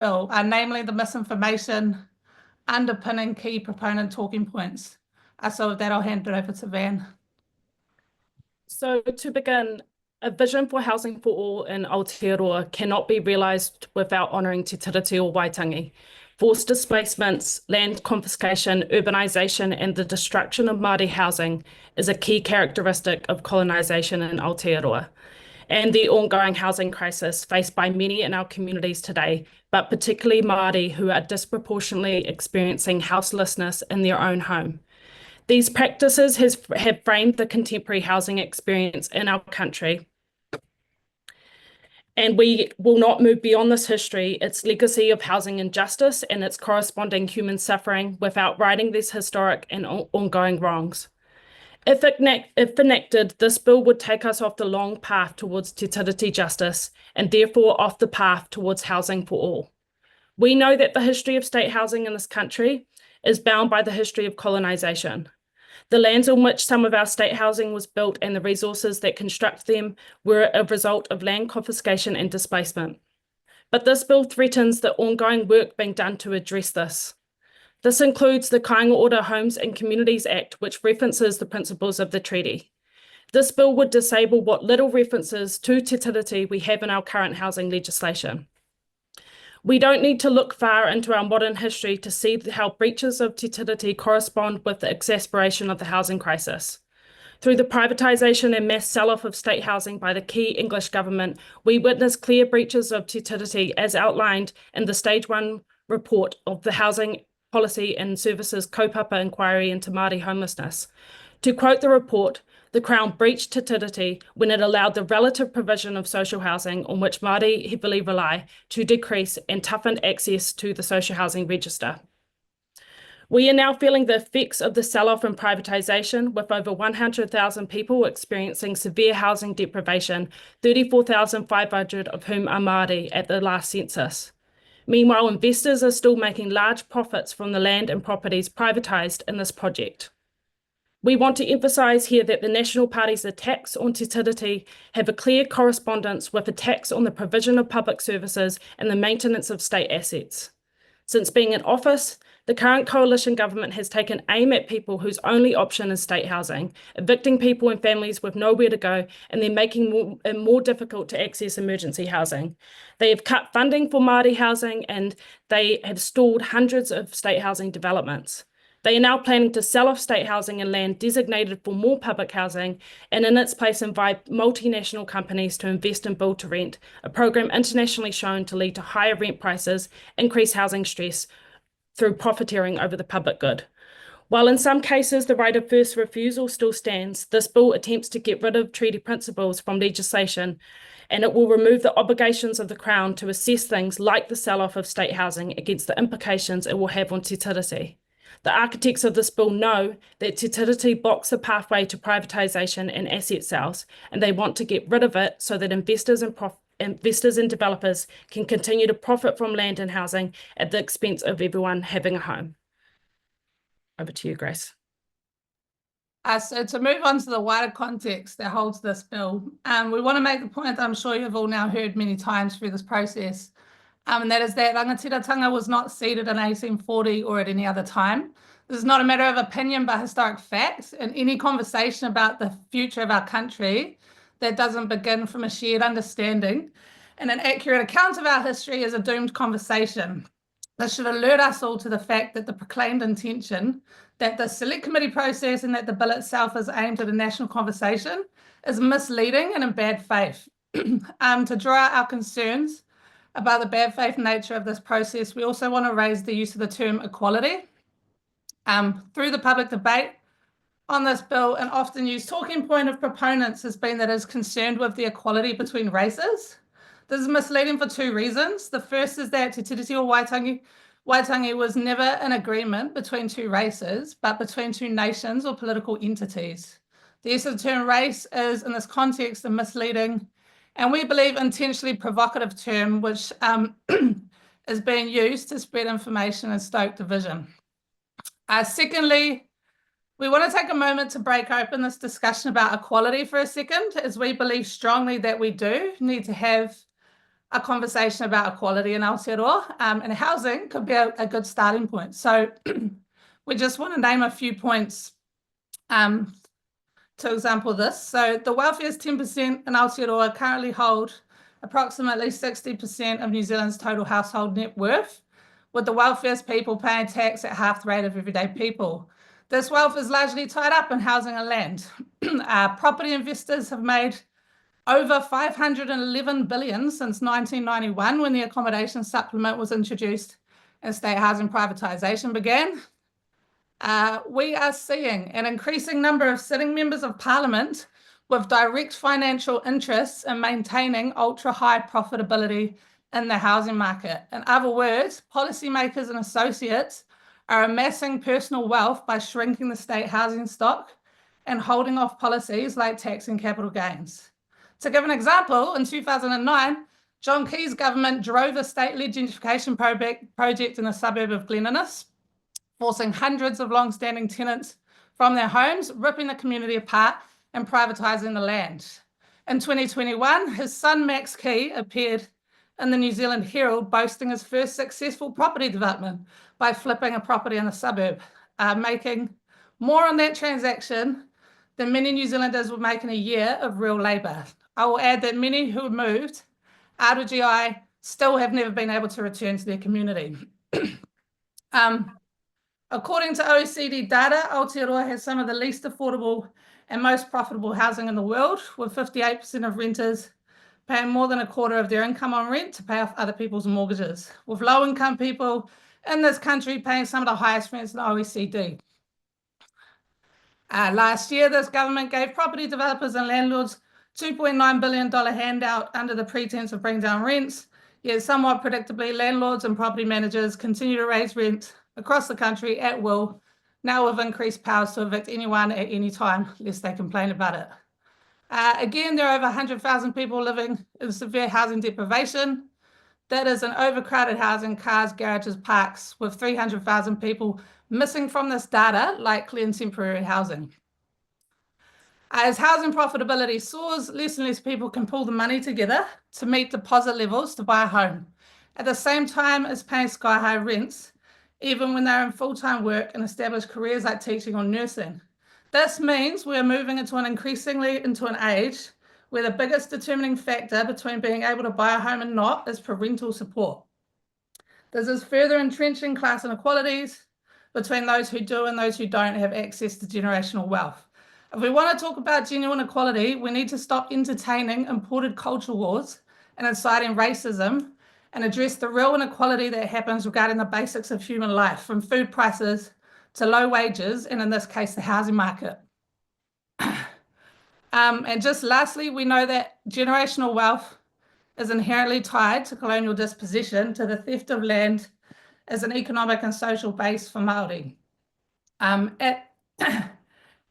bill, namely the misinformation underpinning key proponent talking points. So with that, I'll hand it over to Van. So to begin, a vision for housing for all in Aotearoa cannot be realised without honouring Te Tiriti o Waitangi. Forced displacements, land confiscation, urbanisation and the destruction of Māori housing is a key characteristic of colonisation in Aotearoa, and the ongoing housing crisis faced by many in our communities today, but particularly Māori who are disproportionately experiencing houselessness in their own home. These practices have framed the contemporary housing experience in our country, and we will not move beyond this history, its legacy of housing injustice and its corresponding human suffering without righting these historic and ongoing wrongs. If enacted, this bill would take us off the long path towards Te Tiriti justice and therefore off the path towards housing for all. We know that the history of state housing in this country is bound by the history of colonisation. The lands on which some of our state housing was built and the resources that construct them were a result of land confiscation and displacement. But this bill threatens the ongoing work being done to address this. This includes the Kāinga Ora Homes and Communities Act, which references the principles of the treaty. This bill would disable what little references to Te Tiriti we have in our current housing legislation. We don't need to look far into our modern history to see how breaches of Te Tiriti correspond with the exacerbation of the housing crisis. Through the privatisation and mass sell-off of state housing by the key English government, we witness clear breaches of Te Tiriti as outlined in the Stage 1 report of the Housing Policy and Services Kaupapa Inquiry into Māori Homelessness. To quote the report, the Crown breached Te Tiriti when it allowed the relative provision of social housing on which Māori heavily rely to decrease and toughened access to the social housing register. We are now feeling the effects of the sell-off and privatisation, with over 100,000 people experiencing severe housing deprivation, 34,500 of whom are Māori at the last census. Meanwhile, investors are still making large profits from the land and properties privatised in this project. We want to emphasise here that the National Party's attacks on Te Tiriti have a clear correspondence with attacks on the provision of public services and the maintenance of state assets. Since being in office, the current coalition government has taken aim at people whose only option is state housing, evicting people and families with nowhere to go, and then making it more difficult to access emergency housing. They have cut funding for Māori housing and they have stalled hundreds of state housing developments. They are now planning to sell off state housing and land designated for more public housing, and in its place invite multinational companies to invest in build to rent, a program internationally shown to lead to higher rent prices, increased housing stress through profiteering over the public good. While in some cases the right of first refusal still stands, this bill attempts to get rid of treaty principles from legislation, and it will remove the obligations of the Crown to assess things like the sell-off of state housing against the implications it will have on Te Tiriti. The architects of this bill know that Te Tiriti blocks a pathway to privatisation and asset sales, and they want to get rid of it so that investors and developers can continue to profit from land and housing at the expense of everyone having a home. Over to you, Grace. So to move on to the wider context that holds this bill, we want to make the point that I'm sure you've all now heard many times through this process, and that is that rangatiratanga was not seated in 1840 or at any other time. This is not a matter of opinion but historic fact, and any conversation about the future of our country that doesn't begin from a shared understanding and an accurate account of our history is a doomed conversation. This should alert us all to the fact that the proclaimed intention that the select committee process and that the bill itself is aimed at a national conversation is misleading and in bad faith. To draw out our concerns about the bad faith nature of this process, we also want to raise the use of the term equality. Through the public debate on this bill, an often used talking point of proponents has been that it is concerned with the equality between races. This is misleading for two reasons. The first is that Te Tiriti o Waitangi was never an agreement between two races, but between two nations or political entities. The use of the term race is, in this context, a misleading and we believe intentionally provocative term, which is being used to spread information and stoke division. Secondly, we want to take a moment to break open this discussion about equality for a second, as we believe strongly that we do need to have a conversation about equality in Aotearoa, and housing could be a good starting point. So we just want to name a few points to example this. So the wealthiest 10% in Aotearoa currently hold approximately 60% of New Zealand's total household net worth, with the wealthiest people paying tax at half the rate of everyday people. This wealth is largely tied up in housing and land. Property investors have made over 511 billion since 1991, when the accommodation supplement was introduced and state housing privatisation began. We are seeing an increasing number of sitting members of parliament with direct financial interests in maintaining ultra-high profitability in the housing market. In other words, policymakers and associates are amassing personal wealth by shrinking the state housing stock and holding off policies like taxing capital gains. To give an example, in 2009, John Key's government drove a state-led gentrification project in the suburb of Glen Innes, forcing hundreds of long-standing tenants from their homes, ripping the community apart and privatising the land. In 2021, his son Max Key appeared in the New Zealand Herald boasting his first successful property development by flipping a property in the suburb, making more on that transaction than many New Zealanders would make in a year of real labour. I will add that many who have moved out of GI still have never been able to return to their community. According to OECD data, Aotearoa has some of the least affordable and most profitable housing in the world, with 58% of renters paying more than a quarter of their income on rent to pay off other people's mortgages, with low-income people in this country paying some of the highest rents in the OECD. Last year, this government gave property developers and landlords $2.9 billion handout under the pretense of bringing down rents, yet somewhat predictably, landlords and property managers continue to raise rent across the country at will, now with increased powers to evict anyone at any time, lest they complain about it. Again, there are over 100,000 people living in severe housing deprivation. That is in overcrowded housing, cars, garages, parks, with 300,000 people missing from this data, likely in temporary housing. As housing profitability soars, less and less people can pull the money together to meet deposit levels to buy a home, at the same time as paying sky-high rents, even when they're in full-time work and established careers like teaching or nursing. This means we're moving into an age where the biggest determining factor between being able to buy a home and not is parental support. This is further entrenching class inequalities between those who do and those who don't have access to generational wealth. If we want to talk about genuine equality, we need to stop entertaining imported culture wars and inciting racism, and address the real inequality that happens regarding the basics of human life, from food prices to low wages, and in this case, the housing market. And just lastly, we know that generational wealth is inherently tied to colonial dispossession, to the theft of land as an economic and social base for Māori. And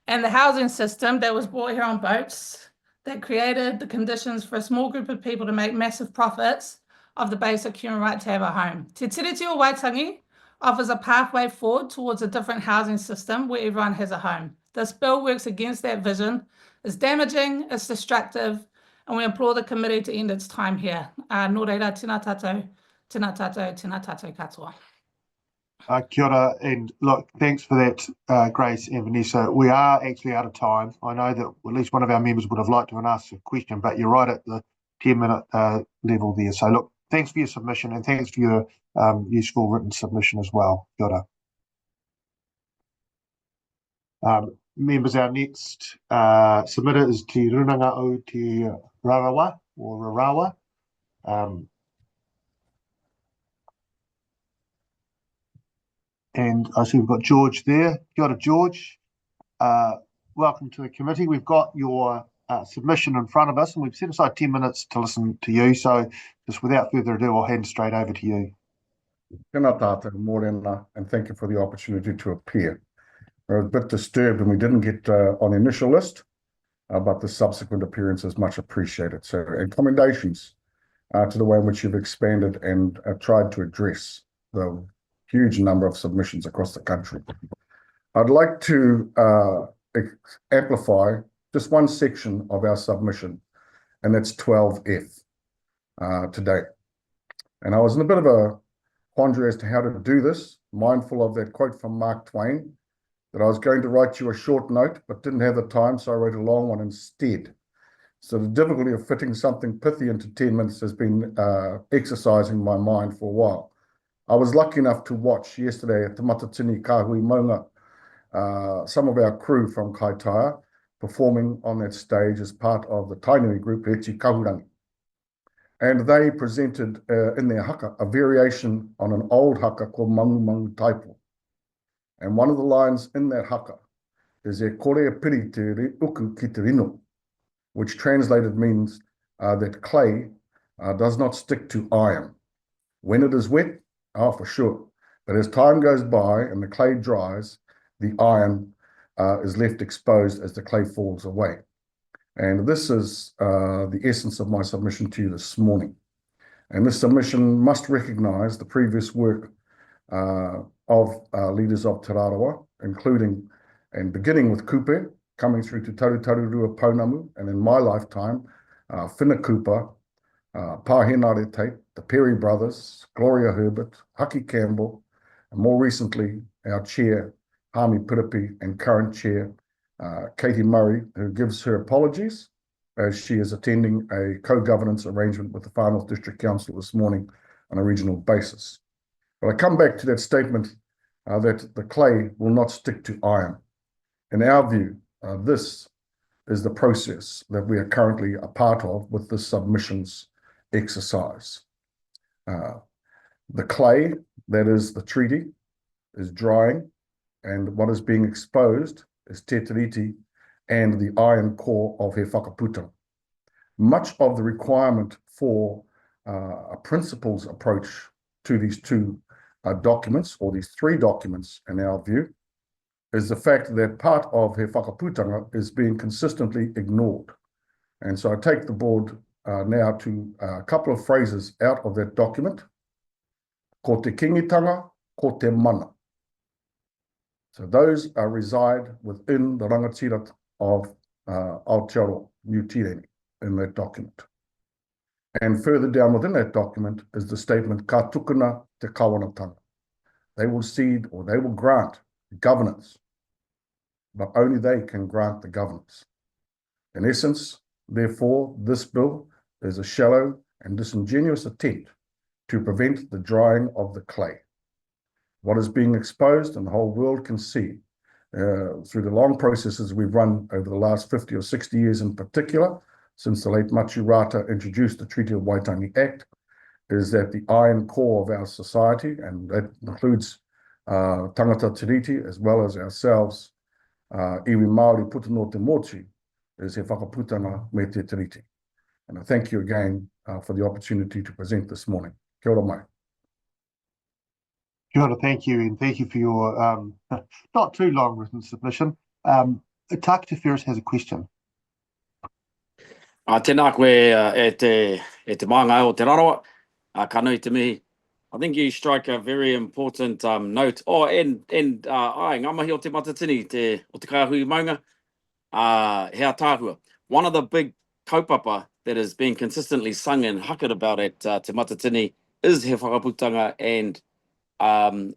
the housing system that was brought here on boats, that created the conditions for a small group of people to make massive profits of the basic human right to have a home. Te Tiriti o Waitangi offers a pathway forward towards a different housing system where everyone has a home. This bill works against that vision, it's damaging, it's destructive, and we implore the committee to end its time here. Nō reira, tēnā tātou, tēnā tātou, tēnā tātou katoa. Kia ora, and look, thanks for that, Grace and Vanessa. We are actually out of time. I know that at least one of our members would have liked to have asked a question, but you're right at the 10-minute level there. So look, thanks for your submission, and thanks for your useful written submission as well. Kia ora. Members, our next submitter is Te Runanga o Te Rarawa, or Rarawa. And I see we've got George there. Kia ora, George. Welcome to the committee. We've got your submission in front of us, and we've set aside 10 minutes to listen to you. So just without further ado, I'll hand straight over to you. Tēnā tātou, mōrena, and thank you for the opportunity to appear. I was a bit disturbed when we didn't get on the initial list, but the subsequent appearance is much appreciated. So, and commendations to the way in which you've expanded and tried to address the huge number of submissions across the country. I'd like to amplify just one section of our submission, and that's 12F. today. And I was in a bit of a quandary as to how to do this, mindful of that quote from Mark Twain, that I was going to write you a short note, but didn't have the time, so I wrote a long one instead. So the difficulty of fitting something pithy into 10 minutes has been exercising my mind for a while. I was lucky enough to watch yesterday at Te Matatini Kahui Maunga, some of our crew from Kaitaia performing on that stage as part of the Tainui group, Hechi Kahurangi. And they presented in their haka a variation on an old haka called Mangu Mangu Taipo. And one of the lines in that haka is e kore piri te uku ki te rino, which translated means that clay does not stick to iron. When it is wet, for sure. But as time goes by and the clay dries, the iron is left exposed as the clay falls away. And this is the essence of my submission to you this morning. And this submission must recognize the previous work of leaders of Te Raroa, including and beginning with Kupe, coming through to Tarutarurua Pounamu, and in my lifetime, Whina Cooper, Pāhenare Tate, the Perry brothers, Gloria Herbert, Haki Campbell, and more recently, our chair, Hami Piripi, and current chair, Katie Murray, who gives her apologies as she is attending a co-governance arrangement with the Far North District Council this morning on a regional basis. But I come back to that statement that the clay will not stick to iron. In our view, this is the process that we are currently a part of with this submissions exercise. The clay, that is the treaty, is drying, and what is being exposed is Te Tiriti and the iron core of He Whakaputanga. Much of the requirement for a principles approach to these two documents, or these three documents in our view, is the fact that part of He Whakaputanga is being consistently ignored. And so I take the board now to a couple of phrases out of that document. Ko te kingitanga, ko te mana. So those reside within the rangatira of Aotearoa, New Tireni, in that document. And further down within that document is the statement, ka tukuna te kawanatanga. They will cede or they will grant governance, but only they can grant the governance. In essence, therefore, this bill is a shallow and disingenuous attempt to prevent the drying of the clay. What is being exposed, and the whole world can see through the long processes we've run over the last 50 or 60 years in particular, since the late Machu Rata introduced the Treaty of Waitangi Act, is that the iron core of our society, and that includes Tangata Tiriti as well as ourselves, iwi Māori puta no te mochi, is He Whakaputanga me te tiriti. And I thank you again for the opportunity to present this morning. Kia ora mai. Kia ora, thank you, and thank you for your not too long written submission. Takita Ferris has a question. Tēnā koe e te maanga o Te Raroa, ka nui te mihi. I think you strike a very important note. And ngā mahi o te matatini o te Kahui Maunga, hea tāhua. One of the big kaupapa that is being consistently sung and huckered about at te matatini is He Whakaputanga and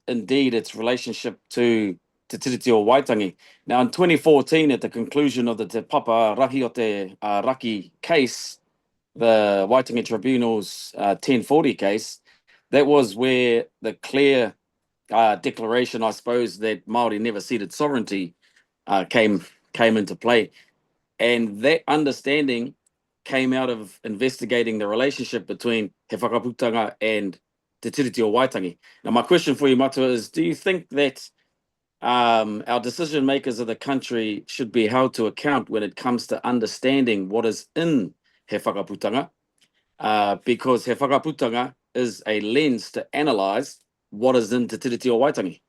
indeed its relationship to Te Tiriti o Waitangi. Now in 2014, at the conclusion of the Te Papa Rahi o te Raki case, the Waitangi Tribunal's 1040 case, that was where the clear declaration, I suppose, that Māori never ceded sovereignty came into play. And that understanding came out of investigating the relationship between He Whakaputanga and Te Tiriti o Waitangi. Now, my question for you, Matua, is do you think that our decision makers of the country should be held to account when it comes to understanding what is in He Whakaputanga? Because He Whakaputanga is a lens to analyse what is in Te Tiriti o Waitangi.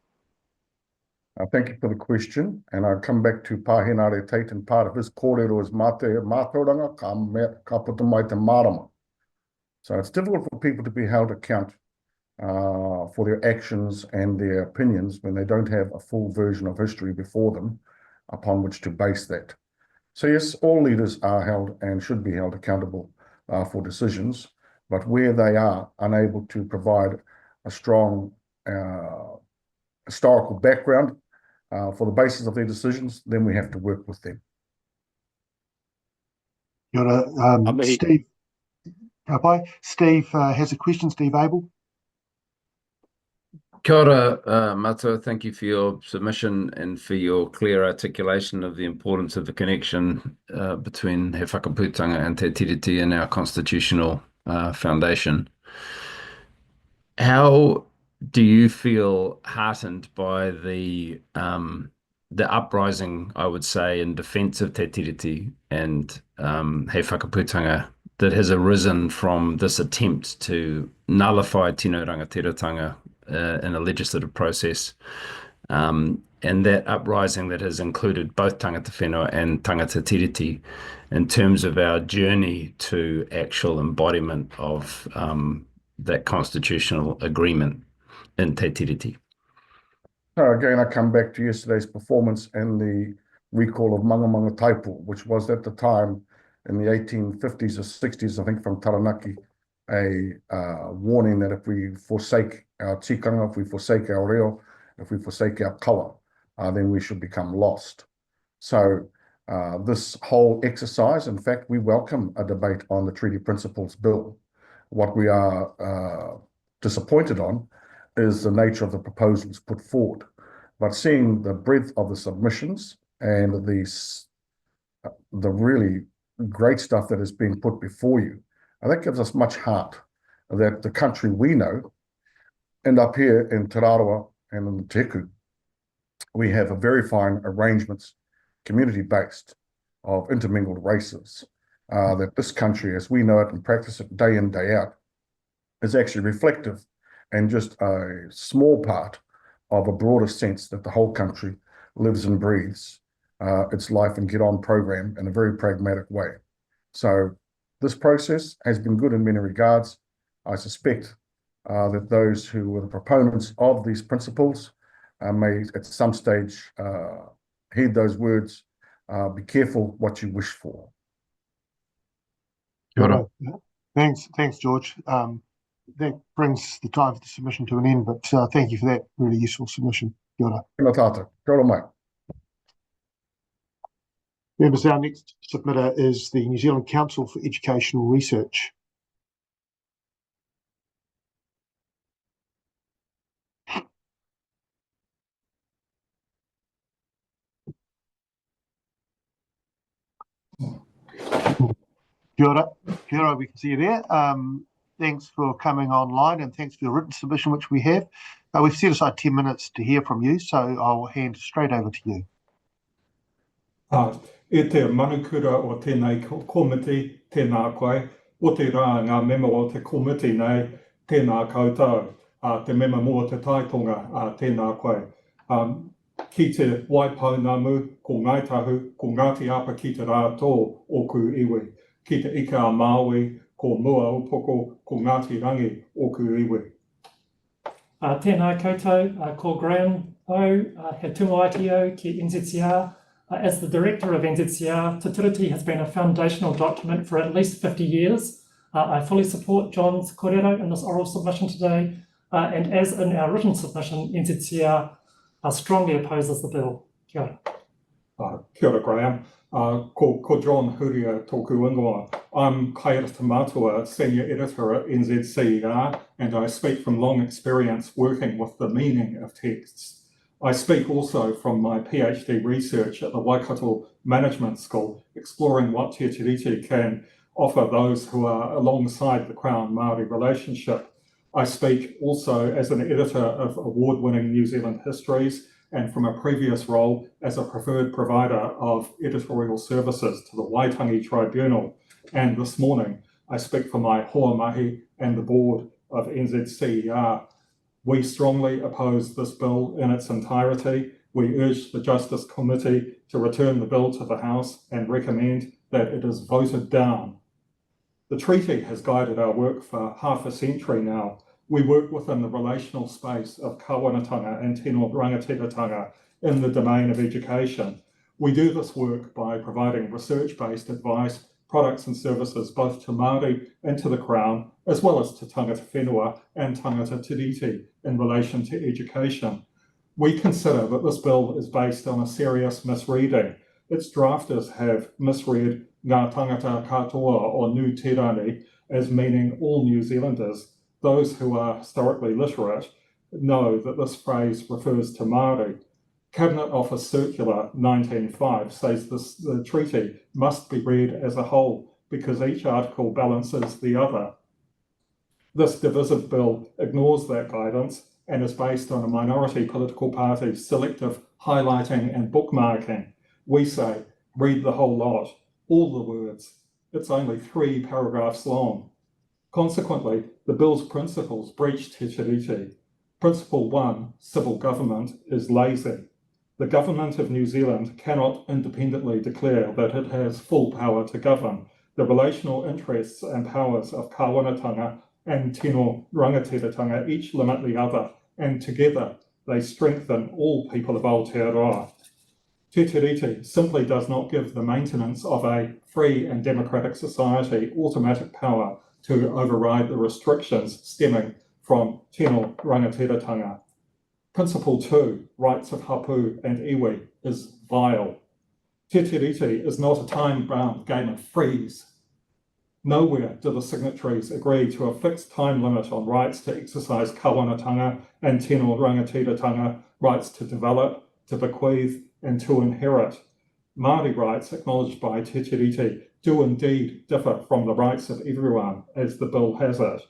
Thank you for the question, and I'll come back to Pāhenare Tate, and part of his kōrero is mātauranga ka puta mai te marama. So it's difficult for people to be held account for their actions and their opinions when they don't have a full version of history before them upon which to base that. So yes, all leaders are held and should be held accountable for decisions, but where they are unable to provide a strong historical background for the basis of their decisions, then we have to work with them. Kia ora, Mihi. Steve. Steve has a question. Steve Abel. Kia ora, Matua. Thank you for your submission and for your clear articulation of the importance of the connection between He Whakaputanga and Te Tiriti and our constitutional foundation. How do you feel heartened by the uprising, I would say, in defense of Te Tiriti and He Whakaputanga that has arisen from this attempt to nullify Tino Rangatiratanga in a legislative process, and that uprising that has included both tangata whenua and tangata tiriti in terms of our journey to actual embodiment of that constitutional agreement in Te Tiriti? Again, I come back to yesterday's performance and the recall of Mangamanga Taipu, which was at the time in the 1850s or 60s, I think, from Taranaki, a warning that if we forsake our tikanga, if we forsake our reo, if we forsake our kawa, then we should become lost. So this whole exercise, in fact, we welcome a debate on the Treaty Principles Bill. What we are disappointed on is the nature of the proposals put forward. But seeing the breadth of the submissions and the really great stuff that is being put before you, that gives us much heart that the country we know, and up here in Te Raroa and in the Teku, we have a very fine arrangements, community-based, of intermingled races, that this country, as we know it and practice it day in, day out, is actually reflective and just a small part of a broader sense that the whole country lives and breathes its life and get on program in a very pragmatic way. So this process has been good in many regards. I suspect that those who were the proponents of these principles may at some stage heed those words, be careful what you wish for. Kia ora. Thanks, George. That brings the time for the submission to an end, but thank you for that really useful submission. Kia ora. Tēnā tātou. Kia ora mai. Members, our next submitter is the New Zealand Council for Educational Research. Kia ora. Kia ora, we can see you there. Thanks for coming online and thanks for your written submission, which we have. We've set aside 10 minutes to hear from you, so I'll hand straight over to you. E te manukura o tēnei komiti, tēnā koe, o te rā ngā mema o te komiti nei, tēnā koutou, te mema mō te taitonga, tēnā koe. Ki te waipaunamu, ko Ngaitahu, ko Ngāti Apa ki te rātō o ku iwi. Ki te ika a Māui, ko Mua Upoko, ko Ngāti Rangi o ku iwi. Tēnā koutou, ko Graham O, he tunga ki NZCR. As the director of NZCR, Te Tiriti has been a foundational document for at least 50 years. I fully support John's kōrero in this oral submission today, and as in our written submission, NZCR strongly opposes the bill. Kia ora. Kia ora, Graham. Ko John Huria tōku ingoa. I'm Kaira Tamatua, Senior Editor at NZCR, and I speak from long experience working with the meaning of texts. I speak also from my PhD research at the Waikato Management School, exploring what Te Tiriti can offer those who are alongside the Crown Māori relationship. I speak also as an editor of award-winning New Zealand histories and from a previous role as a preferred provider of editorial services to the Waitangi Tribunal. And this morning, I speak for my hoa mahi and the board of NZCER. We strongly oppose this bill in its entirety. We urge the Justice Committee to return the bill to the House and recommend that it is voted down. The treaty has guided our work for half a century now. We work within the relational space of kawanatanga and tino rangatiratanga in the domain of education. We do this work by providing research-based advice, products and services both to Māori and to the Crown, as well as to tangata whenua and tangata tiriti in relation to education. We consider that this bill is based on a serious misreading. Its drafters have misread ngā tangata katoa or Ngū Tirani as meaning all New Zealanders. Those who are historically literate know that this phrase refers to Māori. Cabinet Office Circular 19.5 says the treaty must be read as a whole because each article balances the other. This divisive bill ignores that guidance and is based on a minority political party's selective highlighting and bookmarking. We say, read the whole lot, all the words. It's only 3 paragraphs long. Consequently, the bill's principles breach Te Tiriti. Principle 1, civil government, is lazy. The government of New Zealand cannot independently declare that it has full power to govern. The relational interests and powers of kāwanatanga and tino rangatiratanga each limit the other, and together they strengthen all people of Aotearoa. Te Tiriti simply does not give the maintenance of a free and democratic society automatic power to override the restrictions stemming from tino rangatiratanga. Principle 2, rights of hapu and iwi, is vile. Te Tiriti is not a time-bound game of freeze. Nowhere do the signatories agree to a fixed time limit on rights to exercise kāwanatanga and tino rangatiratanga, rights to develop, to bequeath, and to inherit. Māori rights acknowledged by Te Tiriti do indeed differ from the rights of everyone, as the bill has it.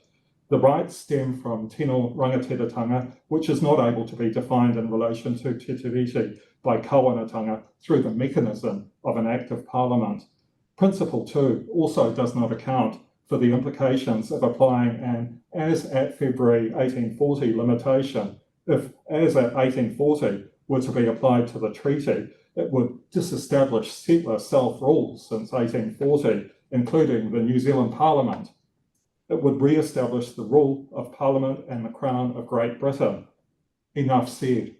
The rights stem from tino rangatiratanga, which is not able to be defined in relation to Te Tiriti by kāwanatanga through the mechanism of an Act of Parliament. Principle 2 also does not account for the implications of applying an as at February 1840 limitation. If as at 1840 were to be applied to the treaty, it would disestablish settler self-rule since 1840, including the New Zealand Parliament. It would re-establish the rule of Parliament and the Crown of Great Britain. Enough said.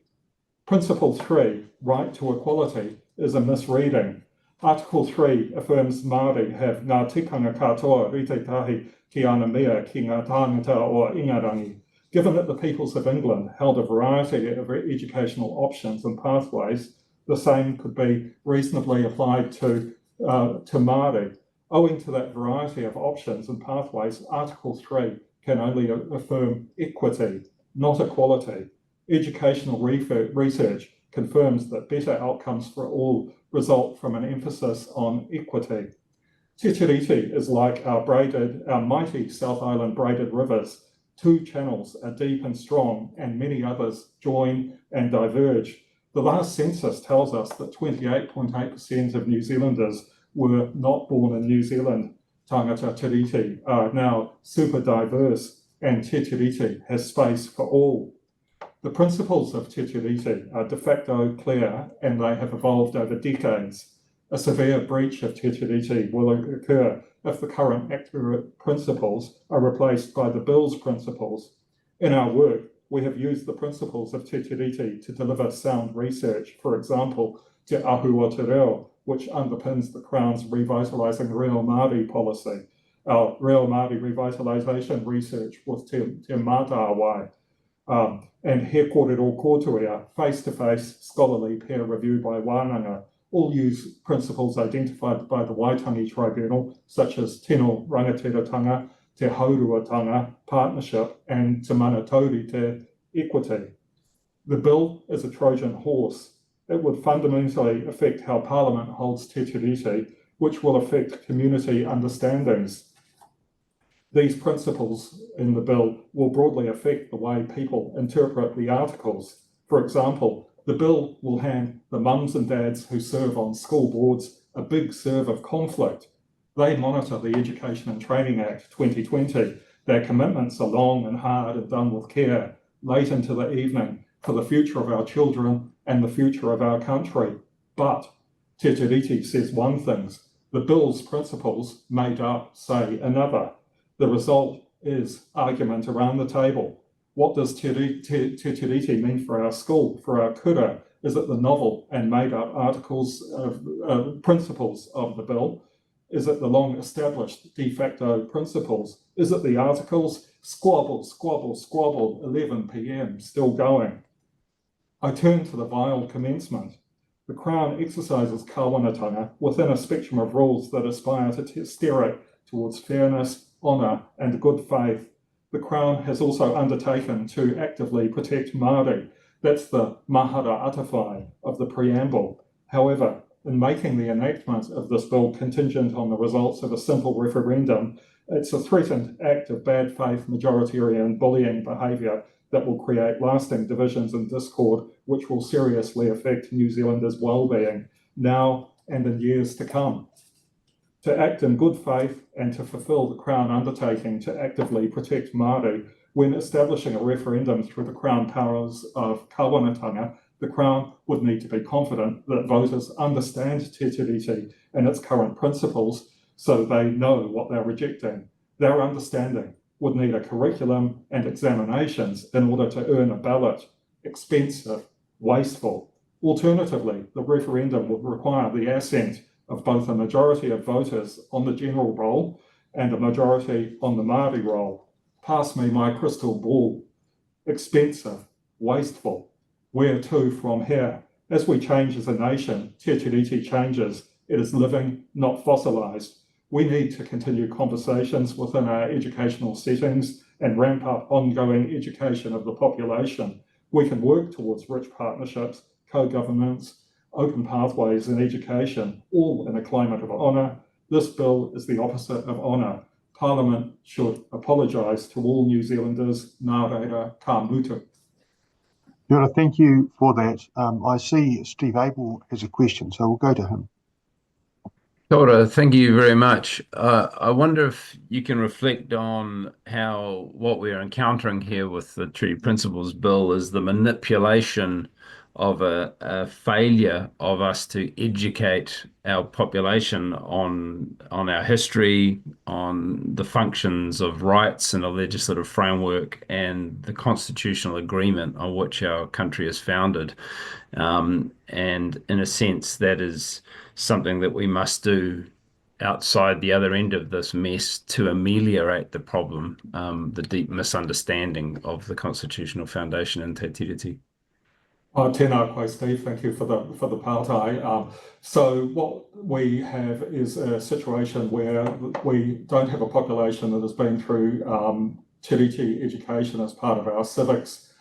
Principle 3, right to equality, is a misreading. Article 3 affirms Māori have ngā tikanga katoa rite ki ana mea ki ngā tāngata o Ingarangi. Given that the peoples of England held a variety of educational options and pathways, the same could be reasonably applied to Māori. Owing to that variety of options and pathways, Article 3 can only affirm equity, not equality. Educational research confirms that better outcomes for all result from an emphasis on equity. Te Tiriti is like our mighty South Island braided rivers. 2 channels are deep and strong, and many others join and diverge. The last census tells us that 28.8% of New Zealanders were not born in New Zealand. Tangata Tiriti are now super diverse, and Te Tiriti has space for all. The principles of Te Tiriti are de facto clear, and they have evolved over decades. A severe breach of Te Tiriti will occur if the current accurate principles are replaced by the bill's principles. In our work, we have used the principles of Te Tiriti to deliver sound research. For example, Te Ahu o Te Reo, which underpins the Crown's Revitalising Reo Māori policy, our Reo Māori revitalisation research with Te Mātāwai, and He Kōrero Kōtuia, face-to-face scholarly peer review by Wānanga, all use principles identified by the Waitangi Tribunal, such as tino rangatiratanga, te hauruatanga, partnership, and te mana taurite, equity. The bill is a Trojan horse. It would fundamentally affect how Parliament holds Te Tiriti, which will affect community understandings. These principles in the bill will broadly affect the way people interpret the articles. For example, the bill will hand the mums and dads who serve on school boards a big serve of conflict. They monitor the Education and Training Act 2020. Their commitments are long and hard and done with care, late into the evening, for the future of our children and the future of our country. But Te Tiriti says one thing, the bill's principles made up say another. The result is argument around the table. What does Te Tiriti mean for our school, for our kura? Is it the novel and made up articles of principles of the bill? Is it the long-established de facto principles? Is it the articles? Squabble, squabble, squabble, 11 p.m, still going. I turn to the vile commencement. The Crown exercises kāwanatanga within a spectrum of rules that aspire to steer it towards fairness, honour and good faith. The Crown has also undertaken to actively protect Māori. That's the mahara atawhai of the preamble. However, in making the enactment of this bill contingent on the results of a simple referendum, it's a threatened act of bad faith majoritarian bullying behaviour that will create lasting divisions and discord, which will seriously affect New Zealanders' well-being now and in years to come. To act in good faith and to fulfil the Crown undertaking to actively protect Māori when establishing a referendum through the Crown powers of kāwanatanga, the Crown would need to be confident that voters understand Te Tiriti and its current principles so they know what they're rejecting. Their understanding would need a curriculum and examinations in order to earn a ballot. Expensive, wasteful. Alternatively, the referendum would require the assent of both a majority of voters on the general roll and a majority on the Māori roll. Pass me my crystal ball. Expensive, wasteful. Where to from here? As we change as a nation, Te Tiriti changes. It is living, not fossilised. We need to continue conversations within our educational settings and ramp up ongoing education of the population. We can work towards rich partnerships, co-governance, open pathways in education, all in a climate of honour. This bill is the opposite of honour. Parliament should apologise to all New Zealanders. Nā reira, ka mutu. Kia ora, thank you for that. I see Steve Abel has a question, so we'll go to him. Kia ora, thank you very much. I wonder if you can reflect on how what we're encountering here with the Treaty Principles Bill is the manipulation of a failure of us to educate our population on our history, on the functions of rights and a legislative framework and the constitutional agreement on which our country is founded. And in a sense, that is something that we must do outside the other end of this mess to ameliorate the problem, the deep misunderstanding of the constitutional foundation in Te Tiriti. Tēnā koe, Steve. Thank you for the pārtai. So what we have is a situation where we don't have a population that has been through Tiriti education as part of our civics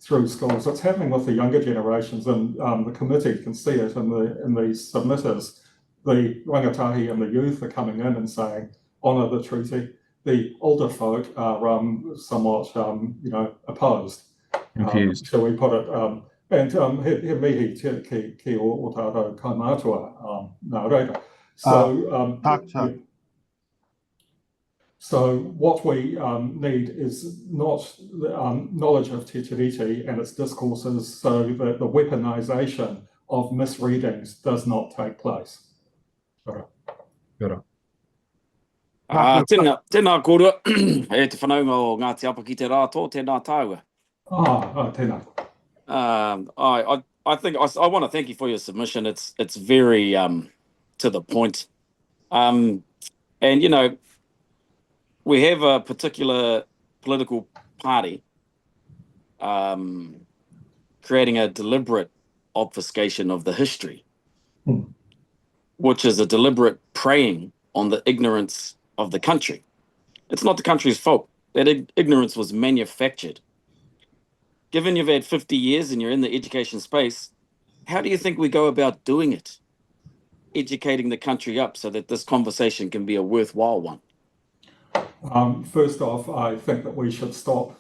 through schools. It's happening with the younger generations, and the committee can see it in the submitters. The rangatahi and the youth are coming in and saying, honour the treaty. The older folk are somewhat, opposed. Confused. So we put it, and he mihi ki o tātou kaumātua nā reira. So what we need is not knowledge of Te Tiriti and its discourses so that the weaponisation of misreadings does not take place. Tēnā kōrua, e te whanaunga o Ngāti Apa ki te rātō, tēnā tāua. Tēnā. I think I want to thank you for your submission. It's very to the point, and we have a particular political party creating a deliberate obfuscation of the history, which is a deliberate preying on the ignorance of the country. It's not the country's fault. That ignorance was manufactured. Given you've had 50 years and you're in the education space, how do you think we go about doing it? Educating the country up so that this conversation can be a worthwhile one. First off, I think that we should stop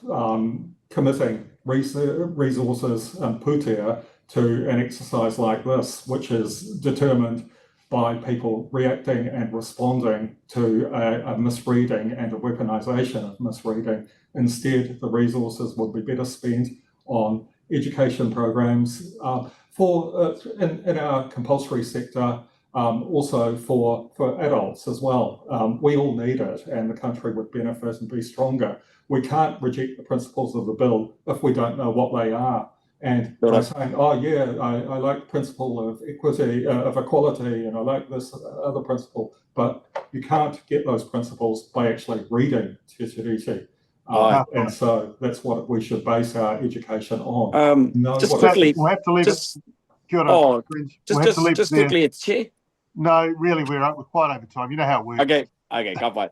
committing resources and putea to an exercise like this, which is determined by people reacting and responding to a misreading and a weaponisation of misreading. Instead, the resources would be better spent on education programs in our compulsory sector, also for adults as well. We all need it and the country would benefit and be stronger. We can't reject the principles of the bill if we don't know what they are. And Sure. by saying, oh yeah, I like the principle of equity, of equality, and I like this other principle, but you can't get those principles by actually reading Te Tiriti. Aye. And so that's what we should base our education on. Just what- quickly, We'll have to leave just- it. Kia ora, oh, friends. We'll have to leave just it there. quickly, it's Chair. No, really, we're quite over time. You know how it works. Okay, go bye.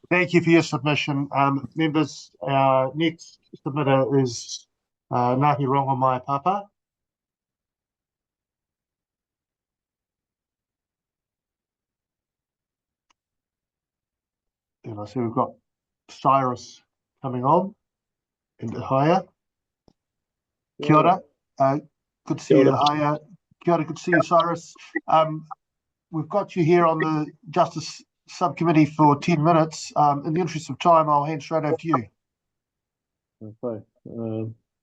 Thank you for your submission. Members, our next submitter is Ngāti Rongo Mai Papa. And I see we've got Cyrus coming on into higher. Kia ora. Good to see you. Kia ora, good to see you, Cyrus. We've got you here on the Justice Subcommittee for 10 minutes. In the interest of time, I'll hand straight over to you. Okay.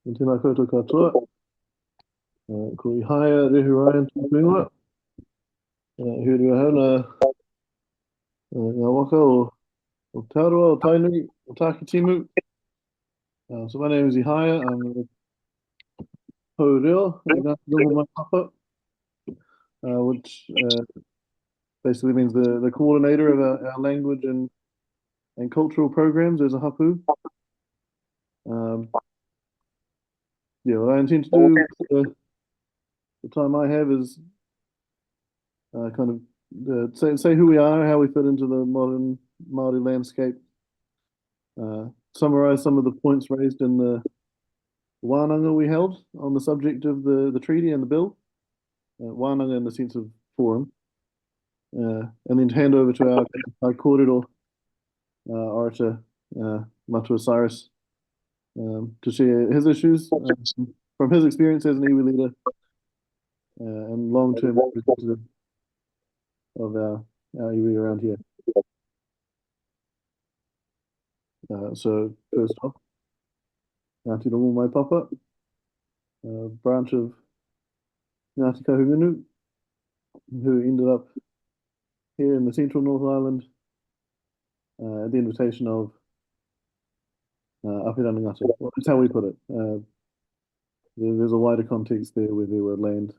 Tēnā koutou katoa. Ko I haia rehu Ryan tūpingoa. Huri ahau ngā waka o Taurua, o Tainui, o Takitimu. So my name is Ihaya. I'm the Haureo, Ngāti Rongo Mai Papa, which basically means the coordinator of our language and cultural programs as a hapu. Yeah, what I intend to do with the time I have is kind of say who we are, how we fit into the modern Māori landscape, summarize some of the points raised in the wānanga we held on the subject of the treaty and the bill, wānanga in the sense of forum, and then hand over to our kōrero orator, Matua Cyrus, to share his issues from his experience as an iwi leader and long-term representative of our iwi around here. So first off, Ngāti Rongo Mai Papa, branch of Ngāti Kahungunu, who ended up here in the central North Island at the invitation of Apirana Ngāti. Well, that's how we put it. There's a wider context there where there were land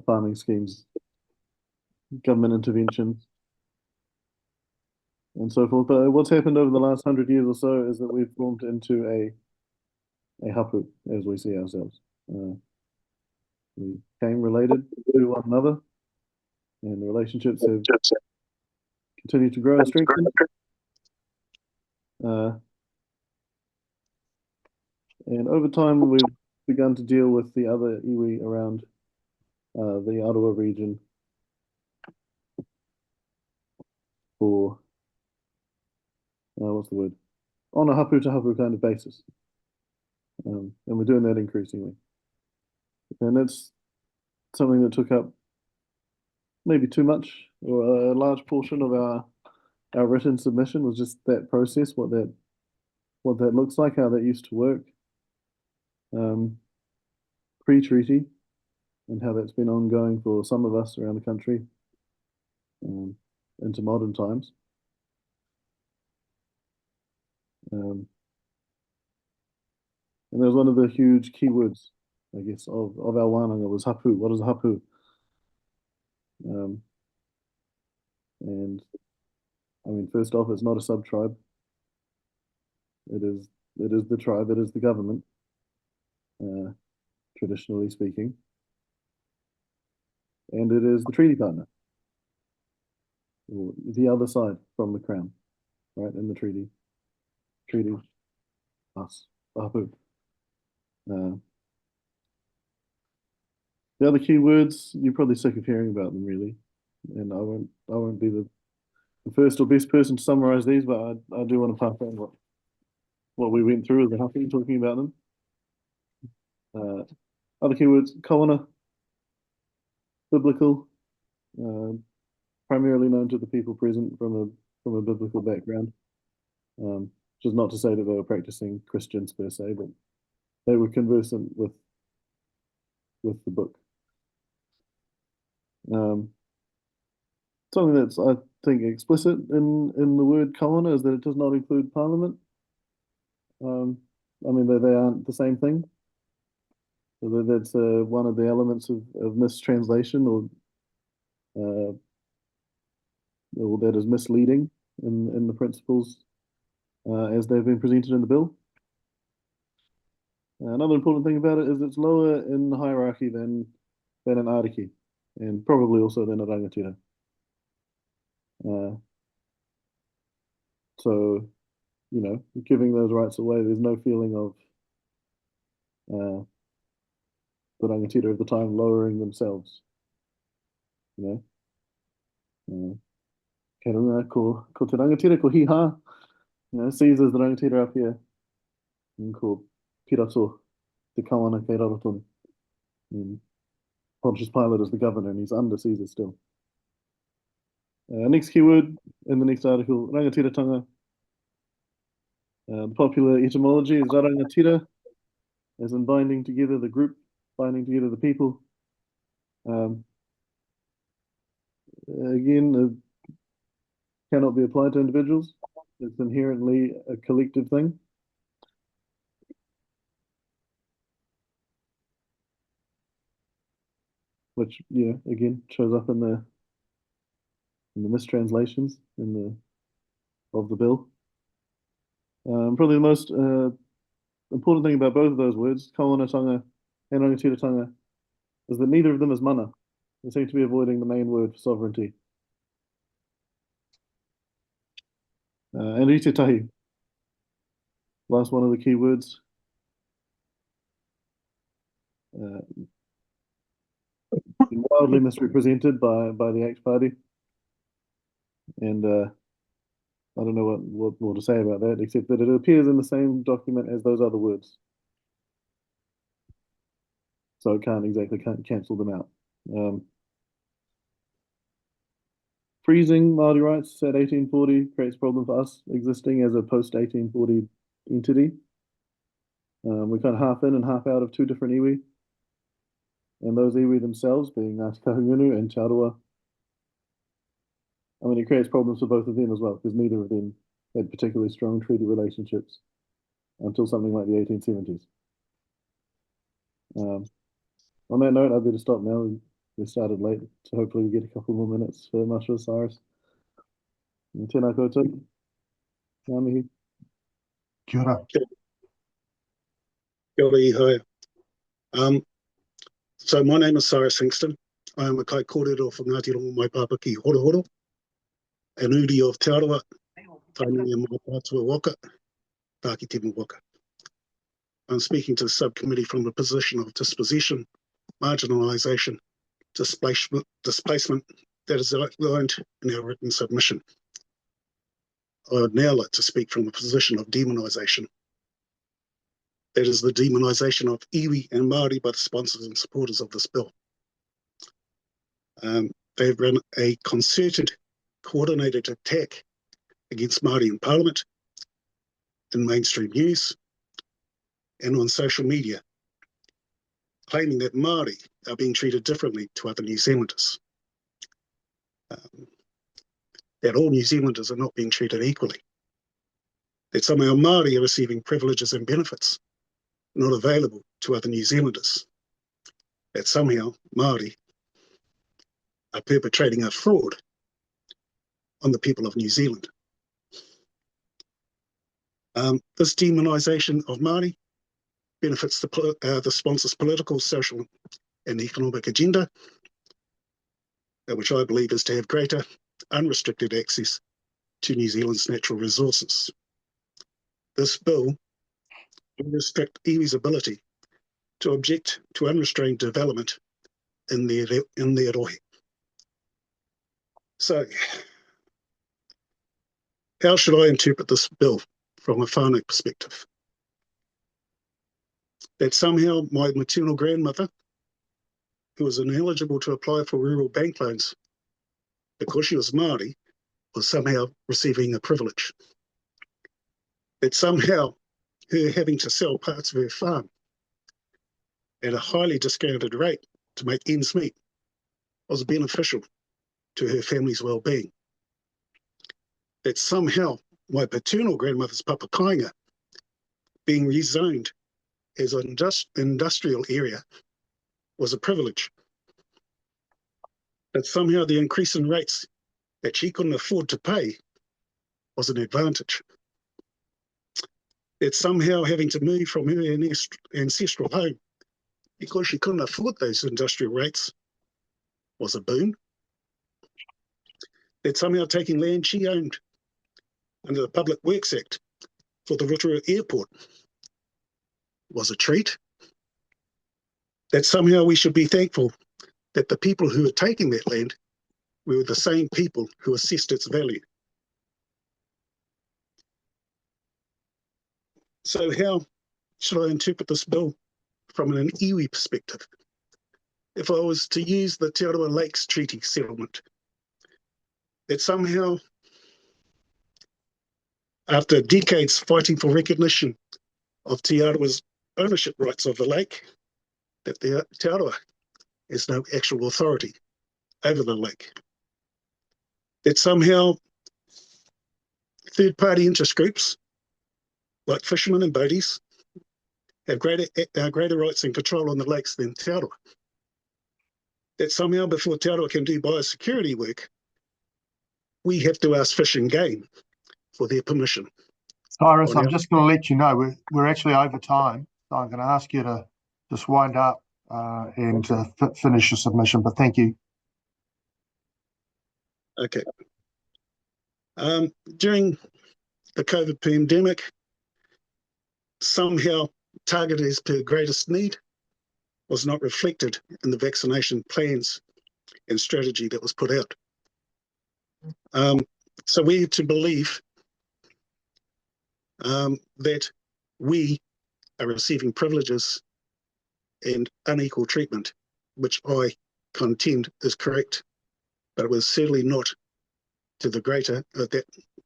farming schemes, government intervention, and so forth. But what's happened over the last 100 years or so is that we've formed into a hapu, as we see ourselves. We came related to one another, and the relationships have continued to grow and strengthen. And over time, we've begun to deal with the other iwi around the Ottawa region for, what's the word? On a hapu to hapu kind of basis. And we're doing that increasingly. And that's something that took up maybe too much, or a large portion of our written submission was just that process, what that looks like, how that used to work pre-treaty, and how that's been ongoing for some of us around the country into modern times. And there's one of the huge keywords, I guess, of our wānanga was hapu. What is a hapu? And I mean, first off, it's not a sub-tribe. It is the tribe. It is the government, traditionally speaking, and it is the treaty partner, or the other side from the crown, right? In the treaty, us, the hapu. The other key words, you're probably sick of hearing about them, really, and I won't be the first or best person to summarize these, but I do want to pass on what we went through as a hapu, talking about them. Other keywords: kawana, biblical, primarily known to the people present from a biblical background. Which is not to say that they were practicing Christians per se, but they were conversant with the book. Something that's, I think, explicit in the word kawana is that it does not include Parliament. I mean, they aren't the same thing. So that's one of the elements of mistranslation or that is misleading in the principles as they've been presented in the bill. Another important thing about it is it's lower in the hierarchy than an ariki, and probably also than a rangatira. So, you know, giving those rights away, there's no feeling of the rangatira of the time lowering themselves. You know, kei runga ko te rangatira ko hiha. You know, Caesar's the rangatira up here, and ko Pirato te kawana kei Rarotoni. And Pontius Pilate is the governor, and he's under Caesar still. Next keyword in the next article, rangatiratanga. The popular etymology is zarangatira, as in binding together the group, binding together the people. Again, it cannot be applied to individuals. It's inherently a collective thing. Which, yeah, again, shows up in the mistranslations of the bill. Probably the most important thing about both of those words, kawanatanga and rangatiratanga, is that neither of them is mana. They seem to be avoiding the main word for sovereignty. And itetahi, last one of the key words. Wildly misrepresented by the ACT Party. And I don't know what more to say about that, except that it appears in the same document as those other words. So it can't exactly cancel them out. Freezing Māori rights at 1840 creates a problem for us existing as a post-1840 entity. We're kind of half in and half out of two different iwi. And those iwi themselves being Ngāti Kahungunu and Te Arawa. I mean, it creates problems for both of them as well, because neither of them had particularly strong treaty relationships until something like the 1870s. On that note, I better stop now. We started late, so hopefully we get a couple more minutes for Marshal Cyrus. And tēnā koutou. Ngā mihi. Kia ora. Kia ora iho. So my name is Cyrus Hingston. I am a kai kōrero for Ngāti Rongo Mai Papa ki Horohoro, an uri of Te Arawa, Tainui and Mai Pātua Waka, Tāki Temu Waka. I'm speaking to the subcommittee from a position of dispossession, marginalisation, displacement that is outlined in our written submission. I would now like to speak from a position of demonisation. That is the demonisation of iwi and Māori by the sponsors and supporters of this bill. They've run a concerted, coordinated attack against Māori in Parliament, in mainstream news, and on social media, claiming that Māori are being treated differently to other New Zealanders. That all New Zealanders are not being treated equally. That somehow Māori are receiving privileges and benefits not available to other New Zealanders. That somehow Māori are perpetrating a fraud on the people of New Zealand. This demonisation of Māori benefits the sponsors' political, social and economic agenda, which I believe is to have greater unrestricted access to New Zealand's natural resources. This bill will restrict iwi's ability to object to unrestrained development in their rohe. So, how should I interpret this bill from a whānau perspective? That somehow my maternal grandmother, who was ineligible to apply for rural bank loans because she was Māori, was somehow receiving a privilege. That somehow her having to sell parts of her farm at a highly discounted rate to make ends meet was beneficial to her family's well-being. That somehow my paternal grandmother's papa kāinga being rezoned as an industrial area was a privilege. But somehow the increase in rates that she couldn't afford to pay was an advantage. That somehow having to move from her ancestral home because she couldn't afford those industrial rates was a boon. That somehow taking land she owned under the Public Works Act for the Rotorua Airport was a treat. That somehow we should be thankful that the people who were taking that land were the same people who assessed its value. So how should I interpret this bill from an iwi perspective? If I was to use the Te Arawa Lakes Treaty settlement, that somehow, after decades fighting for recognition of Te Arawa's ownership rights of the lake, that Te Arawa has no actual authority over the lake. That somehow third-party interest groups like fishermen and boaties have greater rights and control on the lakes than Te Arawa. That somehow before Te Arawa can do biosecurity work, we have to ask Fish and Game for their permission. Cyrus, On I'm our- just going to let you know we're actually over time, so I'm going to ask you to just wind up and finish your submission. But thank you. Okay. During the COVID pandemic, somehow targeted as per greatest need was not reflected in the vaccination plans and strategy that was put out. So we're to believe that we are receiving privileges and unequal treatment, which I contend is correct, but it was certainly not to the greater that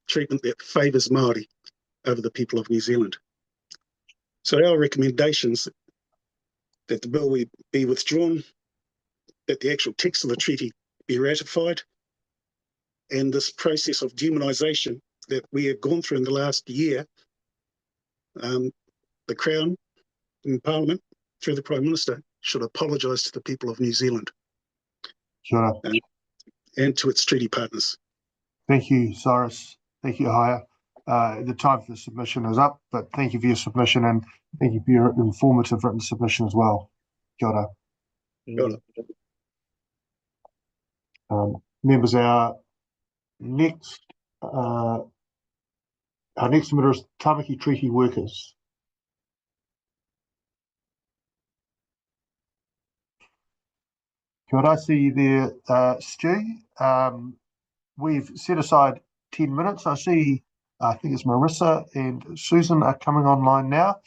treatment that favours Māori over the people of New Zealand. So our recommendations that the bill be withdrawn, that the actual text of the treaty be ratified, and this process of demonisation that we have gone through in the last year, the Crown in Parliament, through the Prime Minister, should apologise to the people of New Zealand Sure. and to its treaty partners. Thank you, Cyrus. Thank you, Haya. The time for the submission is up, but thank you for your submission and thank you for your informative written submission as well. Kia ora. Members, our next submitter is Tamaki Treaty Workers. Kia ora, I see you there, Stu. We've set aside 10 minutes. I see, I think it's Marissa and Susan are coming online now.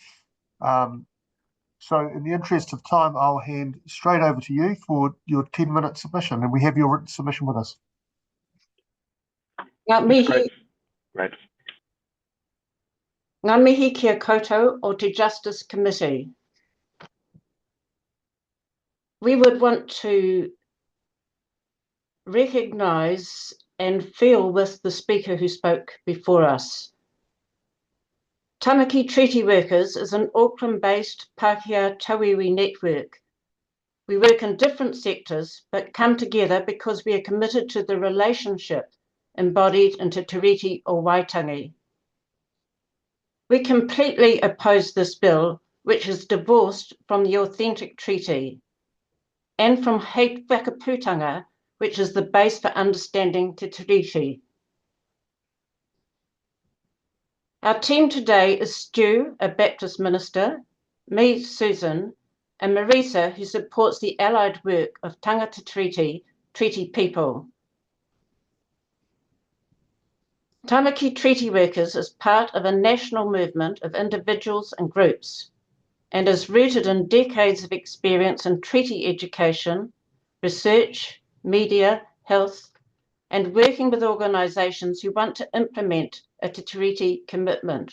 So in the interest of time, I'll hand straight over to you for your 10-minute submission, and we have your written submission with us. Ngā mihi, Great. ngā mihi kia koutou o Te Justice Committee. We would want to recognise and feel with the speaker who spoke before us. Tamaki Treaty Workers is an Auckland-based Pākehā Tauiwi network. We work in different sectors, but come together because we are committed to the relationship embodied into Te Reti o Waitangi. We completely oppose this bill, which is divorced from the authentic treaty and from hate whakaputanga, which is the base for understanding Te Tiriti. Our team today is Stu, a Baptist minister, me, Susan, and Marisa, who supports the allied work of Tangata Treaty people. Tamaki Treaty Workers is part of a national movement of individuals and groups and is rooted in decades of experience in treaty education, research, media, health, and working with organisations who want to implement a Te Tiriti commitment.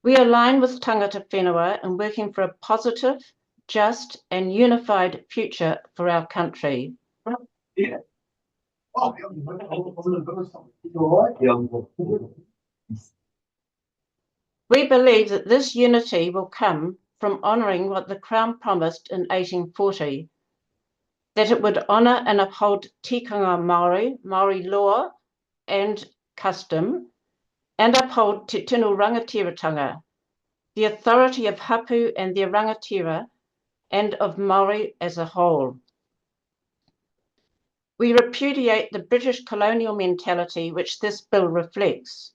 We align with tangata whenua in working for a positive, just, and unified future for our country. We believe that this unity will come from honouring what the Crown promised in 1840, that it would honour and uphold tikanga Māori, Māori law and custom, and uphold Te Tino Rangatiratanga, the authority of hapu and their rangatira, and of Māori as a whole. We repudiate the British colonial mentality which this bill reflects.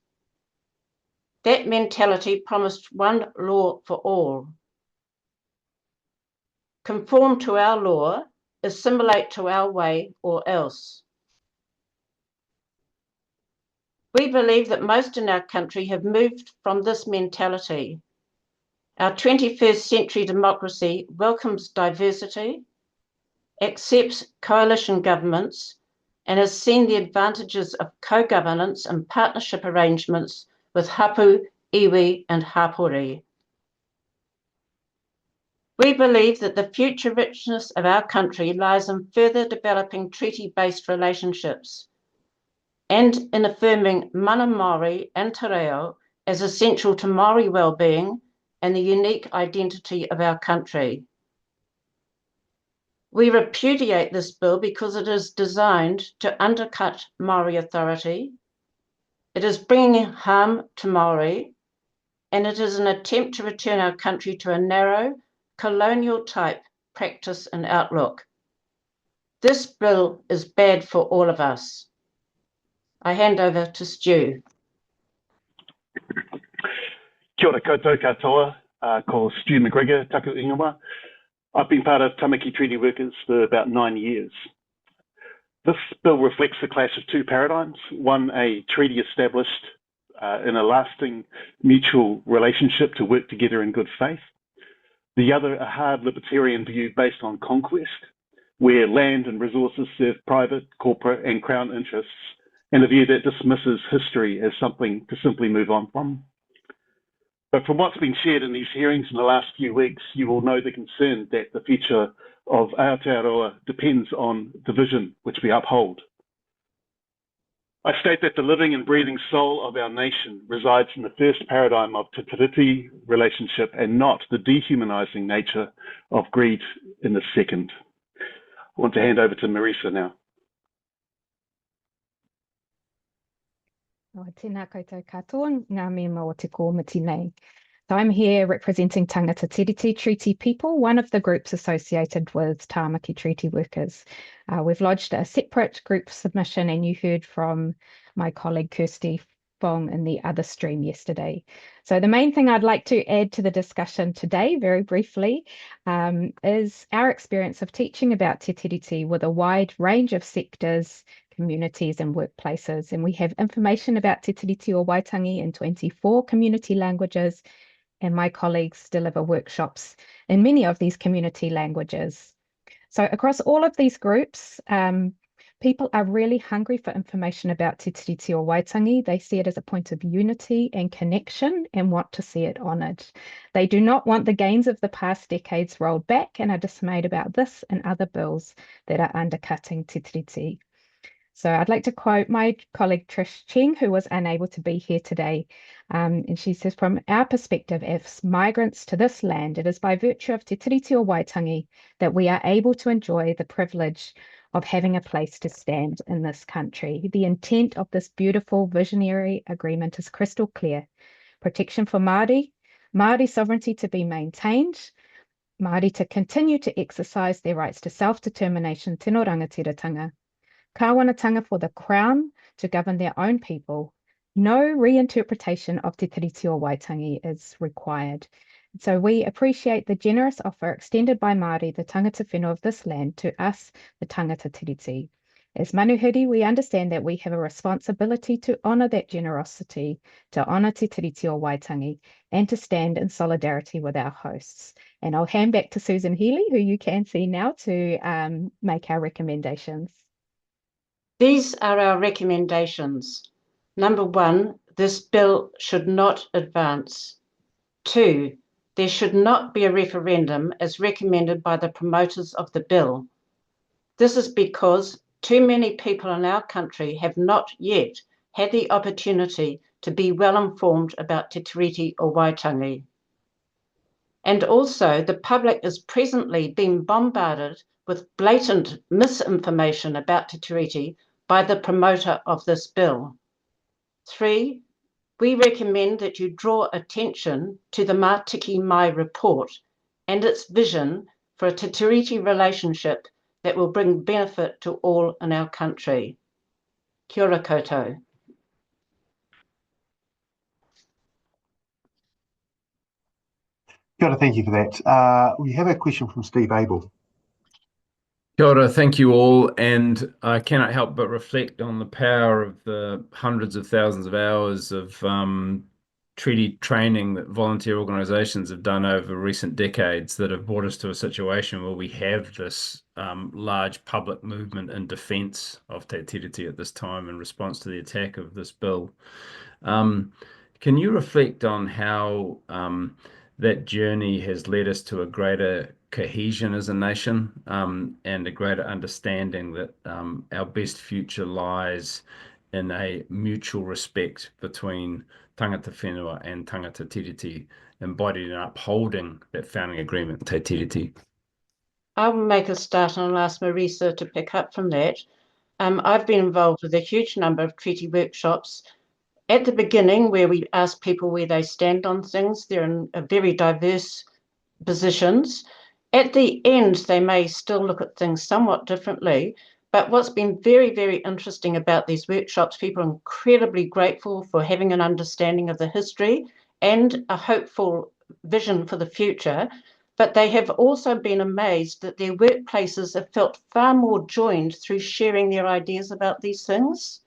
That mentality promised one law for all. Conform to our law, assimilate to our way, or else. We believe that most in our country have moved from this mentality. Our 21st century democracy welcomes diversity, accepts coalition governments, and has seen the advantages of co-governance and partnership arrangements with hapu, iwi, and hapori. We believe that the future richness of our country lies in further developing treaty-based relationships and in affirming mana Māori and te reo as essential to Māori well-being and the unique identity of our country. We repudiate this bill because it is designed to undercut Māori authority, it is bringing harm to Māori, and it is an attempt to return our country to a narrow, colonial-type practice and outlook. This bill is bad for all of us. I hand over to Stu. Kia ora koutou katoa, ko Stu McGregor, taku ingoa. I've been part of Tamaki Treaty Workers for about 9 years. This bill reflects the clash of two paradigms, one a treaty established in a lasting mutual relationship to work together in good faith. The other, a hard libertarian view based on conquest, where land and resources serve private, corporate and crown interests, and a view that dismisses history as something to simply move on from. But from what's been shared in these hearings in the last few weeks, you will know the concern that the future of Aotearoa depends on the vision which we uphold. I state that the living and breathing soul of our nation resides in the first paradigm of te tiriti relationship and not the dehumanizing nature of greed in the second. I want to hand over to Marisa now. Tēnā koutou katoa, ngā mea o te kōmiti nei. So I'm here representing Tangata Tiriti Treaty People, one of the groups associated with Tāmaki Treaty Workers. We've lodged a separate group submission, and you heard from my colleague Kirsty Fong in the other stream yesterday. So the main thing I'd like to add to the discussion today, very briefly, is our experience of teaching about Te Tiriti with a wide range of sectors, communities and workplaces. And we have information about Te Tiriti o Waitangi in 24 community languages, and my colleagues deliver workshops in many of these community languages. So across all of these groups, people are really hungry for information about Te Tiriti o Waitangi. They see it as a point of unity and connection and want to see it honoured. They do not want the gains of the past decades rolled back and are dismayed about this and other bills that are undercutting Te Tiriti. So I'd like to quote my colleague Trish Cheng, who was unable to be here today. And she says, from our perspective as migrants to this land, it is by virtue of Te Tiriti o Waitangi that we are able to enjoy the privilege of having a place to stand in this country. The intent of this beautiful visionary agreement is crystal clear. Protection for Māori, Māori sovereignty to be maintained, Māori to continue to exercise their rights to self-determination, tino rangatiratanga, kāwanatanga for the Crown to govern their own people. No reinterpretation of Te Tiriti o Waitangi is required. So we appreciate the generous offer extended by Māori, the tangata whenua of this land, to us, the tangata tiriti. As manuhiri, we understand that we have a responsibility to honour that generosity, to honour Te Tiriti o Waitangi, and to stand in solidarity with our hosts. And I'll hand back to Susan Healy, who you can see now, to make our recommendations. These are our recommendations. Number 1, this bill should not advance. 2, there should not be a referendum as recommended by the promoters of the bill. This is because too many people in our country have not yet had the opportunity to be well informed about Te Tiriti o Waitangi. And also, the public is presently being bombarded with blatant misinformation about Te Tiriti by the promoter of this bill. 3, we recommend that you draw attention to the Mātiki Mai report and its vision for a Te Tiriti relationship that will bring benefit to all in our country. Kia ora koutou. Kia ora, thank you for that. We have a question from Steve Abel. Kia ora, thank you all, and I cannot help but reflect on the power of the hundreds of thousands of hours of treaty training that volunteer organisations have done over recent decades that have brought us to a situation where we have this large public movement in defence of Te Tiriti at this time in response to the attack of this bill. Can you reflect on how that journey has led us to a greater cohesion as a nation and a greater understanding that our best future lies in a mutual respect between tangata whenua and tangata tiriti, embodied in upholding that founding agreement, Te Tiriti? I'll make a start and I'll ask Marisa to pick up from that. I've been involved with a huge number of treaty workshops. At the beginning, where we ask people where they stand on things, they're in a very diverse positions. At the end, they may still look at things somewhat differently, but what's been very, very interesting about these workshops, people are incredibly grateful for having an understanding of the history and a hopeful vision for the future, but they have also been amazed that their workplaces have felt far more joined through sharing their ideas about these things.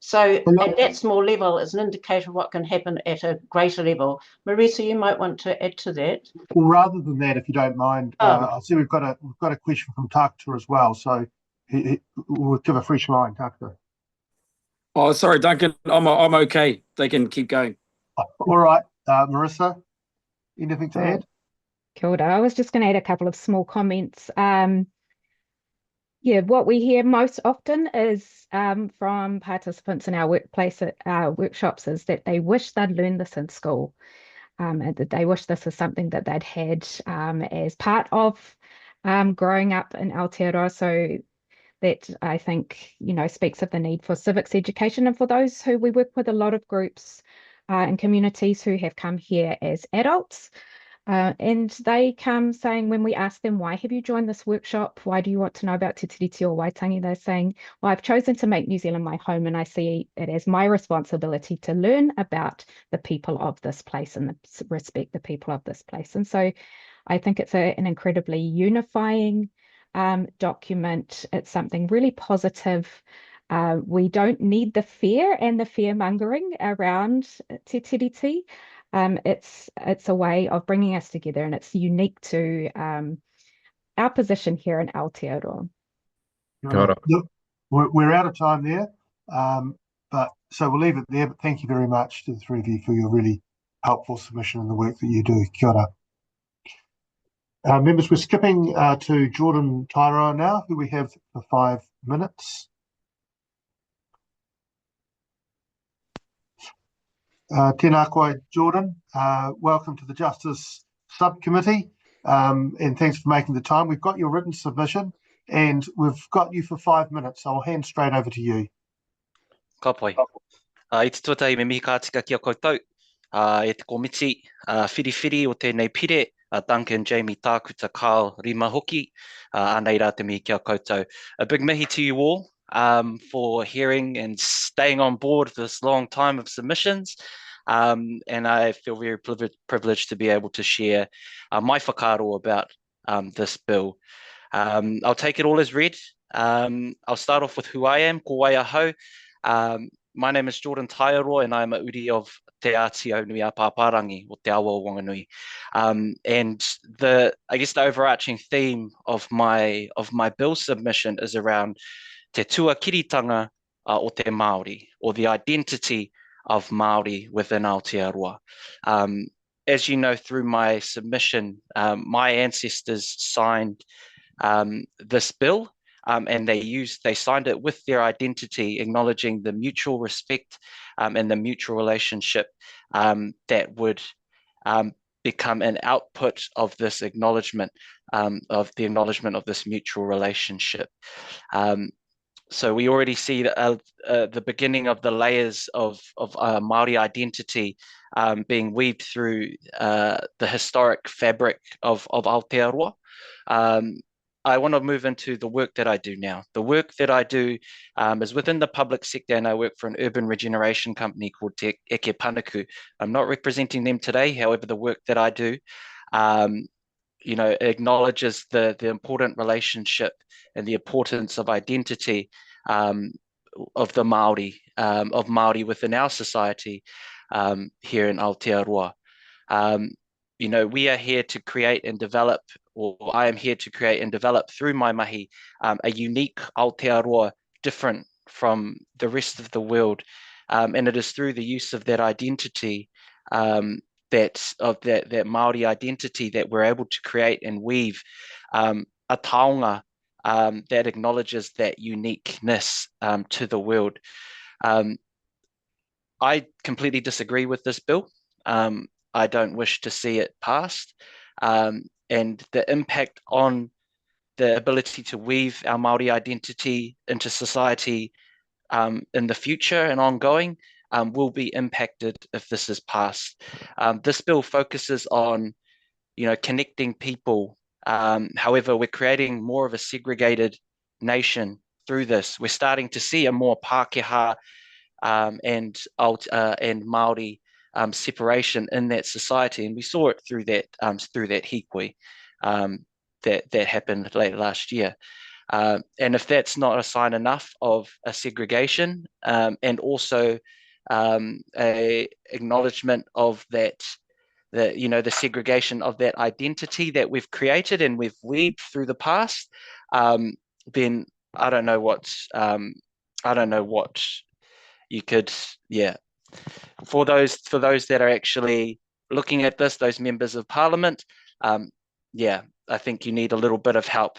So at that small level is an indicator of what can happen at a greater level. Marisa, you might want to add to that. Well, rather than that, if you don't mind, I see we've got a question from Takata as well. So we'll give a fresh line, Takata. Oh, sorry, Duncan. I'm okay. They can keep going. All right, Marisa, anything to add? Kia ora. I was just going to add a couple of small comments. Yeah, what we hear most often is from participants in our workshops is that they wish they'd learned this in school, and that they wish this is something that they'd had as part of growing up in Aotearoa. So that I think, speaks of the need for civics education, and for those who we work with, a lot of groups and communities who have come here as adults. And they come saying, when we ask them, why have you joined this workshop? Why do you want to know about Te Tiriti o Waitangi? They're saying, well, I've chosen to make New Zealand my home, and I see it as my responsibility to learn about the people of this place and respect the people of this place. And so I think it's an incredibly unifying document. It's something really positive. We don't need the fear and the fear-mongering around Te Tiriti. It's a way of bringing us together, and it's unique to our position here in Aotearoa. Look, we're out of time there, but so we'll leave it there. But thank you very much to the three of you for your really helpful submission and the work that you do. Kia ora. Members, we're skipping to Jordan Taiaroa now, who we have for 5 minutes. Tēnā koe, Jordan. Welcome to the Justice Subcommittee, and thanks for making the time. We've got your written submission, and we've got you for 5 minutes, so I'll hand straight over to you. Ka pai. I te tuatai me mihi kātika kia koutou. E te komiti, whiriwhiri o tēnei pire, Duncan, Jamie, Tākuta, Carl, Rima Hoki, anei rā te mihi kia koutou. A big mihi to you all for hearing and staying on board this long time of submissions. And I feel very privileged to be able to share my whakaaro about this bill. I'll take it all as read. I'll start off with who I am, ko waia hau. My name is Jordan Taiaroa, and I'm a uri of Te Ātio Nui a Pāpārangi, o Te Awa o Wanganui. And the overarching theme of my bill submission is around te tuakiritanga o te Māori, or the identity of Māori within Aotearoa. As you know, through my submission, my ancestors signed this bill and they signed it with their identity, acknowledging the mutual respect and the mutual relationship that would become an output of this acknowledgement of this mutual relationship. So we already see the beginning of the layers of Māori identity being weaved through the historic fabric of Aotearoa. I want to move into the work that I do now. The work that I do is within the public sector, and I work for an urban regeneration company called Eke Panuku. I'm not representing them today. However, the work that I do acknowledges the important relationship and the importance of identity of the Māori, of Māori within our society here in Aotearoa. We are here to create and develop, or I am here to create and develop through my mahi, a unique Aotearoa different from the rest of the world. And it is through the use of that identity that Māori identity that we're able to create and weave a taonga that acknowledges that uniqueness to the world. I completely disagree with this bill. I don't wish to see it passed. And the impact on the ability to weave our Māori identity into society in the future and ongoing will be impacted if this is passed. This bill focuses on, connecting people. However, we're creating more of a segregated nation through this. We're starting to see a more Pākehā and Māori separation in that society, and we saw it through that hikoi that happened late last year. And if that's not a sign enough of a segregation and also a acknowledgement of that, the segregation of that identity that we've created and we've weaved through the past, then I don't know what you could, for those that are actually looking at this, those members of parliament, I think you need a little bit of help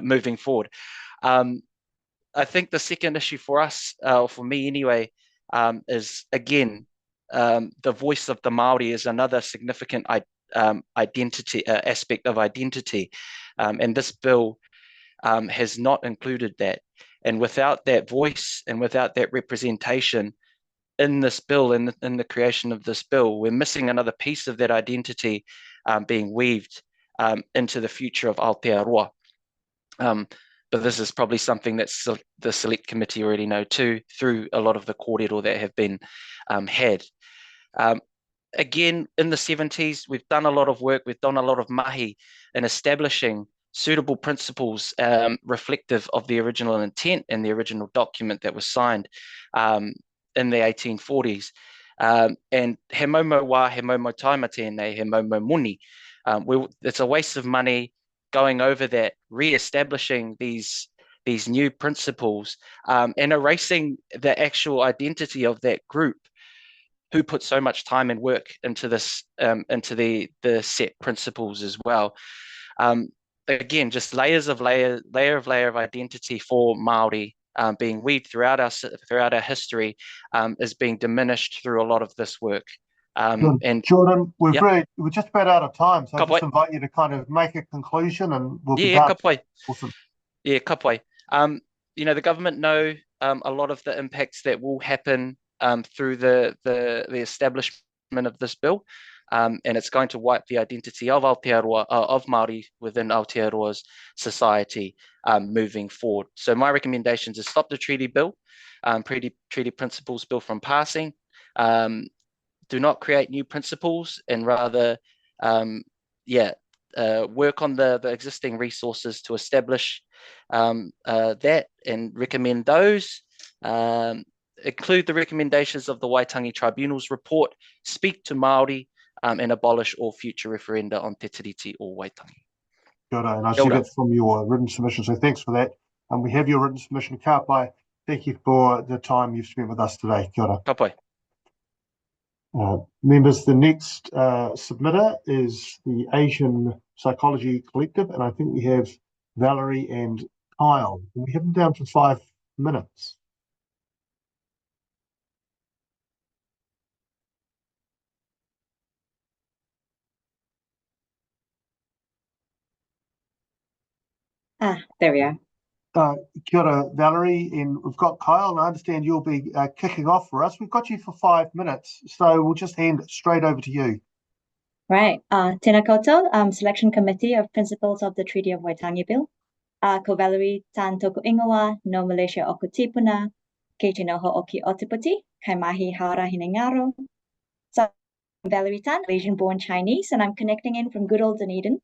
moving forward. I think the second issue for us, or for me anyway, is again, the voice of the Māori is another significant identity aspect of identity, and this bill has not included that. And without that voice and without that representation in this bill, in the creation of this bill, we're missing another piece of that identity being weaved into the future of Aotearoa. But this is probably something that the Select Committee already know too, through a lot of the kōrero that have been had. Again, in the 70s, we've done a lot of work, we've done a lot of mahi in establishing suitable principles reflective of the original intent and the original document that was signed in the 1840s. And he momo wā, he momo taima tēnei, he momo muni. It's a waste of money going over that, re-establishing these new principles and erasing the actual identity of that group who put so much time and work into this, into the set principles as well. Again, just layer of identity for Māori being weaved throughout our history is being diminished through a lot of this work. And Jordan, we're yep. we're just about out of time, so I Ka just pai. invite you to kind of make a conclusion, and we'll be Yeah, done. ka pai. Awesome. Yeah, ka pai. The government know a lot of the impacts that will happen through the establishment of this bill, and it's going to wipe the identity of Aotearoa, of Māori within Aotearoa's society moving forward. So my recommendations is stop the treaty bill, treaty principles bill from passing. Do not create new principles, and rather, work on the existing resources to establish that and recommend those. Include the recommendations of the Waitangi Tribunal's report, speak to Māori, and abolish all future referenda on Te Tiriti o Waitangi. Kia ora, and I see that's from your written submission, so thanks for that. And we have your written submission. Ka pai. Thank you for the time you've spent with us today. Kia ora. Ka pai. Members, the next submitter is the Asian Psychology Collective, and I think we have Valerie and Kyle? Can we have him down for 5 minutes? There we are. Kia ora, Valerie, and we've got Kyle, and I understand you'll be kicking off for us. We've got you for 5 minutes, so we'll just hand it straight over to you. Right. Tēnā koutou, Selection Committee of Principals of the Treaty of Waitangi Bill. Ko Valerie tan toku ingoa, no Malaysia oku tipuna, kei te noho oki Ōtepoti, kai mahi haura hinengaro. So I'm Valerie Tan, Malaysian-born Chinese, and I'm connecting in from good old Dunedin.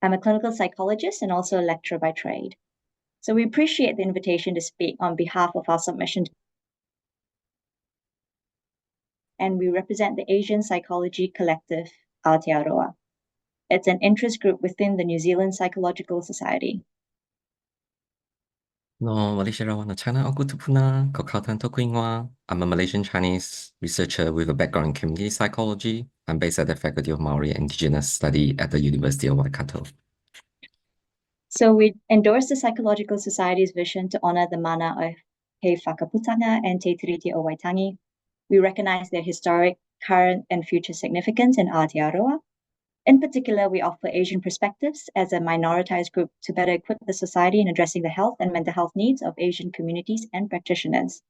I'm a clinical psychologist and also a lecturer by trade. So we appreciate the invitation to speak on behalf of our submission. And we represent the Asian Psychology Collective, Aotearoa. It's an interest group within the New Zealand Psychological Society. No Malaysia Rawana China oku tupuna, ko kautan toku ingoa. I'm a Malaysian Chinese researcher with a background in community psychology. I'm based at the Faculty of Maori and Indigenous Study at the University of Waikato. So we endorse the Psychological Society's vision to honor the mana of He Whakaputanga and Te Tiriti o Waitangi. We recognize their historic, current, and future significance in Aotearoa. In particular, we offer Asian perspectives as a minoritized group to better equip the society in addressing the health and mental health needs of Asian communities and practitioners.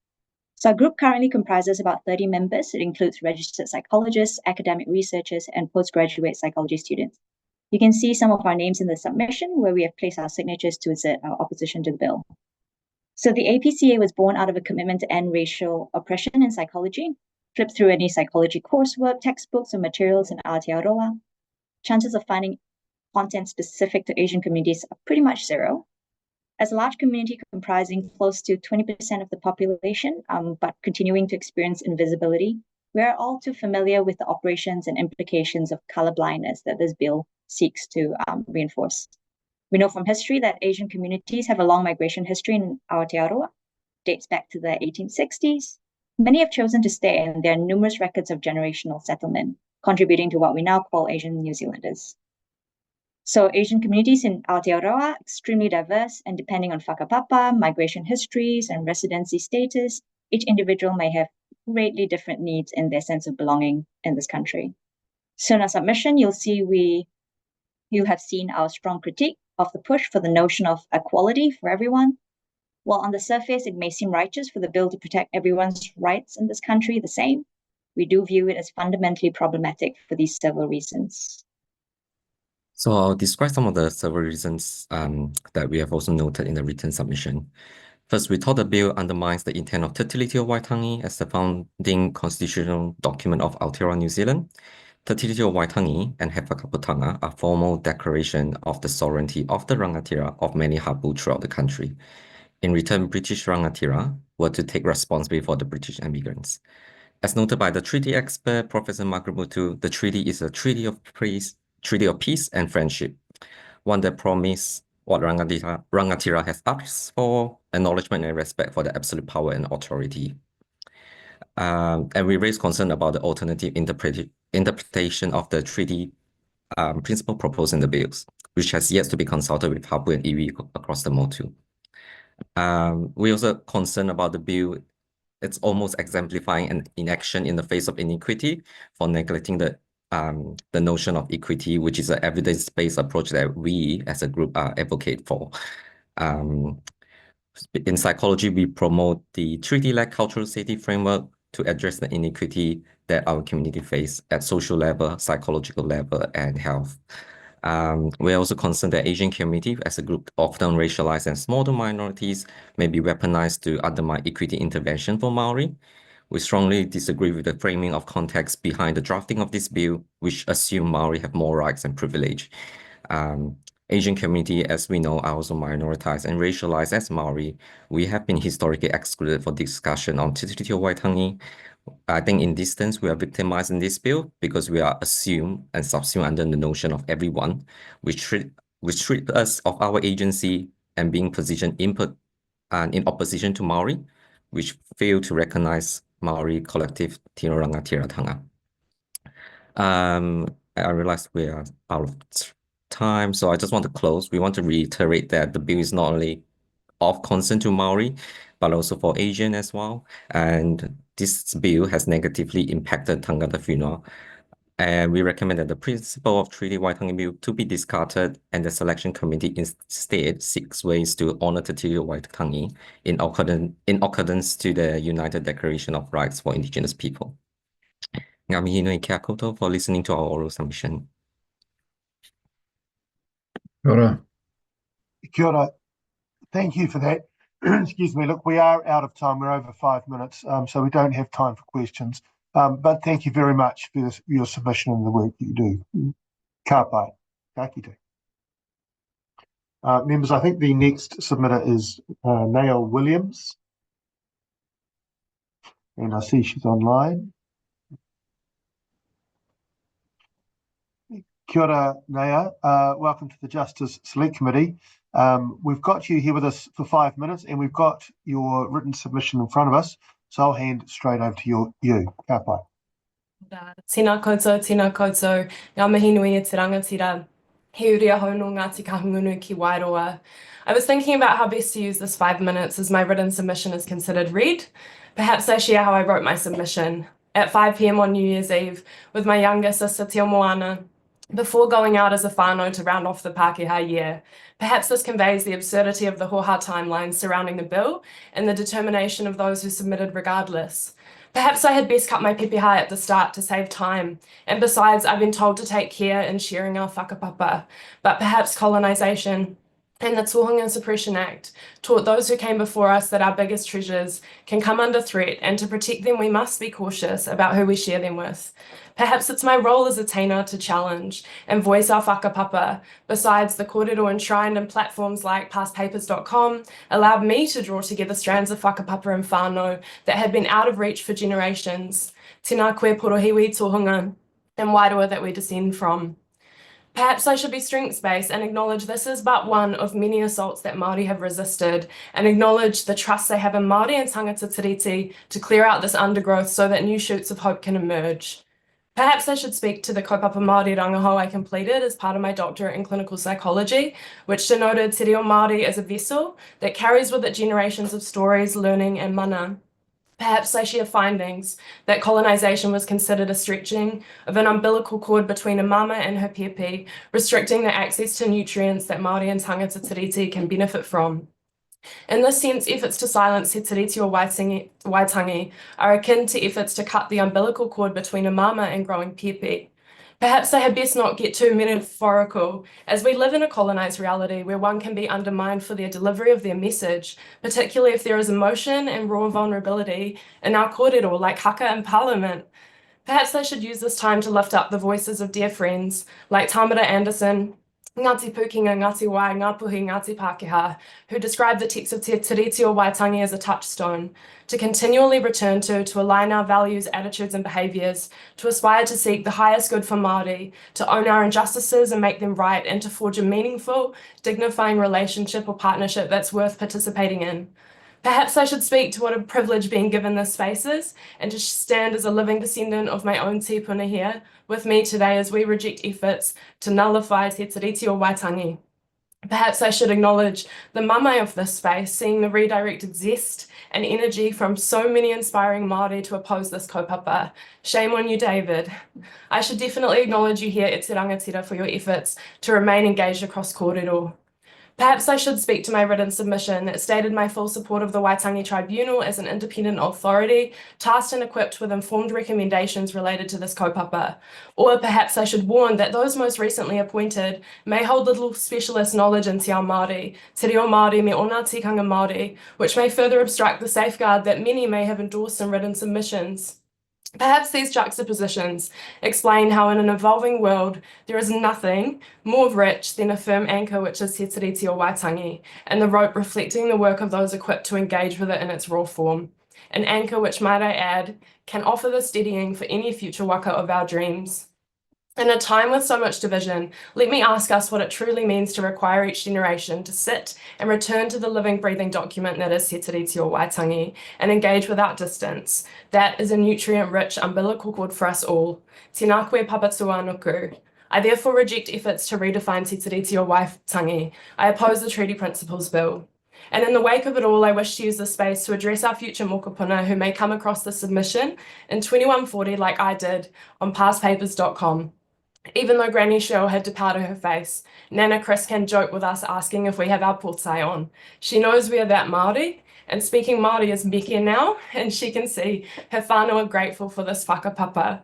So our group currently comprises about 30 members. It includes registered psychologists, academic researchers, and postgraduate psychology students. You can see some of our names in the submission where we have placed our signatures to assert our opposition to the bill. So the APCA was born out of a commitment to end racial oppression in psychology. Flip through any psychology coursework, textbooks, or materials in Aotearoa. Chances of finding content specific to Asian communities are pretty much zero. As a large community comprising close to 20% of the population, but continuing to experience invisibility, we are all too familiar with the operations and implications of colorblindness that this bill seeks to reinforce. We know from history that Asian communities have a long migration history in Aotearoa, dates back to the 1860s. Many have chosen to stay, and there are numerous records of generational settlement, contributing to what we now call Asian New Zealanders. So Asian communities in Aotearoa are extremely diverse, and depending on whakapapa, migration histories, and residency status, each individual may have greatly different needs in their sense of belonging in this country. So in our submission, you have seen our strong critique of the push for the notion of equality for everyone. While on the surface, it may seem righteous for the bill to protect everyone's rights in this country the same, we do view it as fundamentally problematic for these several reasons. So I'll describe some of the several reasons that we have also noted in the written submission. First, we thought the bill undermines the intent of Te Tiriti o Waitangi as the founding constitutional document of Aotearoa, New Zealand. Te Tiriti o Waitangi and He Whakaputanga are formal declaration of the sovereignty of the rangatira of many hapu throughout the country. In return, British rangatira were to take responsibility for the British immigrants. As noted by the treaty expert, Professor Margaret Mutu, the treaty is a treaty of peace and friendship, one that promises what rangatira has asked for, acknowledgement and respect for the absolute power and authority. And we raise concern about the alternative interpretation of the treaty principle proposed in the bills, which has yet to be consulted with hapu and iwi across the motu. We also concerned about the bill. It's almost exemplifying an inaction in the face of inequity for neglecting the notion of equity, which is an evidence-based approach that we as a group advocate for. In psychology, we promote the treaty-led cultural safety framework to address the inequity that our community face at social level, psychological level, and health. We're also concerned that Asian community as a group often racialized and smaller minorities may be weaponized to undermine equity intervention for Maori. We strongly disagree with the framing of context behind the drafting of this bill, which assume Maori have more rights and privilege. Asian community, as we know, are also minoritized and racialized as Maori. We have been historically excluded for discussion on Te Tiriti o Waitangi. I think in this sense, we are victimized in this bill because we are assumed and subsumed under the notion of everyone, which treat us of our agency and being positioned in opposition to Maori, which fail to recognize Maori collective Tino Rangatira Tanga. I realize we are out of time, so I just want to close. We want to reiterate that the bill is not only of concern to Maori, but also for Asian as well. And this bill has negatively impacted Tangata Whenua. And we recommend that the principle of Treaty Waitangi Bill to be discarded and the selection committee instead seeks ways to honor Te Tiriti o Waitangi in accordance to the United Declaration of Rights for Indigenous People. Ngā mihi nui kia koutou for listening to our oral submission. Kia ora. Kia ora. Thank you for that. Excuse me. Look, we are out of time. We're over 5 minutes, so we don't have time for questions. But thank you very much for your submission and the work that you do. Ka pai. Ka kite. Members, I think the next submitter is Nail Williams. And I see she's online. Kia ora, Naya. Welcome to the Justice Select Committee. We've got you here with us for 5 minutes, and we've got your written submission in front of us. So I'll hand straight over to you. Ka pai. Tēnā koutou, ngā mihi nui e te rangatira, he uri ahau no Ngāti Kahungunu ki Wairoa. I was thinking about how best to use this 5 minutes as my written submission is considered read. Perhaps I share how I wrote my submission. At 5 p.m. on New Year's Eve, with my younger sister Te Moana, before going out as a whānau to round off the Pākehā year. Perhaps this conveys the absurdity of the hoha timelines surrounding the bill and the determination of those who submitted regardless. Perhaps I had best cut my pepihai at the start to save time, and besides, I've been told to take care in sharing our whakapapa, but perhaps colonisation and the Tohunga Suppression Act taught those who came before us that our biggest treasures can come under threat, and to protect them we must be cautious about who we share them with. Perhaps it's my role as a tainer to challenge and voice our whakapapa. Besides, the kōrero enshrined in platforms like passpapers.com allowed me to draw together strands of whakapapa and whānau that had been out of reach for generations. Tēnā koe porohiwi tohunga and Wairoa that we descend from. Perhaps I should be strengths-based and acknowledge this is but one of many assaults that Māori have resisted, and acknowledge the trust they have in Māori and tangata tiriti to clear out this undergrowth so that new shoots of hope can emerge. Perhaps I should speak to the kaupapa Māori rangahau I completed as part of my doctorate in clinical psychology, which denoted Te Reo Māori as a vessel that carries with it generations of stories, learning and mana. Perhaps I share findings that colonisation was considered a stretching of an umbilical cord between a mama and her pepe, restricting the access to nutrients that Māori and tangata tiriti can benefit from. In this sense, efforts to silence Te Tiriti o Waitangi are akin to efforts to cut the umbilical cord between a mama and growing pepe. Perhaps I had best not get too metaphorical, as we live in a colonised reality where one can be undermined for their delivery of their message, particularly if there is emotion and raw vulnerability in our kōrero like haka and parliament. Perhaps I should use this time to lift up the voices of dear friends like Tamara Anderson, Ngāti Pukinga, Ngāti Wai, Ngāpuhi, Ngāti Pākehā, who describe the text of Te Tiriti o Waitangi as a touchstone, to continually return to align our values, attitudes and behaviours, to aspire to seek the highest good for Māori, to own our injustices and make them right, and to forge a meaningful, dignifying relationship or partnership that's worth participating in. Perhaps I should speak to what a privilege being given this space is, and to stand as a living descendant of my own tēpuna here with me today as we reject efforts to nullify Te Tiriti o Waitangi. Perhaps I should acknowledge the mamae of this space, seeing the redirected zest and energy from so many inspiring Māori to oppose this kaupapa. Shame on you, David. I should definitely acknowledge you here at Te Rangatira for your efforts to remain engaged across kōrero. Perhaps I should speak to my written submission that stated my full support of the Waitangi Tribunal as an independent authority, tasked and equipped with informed recommendations related to this kaupapa. Or perhaps I should warn that those most recently appointed may hold little specialist knowledge in te ao Māori, te reo Māori me ona tikanga Māori, which may further obstruct the safeguard that many may have endorsed in written submissions. Perhaps these juxtapositions explain how in an evolving world there is nothing more rich than a firm anchor which is Te Tiriti o Waitangi, and the rope reflecting the work of those equipped to engage with it in its raw form. An anchor which, might I add, can offer the steadying for any future waka of our dreams. In a time with so much division, let me ask us what it truly means to require each generation to sit and return to the living, breathing document that is Te Tiriti o Waitangi and engage without distance. That is a nutrient-rich umbilical cord for us all. Tēnā koe papatua nuku. I therefore reject efforts to redefine Te Tiriti o Waitangi. I oppose the Treaty Principles Bill. And in the wake of it all, I wish to use this space to address our future mokopuna who may come across this submission in 2140 like I did on passpapers.com. Even though Granny Cheryl had to powder her face, Nana Chris can joke with us asking if we have our portai on. She knows we are that Māori, and speaking Māori is Becky now, and she can see her whānau are grateful for this whakapapa.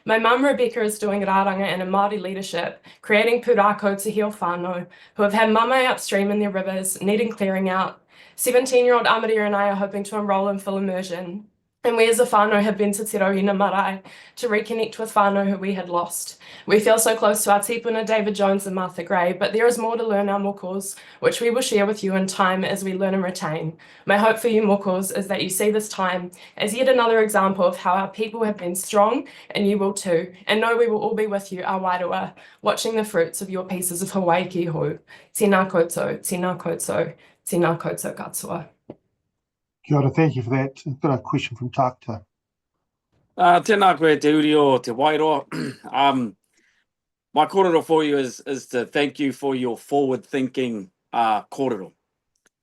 My mum Rebecca is doing rāranga and a Māori leadership, creating pūrākau to heal whānau, who have had mamae upstream in their rivers, needing clearing out. 17-year-old Amarira and I are hoping to enrol in full immersion. And we as a whānau have been to Te Rauhina Marae to reconnect with whānau who we had lost. We feel so close to our tipuna David Jones and Martha Gray, but there is more to learn our mokos, which we will share with you in time as we learn and retain. My hope for you mokos is that you see this time as yet another example of how our people have been strong, and you will too, and know we will all be with you, our wairua, watching the fruits of your pieces of Hawaii ki hou. Tēnā koutou, tēnā koutou, tēnā koutou katoa. Kia ora, thank you for that. I've got a question from Tākuta. Tēnā koe te uri o te wairoa. My kōrero for you is to thank you for your forward-thinking kōrero.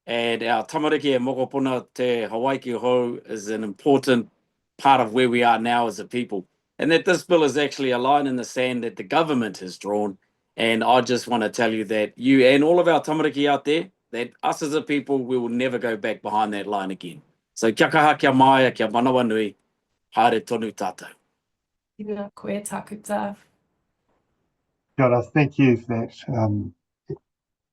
And our tamariki e mokopuna te Hawaii ki hou is an important part of where we are now as a people. And that this bill is actually a line in the sand that the government has drawn. And I just want to tell you that you and all of our tamariki out there, that us as a people, we will never go back behind that line again. So kia kaha, kia maia, kia manawa nui, haere tonu tātou. Tēnā koe tākuta. Kia ora, thank you for that.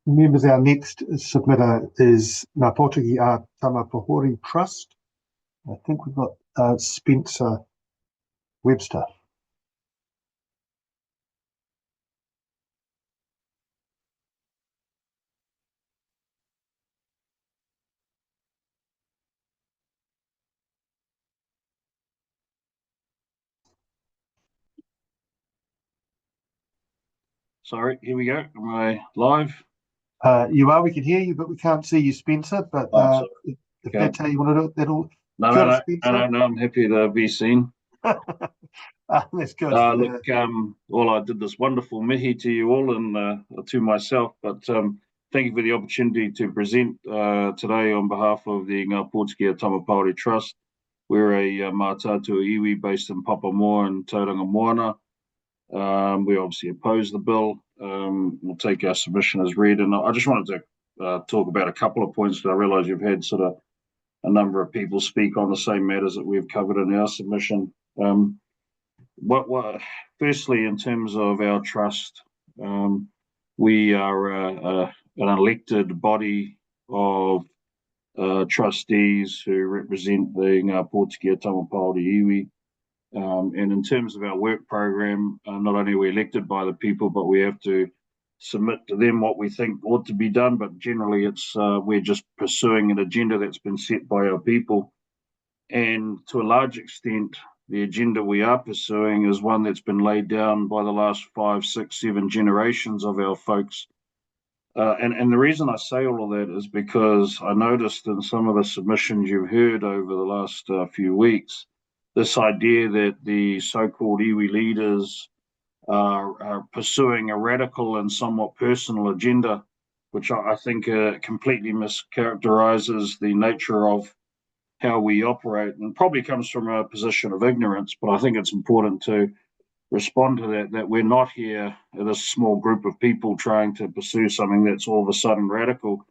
Members, our next submitter is Ngā Pōtiki a Tamapahori Trust. I think we've got Spencer Webster. Sorry, here we go. Am I live? You are, we can hear you, but we can't see you, Spencer. But if that's how you want to do it, that'll... No, I'm happy to be seen. That's good. Look, well, I did this wonderful mihi to you all and to myself, but thank you for the opportunity to present today on behalf of the Ngā Pōtiki a Tamapahori Trust. We're a mātātua iwi based in Papamoa and Tauranga Moana. We obviously oppose the bill. We'll take our submission as read. And I just wanted to talk about a couple of points, because I realise you've had sort of a number of people speak on the same matters that we've covered in our submission. Firstly, in terms of our trust, we are an elected body of trustees who represent the Ngā Pōtiki a Tamapahori iwi. And in terms of our work program, not only are we elected by the people, but we have to submit to them what we think ought to be done. But generally, it's we're just pursuing an agenda that's been set by our people. And to a large extent, the agenda we are pursuing is one that's been laid down by the last 5, 6, 7 generations of our folks. And the reason I say all of that is because I noticed in some of the submissions you've heard over the last few weeks, this idea that the so-called iwi leaders are pursuing a radical and somewhat personal agenda, which I think completely mischaracterizes the nature of how we operate, and probably comes from a position of ignorance. But I think it's important to respond to that we're not here as a small group of people trying to pursue something that's all of a sudden radical.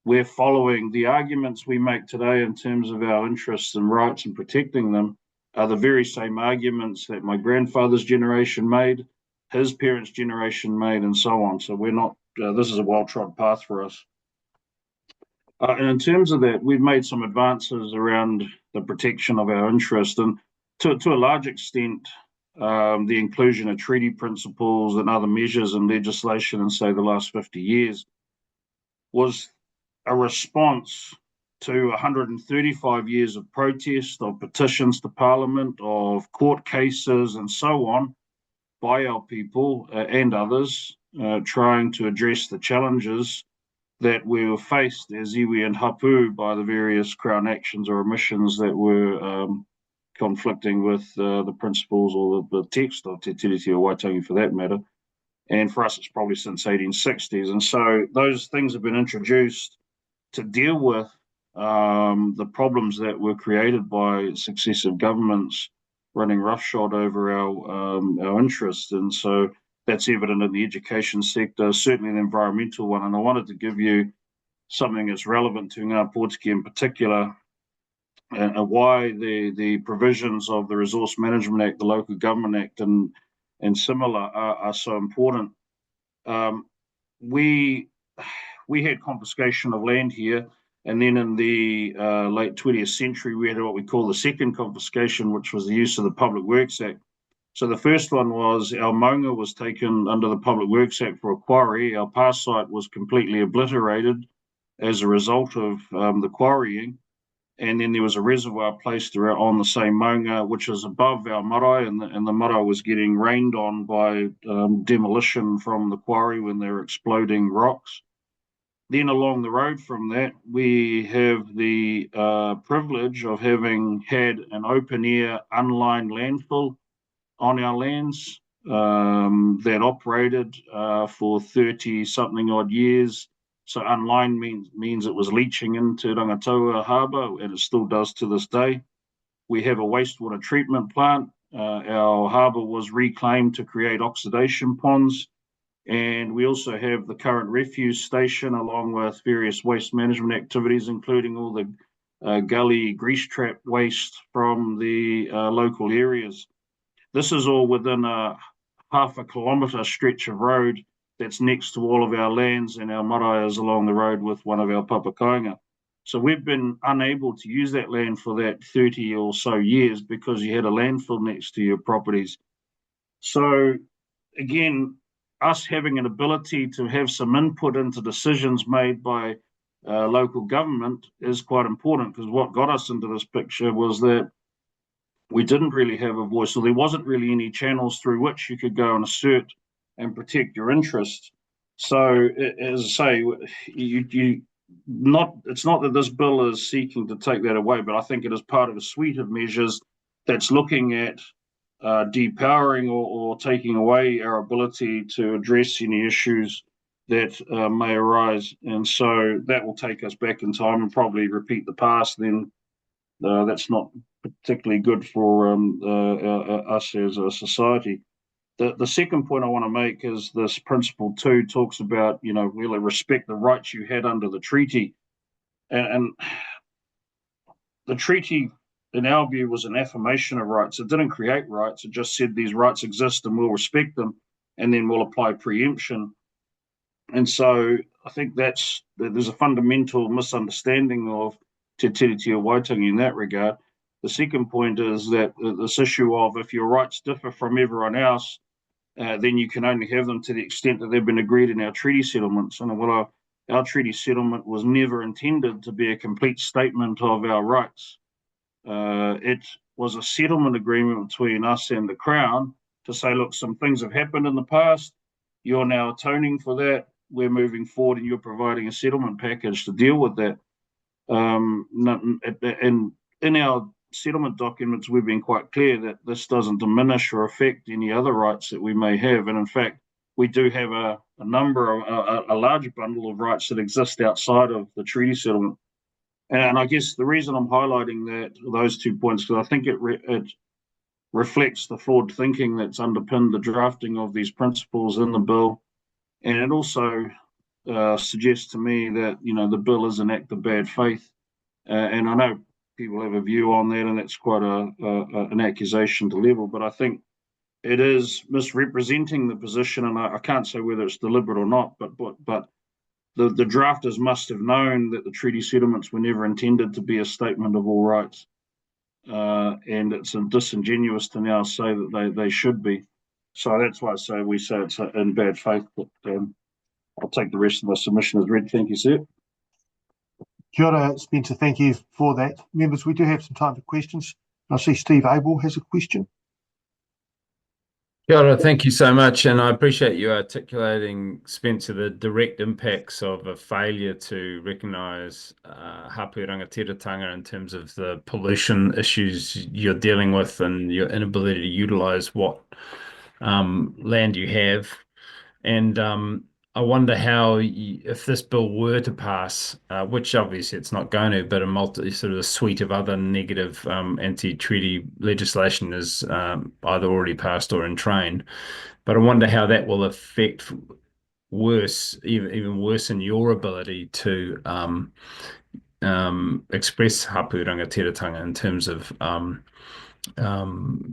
We're following the arguments we make today in terms of our interests and rights and protecting them are the very same arguments that my grandfather's generation made, his parents' generation made, and so on. So we're not, this is a well-trod path for us. And in terms of that, we've made some advances around the protection of our interest, and to a large extent, the inclusion of treaty principles and other measures in legislation in, say, the last 50 years was a response to 135 years of protest, of petitions to Parliament, of court cases and so on by our people and others trying to address the challenges that we were faced as iwi and hapu by the various Crown actions or omissions that were conflicting with the principles or the text of Te Tiriti o Waitangi for that matter. And for us, it's probably since 1860s. And so those things have been introduced to deal with the problems that were created by successive governments running roughshod over our interests. And so that's evident in the education sector, certainly the environmental one. And I wanted to give you something that's relevant to Ngā Pōtiki in particular, and why the provisions of the Resource Management Act, the Local Government Act, and similar are so important. We had confiscation of land here, and then in the late 20th century, we had what we call the second confiscation, which was the use of the Public Works Act. So the first one was our maunga was taken under the Public Works Act for a quarry. Our past site was completely obliterated as a result of the quarrying. And then there was a reservoir placed on the same maunga, which is above our marae, and the marae was getting rained on by demolition from the quarry when they were exploding rocks. Then along the road from that, we have the privilege of having had an open-air, unlined landfill on our lands that operated for 30-something odd years. So unlined means it was leaching into Rangataua Harbour, and it still does to this day. We have a wastewater treatment plant. Our harbour was reclaimed to create oxidation ponds. And we also have the current refuse station, along with various waste management activities, including all the gully grease trap waste from the local areas. This is all within a half a kilometre stretch of road that's next to all of our lands, and our marae is along the road with one of our papakainga. So we've been unable to use that land for that 30 or so years because you had a landfill next to your properties. So again, us having an ability to have some input into decisions made by local government is quite important, because what got us into this picture was that we didn't really have a voice, so there wasn't really any channels through which you could go and assert and protect your interests. So, as I say, it's not that this bill is seeking to take that away, but I think it is part of a suite of measures that's looking at depowering or taking away our ability to address any issues that may arise. And so that will take us back in time and probably repeat the past. Then that's not particularly good for us as a society. The second point I want to make is this Principle 2 talks about, really respect the rights you had under the treaty. And the treaty, in our view, was an affirmation of rights. It didn't create rights. It just said these rights exist and we'll respect them, and then we'll apply preemption. And so I think there's a fundamental misunderstanding of Te Tiriti o Waitangi in that regard. The second point is that this issue of if your rights differ from everyone else, then you can only have them to the extent that they've been agreed in our treaty settlements. And our treaty settlement was never intended to be a complete statement of our rights. It was a settlement agreement between us and the Crown to say, look, some things have happened in the past. You're now atoning for that. We're moving forward, and you're providing a settlement package to deal with that. And in our settlement documents, we've been quite clear that this doesn't diminish or affect any other rights that we may have. And in fact, we do have a large bundle of rights that exist outside of the treaty settlement. And I guess the reason I'm highlighting those 2 points, because I think it reflects the flawed thinking that's underpinned the drafting of these principles in the bill. And it also suggests to me that, the bill is an act of bad faith. And I know people have a view on that, and that's quite an accusation to level, but I think it is misrepresenting the position, and I can't say whether it's deliberate or not, but the drafters must have known that the treaty settlements were never intended to be a statement of all rights. And it's disingenuous to now say that they should be. So that's why we say it's in bad faith, but I'll take the rest of my submission as read. Thank you, sir. Kia ora, Spencer, thank you for that. Members, we do have some time for questions. I see Steve Abel has a question. Kia ora, thank you so much, and I appreciate you articulating, Spencer, the direct impacts of a failure to recognise hapu rangatiratanga in terms of the pollution issues you're dealing with and your inability to utilise what land you have. And I wonder how, if this bill were to pass, which obviously it's not going to, but a sort of a suite of other negative anti-treaty legislation is either already passed or in train. But I wonder how that will affect even worse in your ability to express hapu rangatiratanga in terms of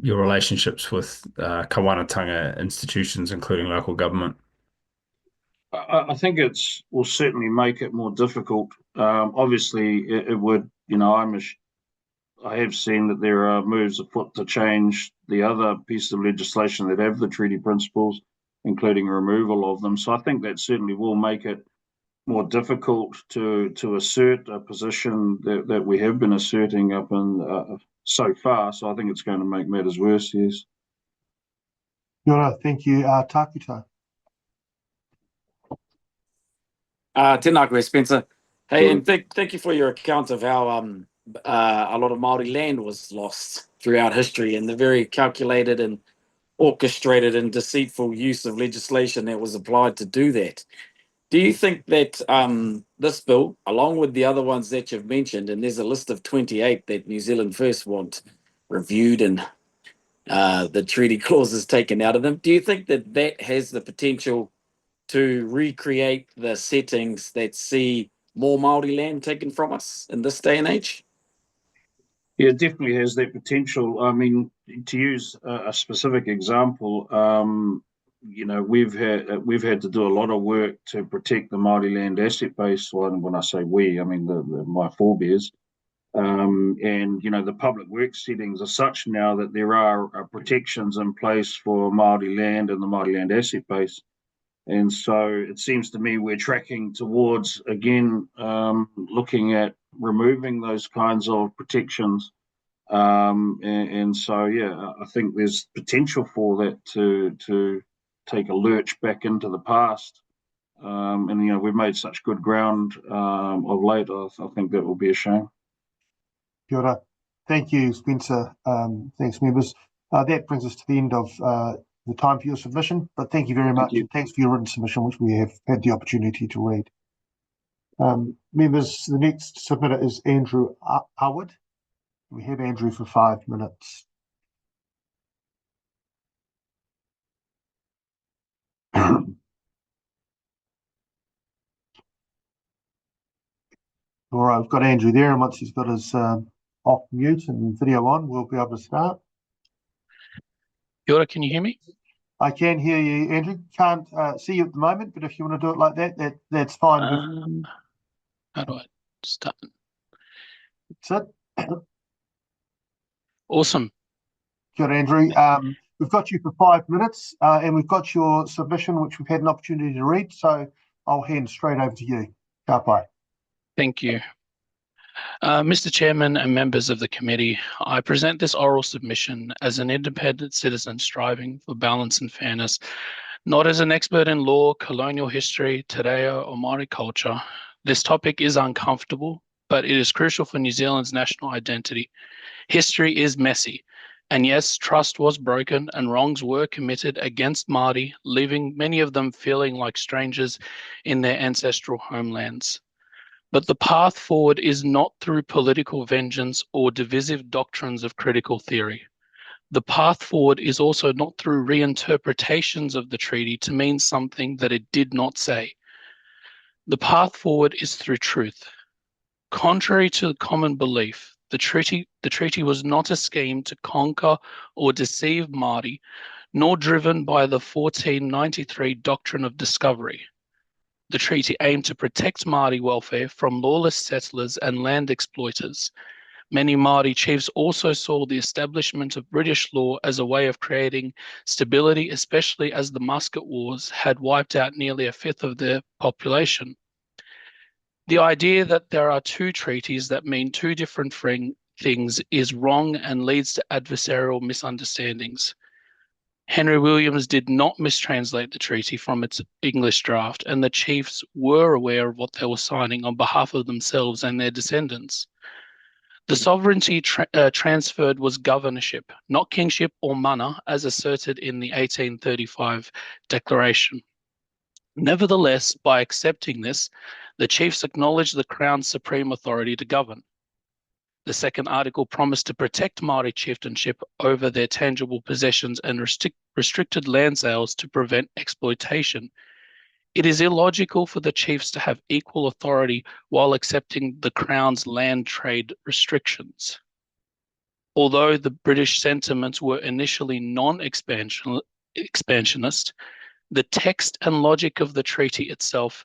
your relationships with kawanatanga institutions, including local government. I think will certainly make it more difficult. Obviously, it would. I have seen that there are moves afoot to change the other pieces of legislation that have the treaty principles, including removal of them. So I think that certainly will make it more difficult to assert a position that we have been asserting up in so far. So I think it's going to make matters worse. Yes. Kia ora, thank you, Takuta. Tēnā koe, Spencer. Hey, and thank you for your account of how a lot of Māori land was lost throughout history and the very calculated and orchestrated and deceitful use of legislation that was applied to do that. Do you think that this bill, along with the other ones that you've mentioned, and there's a list of 28 that New Zealand First want reviewed and the treaty clauses taken out of them, do you think that that has the potential to recreate the settings that see more Māori land taken from us in this day and age? Yeah, it definitely has that potential. I mean, to use a specific example, we've had to do a lot of work to protect the Māori land asset base. When I say we, I mean my forebears. And the public works settings are such now that there are protections in place for Māori land and the Māori land asset base. And so it seems to me we're tracking towards, again, looking at removing those kinds of protections. And so, yeah, I think there's potential for that to take a lurch back into the past. And we've made such good ground of late. I think that will be a shame. Kia ora. Thank you, Spencer. Thanks, members. That brings us to the end of the time for your submission, but thank you very much. And thanks for your written submission, which we have had the opportunity to read. Members, the next submitter is Andrew Howard. We have Andrew for 5 minutes. All right, we've got Andrew there, and once he's got his off mute and video on, we'll be able to start. Kia ora, can you hear me? I can hear you, Andrew. Can't see you at the moment, but if you want to do it like that, that's fine. How do I start? That's it. Awesome. Kia ora, Andrew. We've got you for 5 minutes, and we've got your submission, which we've had an opportunity to read, so I'll hand straight over to you. Ka pai. Thank you. Mr. Chairman and members of the committee, I present this oral submission as an independent citizen striving for balance and fairness, not as an expert in law, colonial history, te reo, or Māori culture. This topic is uncomfortable, but it is crucial for New Zealand's national identity. History is messy, and yes, trust was broken and wrongs were committed against Māori, leaving many of them feeling like strangers in their ancestral homelands. But the path forward is not through political vengeance or divisive doctrines of critical theory. The path forward is also not through reinterpretations of the treaty to mean something that it did not say. The path forward is through truth. Contrary to common belief, the treaty was not a scheme to conquer or deceive Māori, nor driven by the 1493 doctrine of discovery. The treaty aimed to protect Māori welfare from lawless settlers and land exploiters. Many Māori chiefs also saw the establishment of British law as a way of creating stability, especially as the Musket Wars had wiped out nearly a fifth of their population. The idea that there are two treaties that mean two different things is wrong and leads to adversarial misunderstandings. Henry Williams did not mistranslate the treaty from its English draft, and the chiefs were aware of what they were signing on behalf of themselves and their descendants. The sovereignty transferred was governorship, not kingship or mana, as asserted in the 1835 Declaration. Nevertheless, by accepting this, the chiefs acknowledge the Crown's supreme authority to govern. The second article promised to protect Māori chieftainship over their tangible possessions and restricted land sales to prevent exploitation. It is illogical for the chiefs to have equal authority while accepting the Crown's land trade restrictions. Although the British sentiments were initially non-expansionist, the text and logic of the treaty itself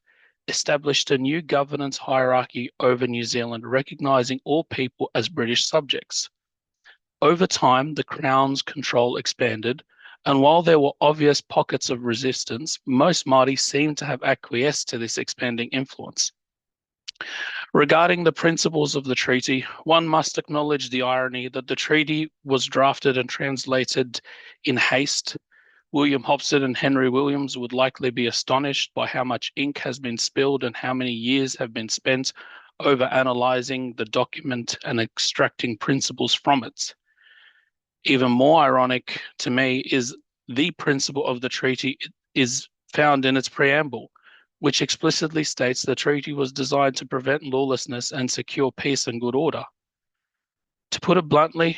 established a new governance hierarchy over New Zealand, recognising all people as British subjects. Over time, the Crown's control expanded, and while there were obvious pockets of resistance, most Māori seemed to have acquiesced to this expanding influence. Regarding the principles of the treaty, one must acknowledge the irony that the treaty was drafted and translated in haste. William Hobson and Henry Williams would likely be astonished by how much ink has been spilled and how many years have been spent over analysing the document and extracting principles from it. Even more ironic to me is the principle of the treaty is found in its preamble, which explicitly states the treaty was designed to prevent lawlessness and secure peace and good order. To put it bluntly,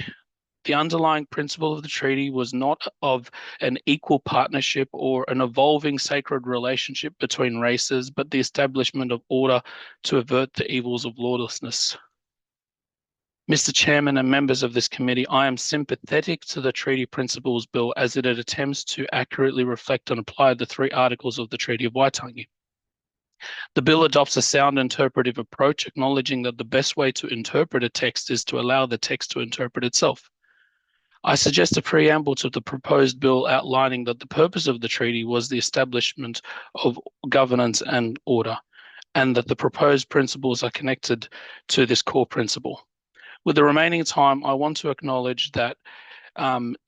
the underlying principle of the treaty was not of an equal partnership or an evolving sacred relationship between races, but the establishment of order to avert the evils of lawlessness. Mr. Chairman and members of this committee, I am sympathetic to the Treaty Principles Bill as it attempts to accurately reflect and apply the 3 articles of the Treaty of Waitangi. The bill adopts a sound interpretive approach, acknowledging that the best way to interpret a text is to allow the text to interpret itself. I suggest a preamble to the proposed bill outlining that the purpose of the treaty was the establishment of governance and order, and that the proposed principles are connected to this core principle. With the remaining time, I want to acknowledge that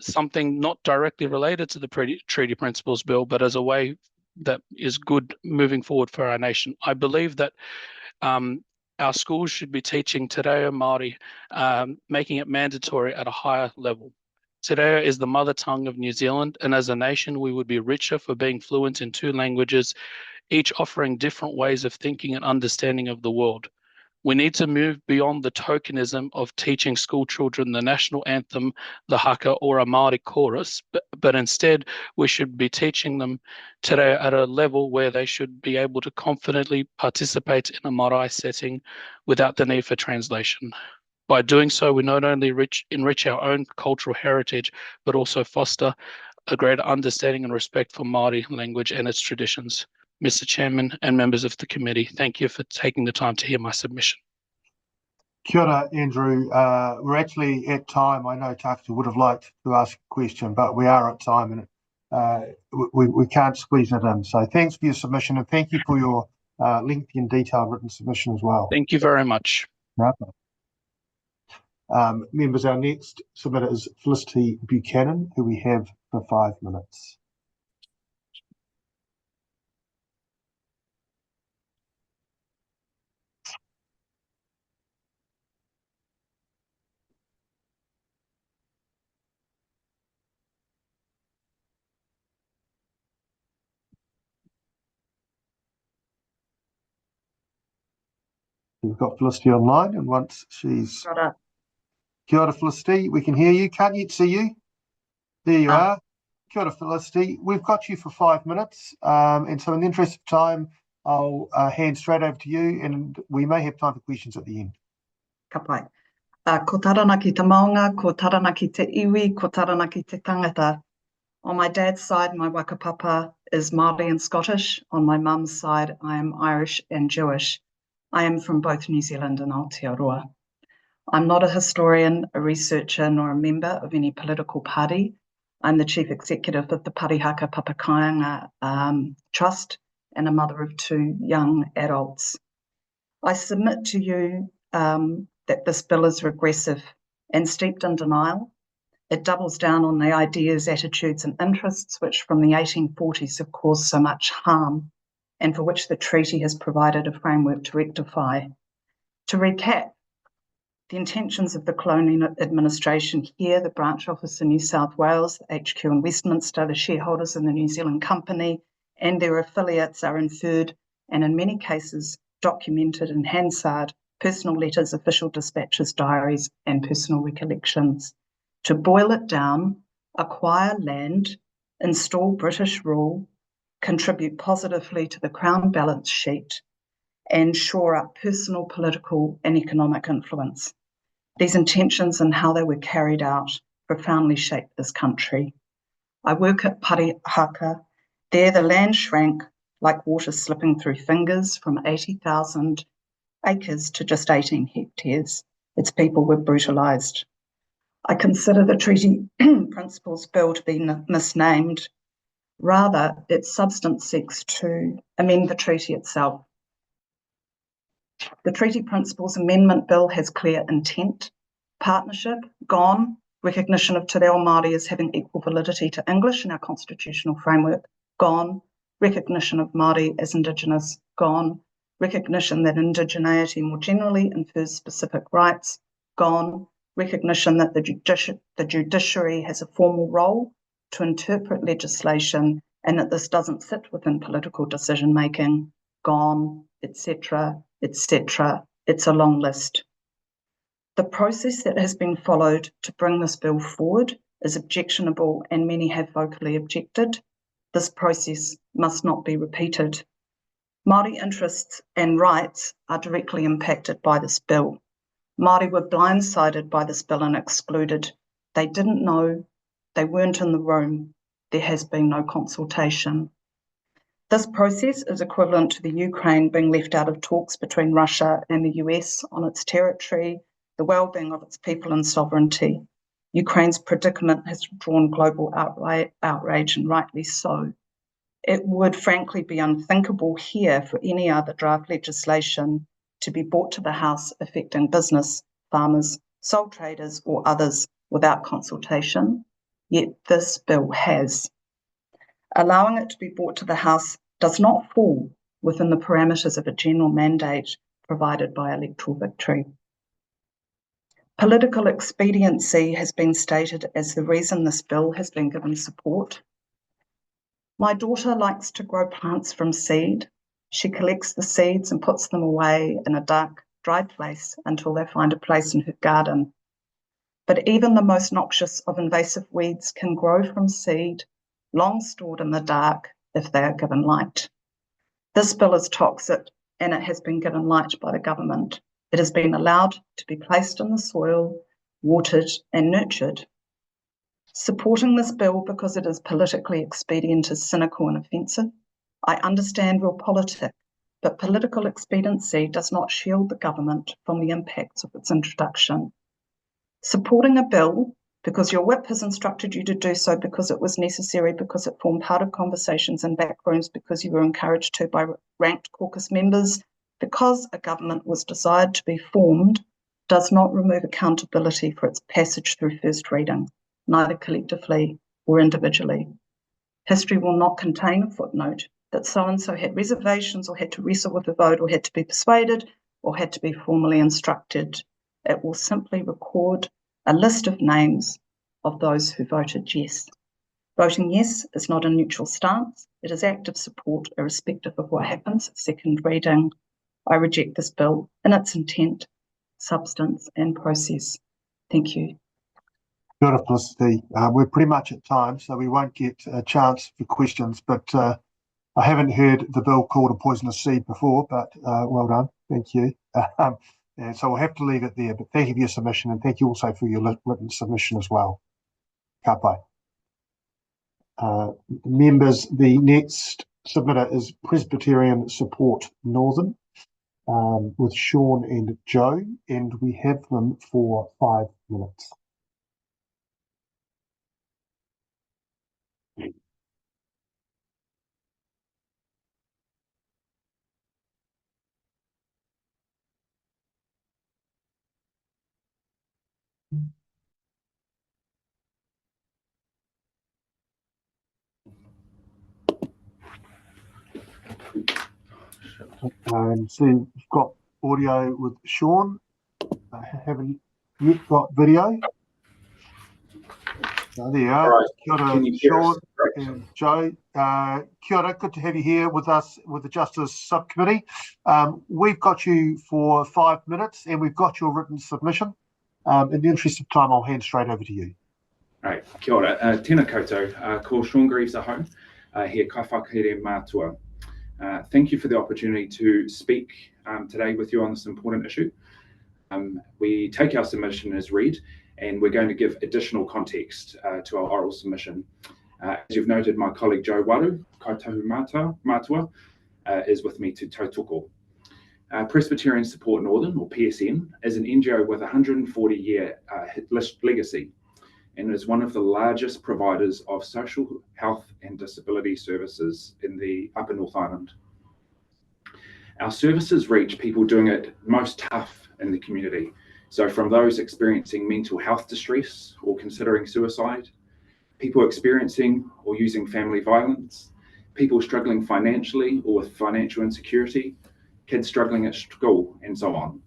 something not directly related to the Treaty Principles Bill, but as a way that is good moving forward for our nation. I believe that our schools should be teaching Te Reo Māori, making it mandatory at a higher level. Te Reo is the mother tongue of New Zealand, and as a nation, we would be richer for being fluent in 2 languages, each offering different ways of thinking and understanding of the world. We need to move beyond the tokenism of teaching school children the national anthem, the haka, or a Māori chorus, but instead we should be teaching them Te Reo at a level where they should be able to confidently participate in a marae setting without the need for translation. By doing so, we not only enrich our own cultural heritage, but also foster a greater understanding and respect for Māori language and its traditions. Mr. Chairman and members of the committee, thank you for taking the time to hear my submission. Kia ora, Andrew. We're actually at time. I know Tākuta would have liked to ask a question, but we are at time and we can't squeeze it in. So thanks for your submission and thank you for your lengthy and detailed written submission as well. Thank you very much. Members, our next submitter is Felicity Buchanan, who we have for 5 minutes. We've got Felicity online, and once she's... Kia ora, Felicity. We can hear you. Can't yet see you. There you are. Kia ora, Felicity. We've got you for 5 minutes, and so in the interest of time, I'll hand straight over to you, and we may have time for questions at the end. Ka pai. Ko taranaki te maunga, ko taranaki te iwi, ko taranaki te tangata. On my dad's side, my whakapapa is Māori and Scottish. On my mum's side, I am Irish and Jewish. I am from both New Zealand and Aotearoa. I'm not a historian, a researcher, nor a member of any political party. I'm the chief executive of the Parihaka Papakāinga Trust and a mother of 2 young adults. I submit to you that this bill is regressive and steeped in denial. It doubles down on the ideas, attitudes and interests which from the 1840s have caused so much harm and for which the treaty has provided a framework to rectify. To recap, the intentions of the colonial administration here, the branch office in New South Wales, the HQ in Westminster, the shareholders in the New Zealand company, and their affiliates are inferred and in many cases documented in Hansard, personal letters, official dispatches, diaries, and personal recollections. To boil it down, acquire land, install British rule, contribute positively to the Crown balance sheet, and shore up personal, political, and economic influence. These intentions and how they were carried out profoundly shaped this country. I work at Parihaka. There the land shrank like water slipping through fingers from 80,000 acres to just 18 hectares. Its people were brutalised. I consider the Treaty Principles Bill to be misnamed. Rather, its substance seeks to amend the treaty itself. The Treaty Principles Amendment Bill has clear intent. Partnership, gone. Recognition of Te Reo Māori as having equal validity to English in our constitutional framework, gone. Recognition of Māori as Indigenous, gone. Recognition that indigeneity more generally infers specific rights, gone. Recognition that the judiciary has a formal role to interpret legislation and that this doesn't sit within political decision making, gone, etc., etc. It's a long list. The process that has been followed to bring this bill forward is objectionable and many have vocally objected. This process must not be repeated. Māori interests and rights are directly impacted by this bill. Māori were blindsided by this bill and excluded. They didn't know, they weren't in the room, there has been no consultation. This process is equivalent to the Ukraine being left out of talks between Russia and the US on its territory, the well-being of its people and sovereignty. Ukraine's predicament has drawn global outrage, and rightly so. It would frankly be unthinkable here for any other draft legislation to be brought to the House affecting business, farmers, sole traders or others without consultation, yet this bill has. Allowing it to be brought to the House does not fall within the parameters of a general mandate provided by electoral victory. Political expediency has been stated as the reason this bill has been given support. My daughter likes to grow plants from seed. She collects the seeds and puts them away in a dark, dry place until they find a place in her garden. But even the most noxious of invasive weeds can grow from seed, long stored in the dark, if they are given light. This bill is toxic and it has been given light by the government. It has been allowed to be placed in the soil, watered and nurtured. Supporting this bill because it is politically expedient is cynical and offensive. I understand real politics, but political expediency does not shield the government from the impacts of its introduction. Supporting a bill because your whip has instructed you to do so because it was necessary, because it formed part of conversations in back rooms, because you were encouraged to by ranked caucus members, because a government was desired to be formed, does not remove accountability for its passage through first reading, neither collectively or individually. History will not contain a footnote that so-and-so had reservations or had to wrestle with the vote or had to be persuaded or had to be formally instructed. It will simply record a list of names of those who voted yes. Voting yes is not a neutral stance. It is active support irrespective of what happens at second reading. I reject this bill in its intent, substance and process. Thank you. Kia ora, Felicity. We're pretty much at time, so we won't get a chance for questions, but I haven't heard the bill called a poisonous seed before, but well done. Thank you. And so we'll have to leave it there, but thank you for your submission and thank you also for your written submission as well. Ka pai. Members, the next submitter is Presbyterian Support Northern with Sean and Joe, and we have them for 5 minutes. So you've got audio with Sean. Haven't yet got video. There you are. Right. Kia ora, Can you hear us? Sean and Joe. Kia ora, good to have you here with us with the Justice Subcommittee. We've got you for 5 minutes and we've got your written submission. In the interest of time, I'll hand straight over to you. Right, kia ora. Tēnā koutou, ko Sean Greaves aho, here kai whakahere mātua. Thank you for the opportunity to speak today with you on this important issue. We take our submission as read, and we're going to give additional context to our oral submission. As you've noted, my colleague Joe Waru, Kaitahu Mātua, is with me to tautoko. Presbyterian Support Northern, or PSN, is an NGO with a 140-year legacy and is one of the largest providers of social health and disability services in the Upper North Island. Our services reach people doing it most tough in the community. So from those experiencing mental health distress or considering suicide, people experiencing or using family violence, people struggling financially or with financial insecurity, kids struggling at school, and so on.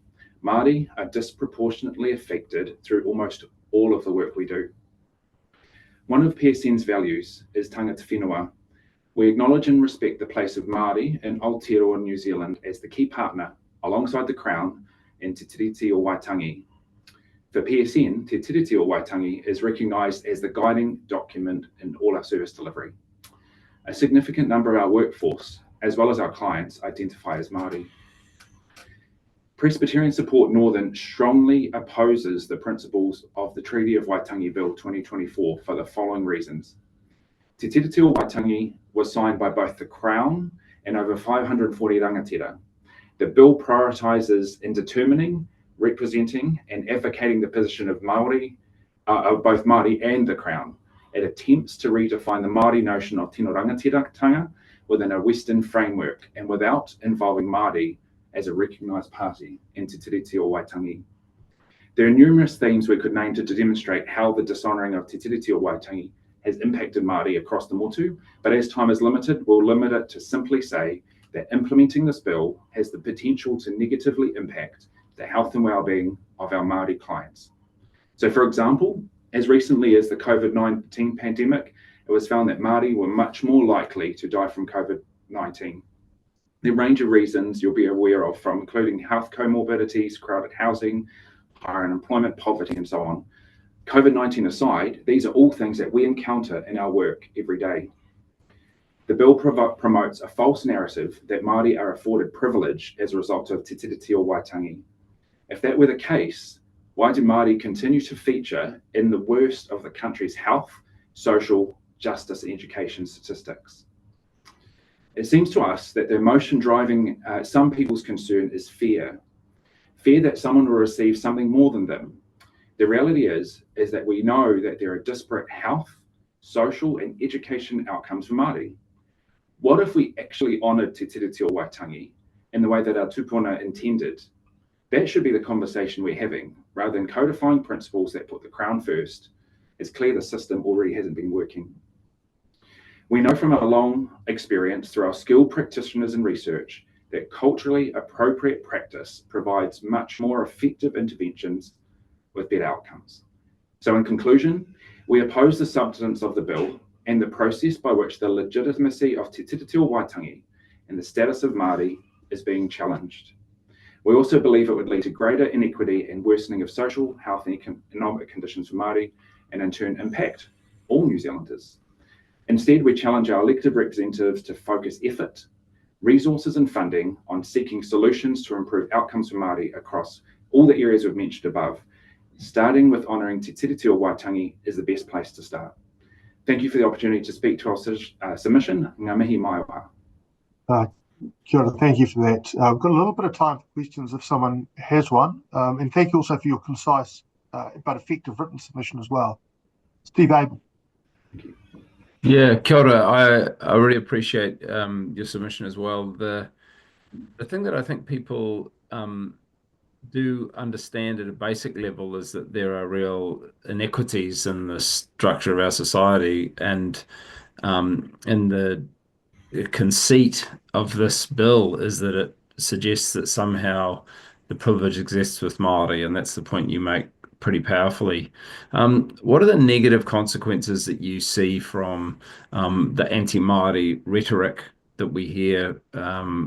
Māori are disproportionately affected through almost all of the work we do. One of PSN's values is tangata whenua. We acknowledge and respect the place of Māori in Aotearoa, New Zealand as the key partner alongside the Crown in Te Tiriti o Waitangi. For PSN, Te Tiriti o Waitangi is recognised as the guiding document in all our service delivery. A significant number of our workforce, as well as our clients, identify as Māori. Presbyterian Support Northern strongly opposes the principles of the Treaty of Waitangi Bill 2024 for the following reasons. Te Tiriti o Waitangi was signed by both the Crown and over 540 rangatira. The bill prioritises in determining, representing and advocating the position of Māori, of both Māori and the Crown. It attempts to redefine the Māori notion of tino rangatiratanga within a Western framework and without involving Māori as a recognised party in Te Tiriti o Waitangi. There are numerous themes we could name to demonstrate how the dishonouring of Te Tiriti o Waitangi has impacted Māori across the motu, but as time is limited, we'll limit it to simply say that implementing this bill has the potential to negatively impact the health and well-being of our Māori clients. So for example, as recently as the COVID-19 pandemic, it was found that Māori were much more likely to die from COVID-19. The range of reasons you'll be aware of, from including health comorbidities, crowded housing, higher unemployment, poverty, and so on. COVID-19 aside, these are all things that we encounter in our work every day. The bill promotes a false narrative that Māori are afforded privilege as a result of Te Tiriti o Waitangi. If that were the case, why do Māori continue to feature in the worst of the country's health, social, justice, and education statistics? It seems to us that the emotion driving some people's concern is fear. Fear that someone will receive something more than them. The reality is that we know that there are disparate health, social, and education outcomes for Māori. What if we actually honoured Te Tiriti o Waitangi in the way that our tupuna intended? That should be the conversation we're having, rather than codifying principles that put the Crown first. It's clear the system already hasn't been working. We know from our long experience through our skilled practitioners and research that culturally appropriate practice provides much more effective interventions with better outcomes. So in conclusion, we oppose the substance of the bill and the process by which the legitimacy of Te Tiriti o Waitangi and the status of Māori is being challenged. We also believe it would lead to greater inequity and worsening of social, health and economic conditions for Māori, and in turn impact all New Zealanders. Instead, we challenge our elected representatives to focus effort, resources and funding on seeking solutions to improve outcomes for Māori across all the areas we've mentioned above. Starting with honouring Te Tiriti o Waitangi is the best place to start. Thank you for the opportunity to speak to our submission. Ngā mihi mai wā. Kia ora, thank you for that. We've got a little bit of time for questions if someone has one. And thank you also for your concise but effective written submission as well. Steve Abel. Yeah, kia ora. I really appreciate your submission as well. The thing that I think people do understand at a basic level is that there are real inequities in the structure of our society, and the conceit of this bill is that it suggests that somehow the privilege exists with Māori, and that's the point you make pretty powerfully. What are the negative consequences that you see from the anti-Māori rhetoric that we hear and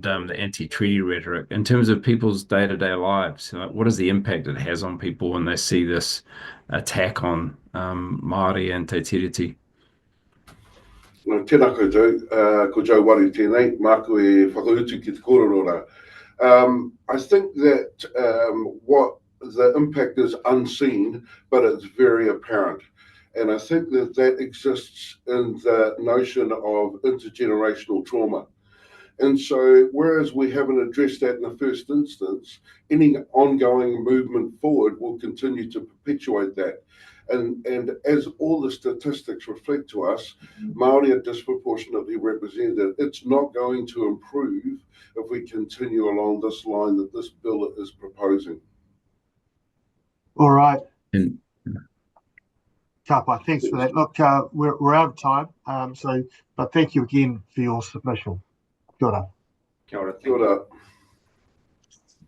the anti-treaty rhetoric in terms of people's day-to-day lives? What is the impact it has on people when they see this attack on Māori and Te Tiriti? Tēnā koutou, ko Joe Wari tēnei, māku e whakautu ki te kororora. I think that what the impact is unseen, but it's very apparent. And I think that that exists in the notion of intergenerational trauma. And so, whereas we haven't addressed that in the first instance, any ongoing movement forward will continue to perpetuate that. And as all the statistics reflect to us, Māori are disproportionately represented. It's not going to improve if we continue along this line that this bill is proposing. All right. Kapa, thanks for that. Look, we're out of time, but thank you again for your submission. Kia ora. Kia ora. Kia ora.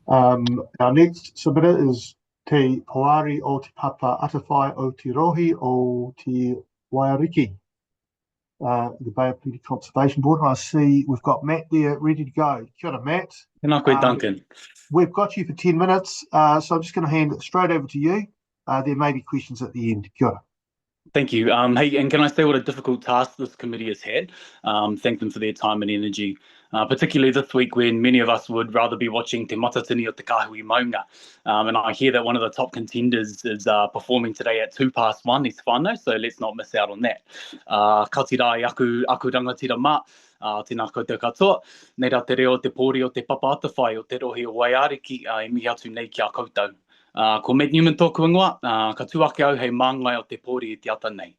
Our next submitter is Te Hoari o Te Papa Atawhai o Te Rohi o Te Waiariki, the Bay of Plenty Conservation Board. And I see we've got Matt there ready to go. Kia ora, Matt. Tēnā koe, Duncan. We've got you for 10 minutes, so I'm just going to hand it straight over to you. There may be questions at the end. Kia ora. Thank you. Hey, and can I say what a difficult task this committee has had? Thank them for their time and energy, particularly this week when many of us would rather be watching Te Matatini o Te Kahui Maunga. And I hear that one of the top contenders is performing today at 1:02 East whānau, so let's not miss out on that. Ka tira aku rangatira mā. Tēnā koutou katoa. Nei rā te reo te pōri o te Papa Atawhai o te rohi o Waiariki e mihi atu nei ki a koutou. Ko Matt Newman tōku ingoa, ka tūake au hei māngai o te pōri e te ata nei.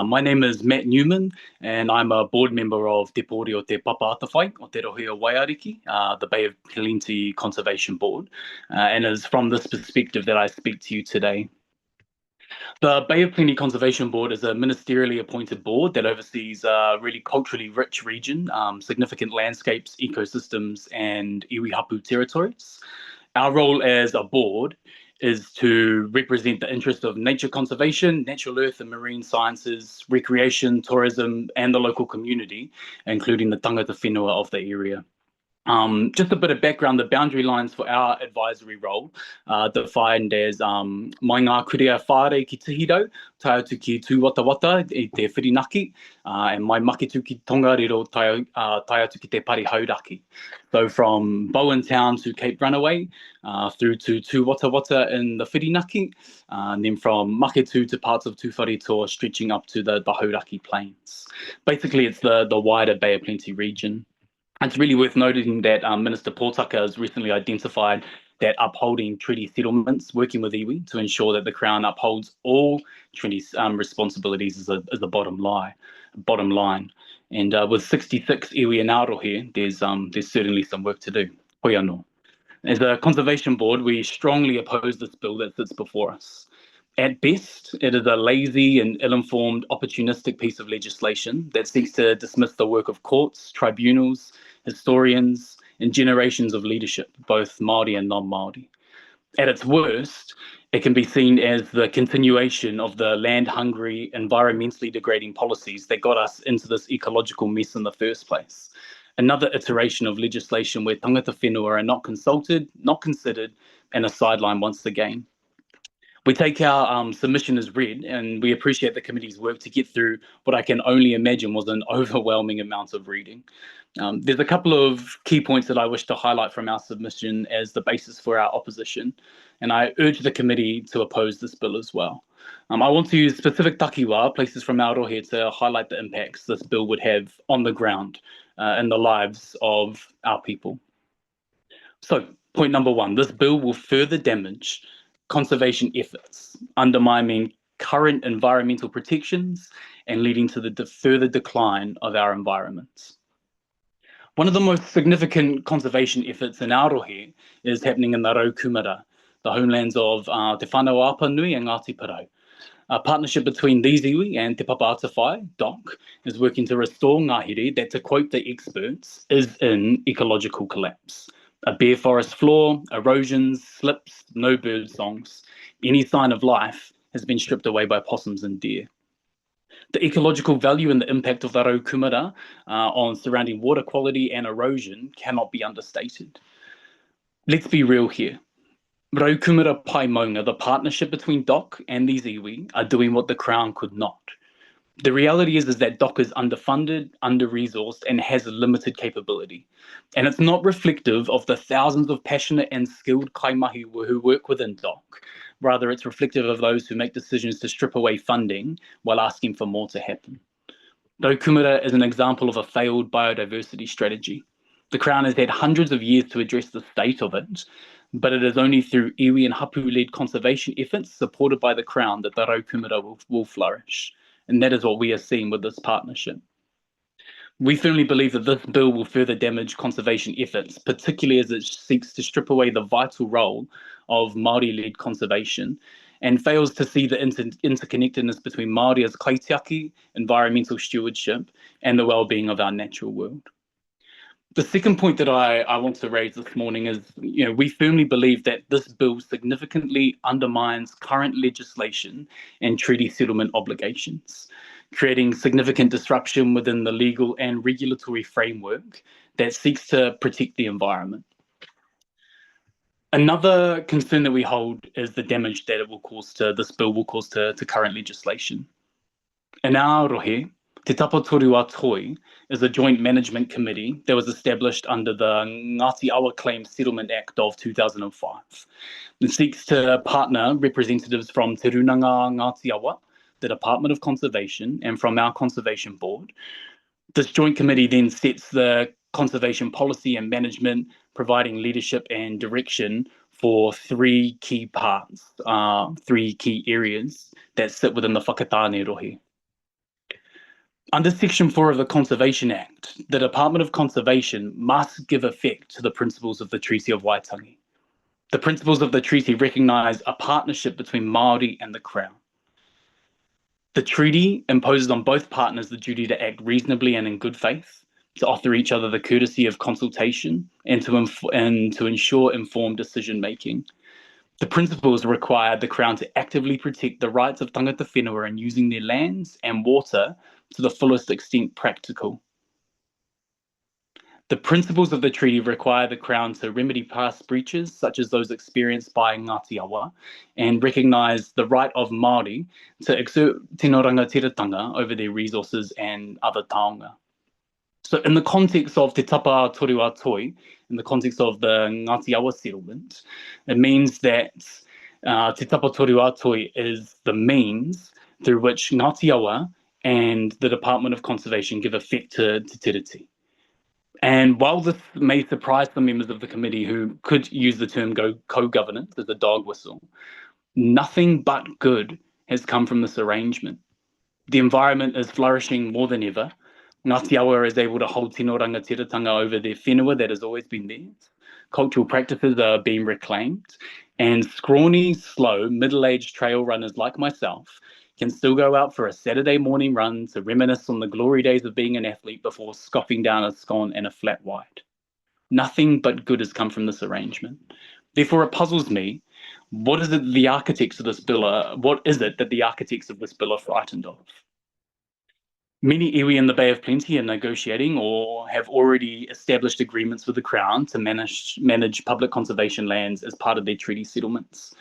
My name is Matt Newman, and I'm a board member of Te Pōri o te Papa Atawhai o te rohi o Waiariki, the Bay of Plenty Conservation Board, and it's from this perspective that I speak to you today. The Bay of Plenty Conservation Board is a ministerially appointed board that oversees a really culturally rich region, significant landscapes, ecosystems, and iwi hapu territories. Our role as a board is to represent the interest of nature conservation, natural earth and marine sciences, recreation, tourism, and the local community, including the tangata whenua of the area. Just a bit of background, the boundary lines for our advisory role are defined as mai ngā kurea whare ki Tihiro, tai atu ki Tūwatawata i te Whirinaki, and mai maketu ki Tongariro tai atu ki te Parihauraki. So from Bowen Town to Cape Runaway, through to Tūwatawata in the Whirinaki, and then from Maketu to parts of Tūwharetoa stretching up to the Hauraki Plains. Basically, it's the wider Bay of Plenty region. It's really worth noting that Minister Pōtaka has recently identified that upholding treaty settlements, working with iwi to ensure that the Crown upholds all treaty responsibilities is a bottom line. And with 66 iwi and Arohe, there's certainly some work to do. Hoi anō. As a conservation board, we strongly oppose this bill that sits before us. At best, it is a lazy and ill-informed, opportunistic piece of legislation that seeks to dismiss the work of courts, tribunals, historians, and generations of leadership, both Māori and non-Māori. At its worst, it can be seen as the continuation of the land-hungry, environmentally degrading policies that got us into this ecological mess in the first place. Another iteration of legislation where tangata whenua are not consulted, not considered, and are sidelined once again. We take our submission as read, and we appreciate the committee's work to get through what I can only imagine was an overwhelming amount of reading. There's a couple of key points that I wish to highlight from our submission as the basis for our opposition, and I urge the committee to oppose this bill as well. I want to use specific takiwā, places from Aotearoa, to highlight the impacts this bill would have on the ground in the lives of our people. So, point number one, this bill will further damage conservation efforts, undermining current environmental protections and leading to the further decline of our environments. One of the most significant conservation efforts in Aotearoa is happening in the Raukumara, the homelands of Te Whanau Apa Nui and Ngāti Parau. A partnership between these iwi and Te Papa Atawhai, DOC, is working to restore ngahere that, to quote the experts, is in ecological collapse. A bare forest floor, erosions, slips, no bird songs. Any sign of life has been stripped away by possums and deer. The ecological value and the impact of the Rau Kumara on surrounding water quality and erosion cannot be understated. Let's be real here. Rau Kumara Pai Maunga, the partnership between DOC and these iwi, are doing what the Crown could not. The reality is that DOC is underfunded, under-resourced, and has a limited capability. And it's not reflective of the thousands of passionate and skilled kaimahi who work within DOC. Rather, it's reflective of those who make decisions to strip away funding while asking for more to happen. Rau Kumara is an example of a failed biodiversity strategy. The Crown has had hundreds of years to address the state of it, but it is only through iwi and hapu-led conservation efforts supported by the Crown that the Rau Kumara will flourish. And that is what we are seeing with this partnership. We firmly believe that this bill will further damage conservation efforts, particularly as it seeks to strip away the vital role of Māori-led conservation and fails to see the interconnectedness between Māori as kaitiaki, environmental stewardship, and the well-being of our natural world. The second point that I want to raise this morning is, we firmly believe that this bill significantly undermines current legislation and treaty settlement obligations, creating significant disruption within the legal and regulatory framework that seeks to protect the environment. Another concern that we hold is the damage that this bill will cause to current legislation. In Aotearoa, Te Tapatorua Toi is a joint management committee that was established under the Ngāti Awa Claims Settlement Act of 2005. It seeks to partner representatives from Te Runanga Ngāti Awa, the Department of Conservation, and from our Conservation Board. This joint committee then sets the conservation policy and management, providing leadership and direction for three key parts, three key areas that sit within the whakatāne rohe. Under Section 4 of the Conservation Act, the Department of Conservation must give effect to the principles of the Treaty of Waitangi. The principles of the treaty recognise a partnership between Māori and the Crown. The treaty imposes on both partners the duty to act reasonably and in good faith, to offer each other the courtesy of consultation, and to ensure informed decision-making. The principles require the Crown to actively protect the rights of tangata whenua in using their lands and water to the fullest extent practical. The principles of the treaty require the Crown to remedy past breaches, such as those experienced by Ngāti Awa, and recognise the right of Māori to exert tino rangatiratanga over their resources and other taonga. So in the context of Te Tapatorua Toi, in the context of the Ngāti Awa settlement, it means that Te Tapatorua Toi is the means through which Ngāti Awa and the Department of Conservation give effect to Te Tiriti. And while this may surprise some members of the committee who could use the term co-governance as a dog whistle, nothing but good has come from this arrangement. The environment is flourishing more than ever. Ngāti Awa is able to hold tino rangatiratanga over their whenua that has always been theirs. Cultural practices are being reclaimed, and scrawny, slow, middle-aged trail runners like myself can still go out for a Saturday morning run to reminisce on the glory days of being an athlete before scoffing down a scone and a flat white. Nothing but good has come from this arrangement. Therefore, it puzzles me, what is it that the architects of this bill are frightened of? Many iwi in the Bay of Plenty are negotiating or have already established agreements with the Crown to manage public conservation lands as part of their treaty settlements.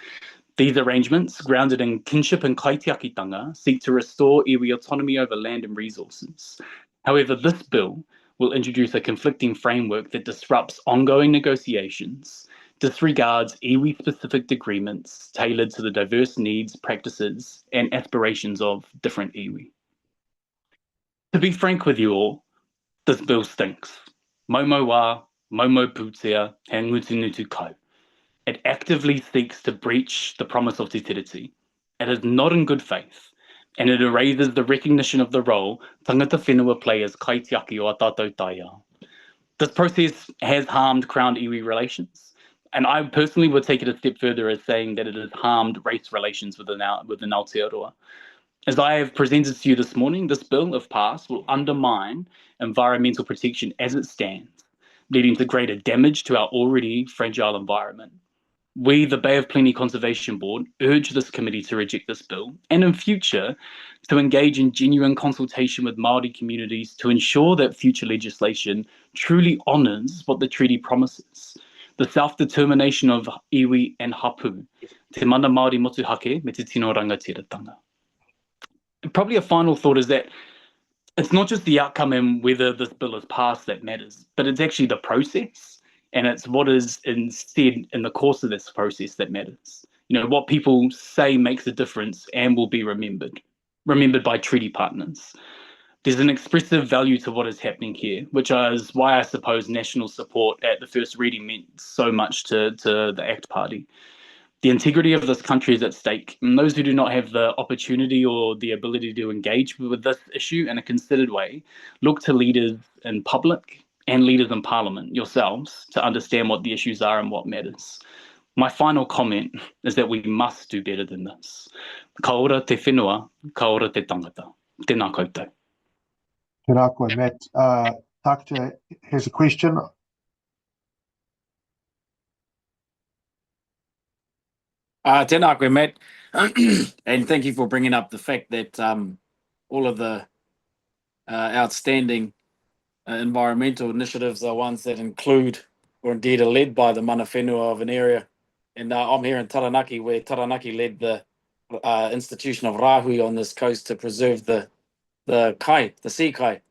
These arrangements, grounded in kinship and kaitiakitanga, seek to restore iwi autonomy over land and resources. However, this bill will introduce a conflicting framework that disrupts ongoing negotiations, disregards iwi-specific agreements tailored to the diverse needs, practices, and aspirations of different iwi. To be frank with you all, this bill stinks. Momo wā, momo pūtea, he ngutunutu kau. It actively seeks to breach the promise of Te Tiriti. It is not in good faith, and it erases the recognition of the role tangata whenua play as kaitiaki o a tātou taiao. This process has harmed Crown iwi relations, and I personally would take it a step further as saying that it has harmed race relations within Aotearoa. As I have presented to you this morning, this bill, if passed, will undermine environmental protection as it stands, leading to greater damage to our already fragile environment. We, the Bay of Plenty Conservation Board, urge this committee to reject this bill and in future to engage in genuine consultation with Māori communities to ensure that future legislation truly honours what the treaty promises, the self-determination of iwi and hapu, te mana Māori motuhake me te tino rangatiratanga. And probably a final thought is that it's not just the outcome and whether this bill is passed that matters, but it's actually the process. And it's what is instead in the course of this process that matters. You know, what people say makes a difference and will be remembered by treaty partners. There's an expressive value to what is happening here, which is why I suppose national support at the first reading meant so much to the ACT Party. The integrity of this country is at stake, and those who do not have the opportunity or the ability to engage with this issue in a considered way look to leaders in public and leaders in Parliament, yourselves, to understand what the issues are and what matters. My final comment is that we must do better than this. Ka ora te whenua, ka ora te tangata. Tēnā koutou. Tēnā koe, Matt. Tākuta has a question. Tēnā koe, Matt. And thank you for bringing up the fact that all of the outstanding environmental initiatives are ones that include or indeed are led by the mana whenua of an area. And I'm here in Taranaki, where Taranaki led the institution of Rahui on this coast to preserve the sea kai.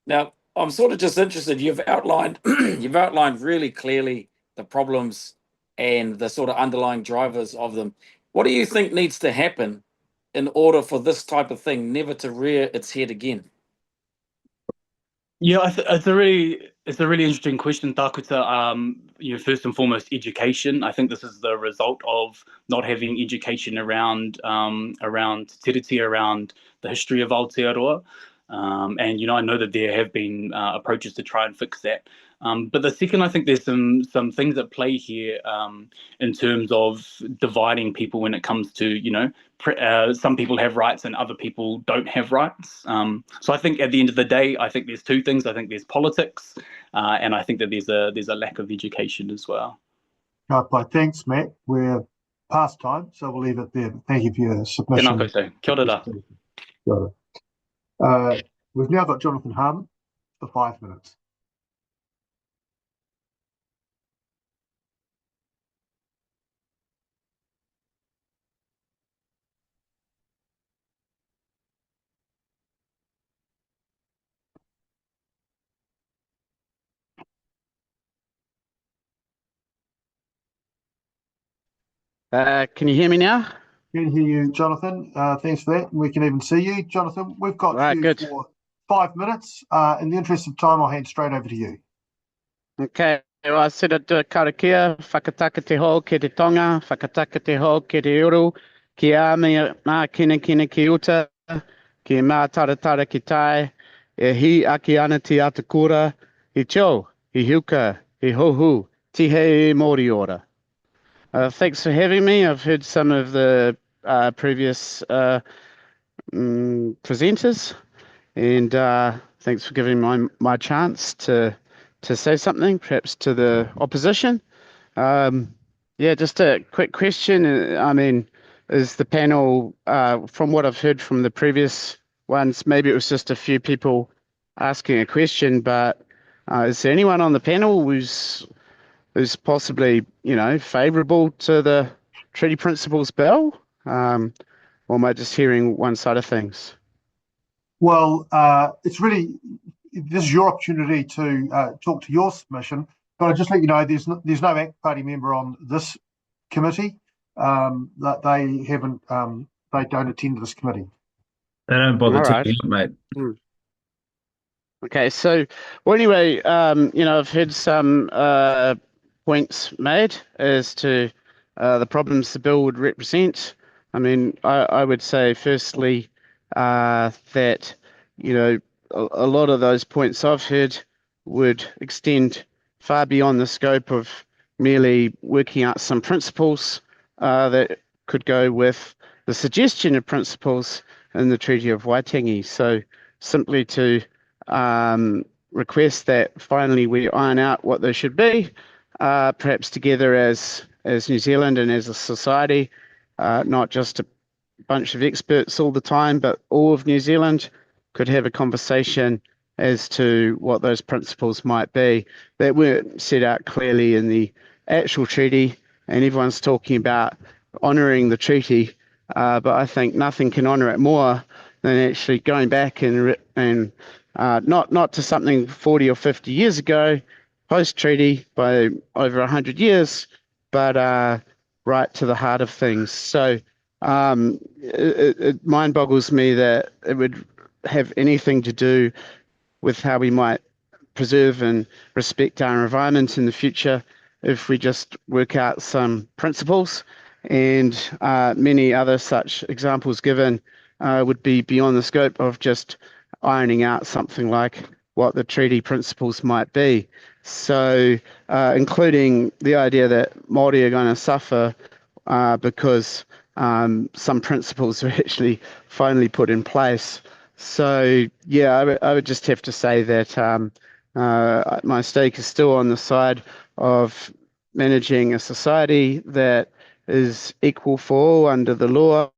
Now, I'm sort of just interested, you've outlined really clearly the problems and the sort of underlying drivers of them. What do you think needs to happen in order for this type of thing never to rear its head again? Yeah, it's a really interesting question, Tākuta. First and foremost, education. I think this is the result of not having education around tiriti, around the history of Aotearoa. And I know that there have been approaches to try and fix that. But the second, I think there's some things at play here in terms of dividing people when it comes to, some people have rights and other people don't have rights. So I think at the end of the day, I think there's two things. I think there's politics, and I think that there's a lack of education as well. Right, thanks, Matt. We're past time, so we'll leave it there. Thank you for your submission. Tēnā koutou. Kia ora. Kia ora. We've now got Jonathan Harmon for 5 minutes. Can you hear me now? Can hear you, Jonathan. Thanks for that. We can even see you. Jonathan, we've got you good. for 5 minutes. In the interest of time, I'll hand straight over to you. Okay. Well, I said it karakia, whakataka te ho ke te tonga, whakataka te ho ke te uru, ki a mā kina ki uta, ki mā taratara ki tai, e hi aki ana ti atakura, hi cho, hi huka, hi hohu, ti hei mori ora. Thanks for having me. I've heard some of the previous presenters, and thanks for giving my chance to say something, perhaps to the opposition. Just a quick question. Is the panel, from what I've heard from the previous ones, maybe it was just a few people asking a question, but is there anyone on the panel who's possibly, favourable to the Treaty Principles Bill? Or am I just hearing one side of things? Well, this is your opportunity to talk to your submission, but I'll just let you know there's no ACT Party member on this committee. That they don't attend this committee. They don't bother All right. to mate. Okay, so anyway, I've heard some points made as to the problems the bill would represent. I would say firstly that a lot of those points I've heard would extend far beyond the scope of merely working out some principles that could go with the suggestion of principles in the Treaty of Waitangi. So simply to request that finally we iron out what they should be, perhaps together as New Zealand and as a society, not just a bunch of experts all the time, but all of New Zealand could have a conversation as to what those principles might be that weren't set out clearly in the actual treaty. And everyone's talking about honouring the treaty, but I think nothing can honour it more than actually going back and not to something 40 or 50 years ago, post-treaty by over 100 years, but right to the heart of things. So it mind boggles me that it would have anything to do with how we might preserve and respect our environment in the future if we just work out some principles, and many other such examples given would be beyond the scope of just ironing out something like what the treaty principles might be. So including the idea that Māori are going to suffer because some principles are actually finally put in place. So yeah, I would just have to say that my stake is still on the side of managing a society that is equal for all under the law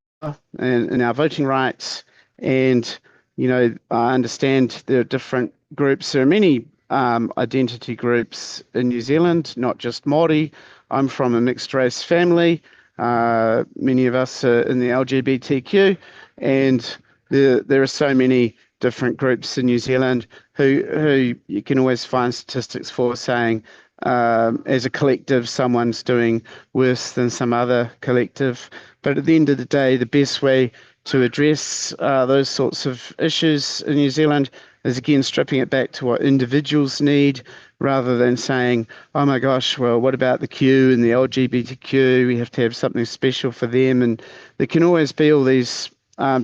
and our voting rights. And, you know, I understand there are different groups. There are many identity groups in New Zealand, not just Māori. I'm from a mixed race family. Many of us are in the LGBTQ, and there are so many different groups in New Zealand who you can always find statistics for saying as a collective someone's doing worse than some other collective. But at the end of the day, the best way to address those sorts of issues in New Zealand is, again, stripping it back to what individuals need, rather than saying, oh my gosh, well, what about the Q and the LGBTQ? We have to have something special for them. And there can always be all these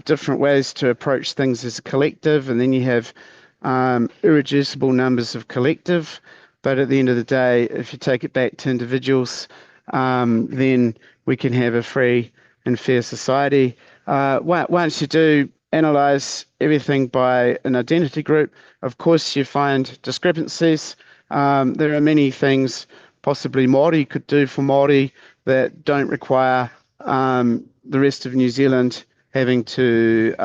different ways to approach things as a collective, and then you have irreducible numbers of collective. But at the end of the day, if you take it back to individuals, then we can have a free and fair society. Once you do analyse everything by an identity group, of course you find discrepancies. There are many things possibly Māori could do for Māori that don't require the rest of New Zealand having to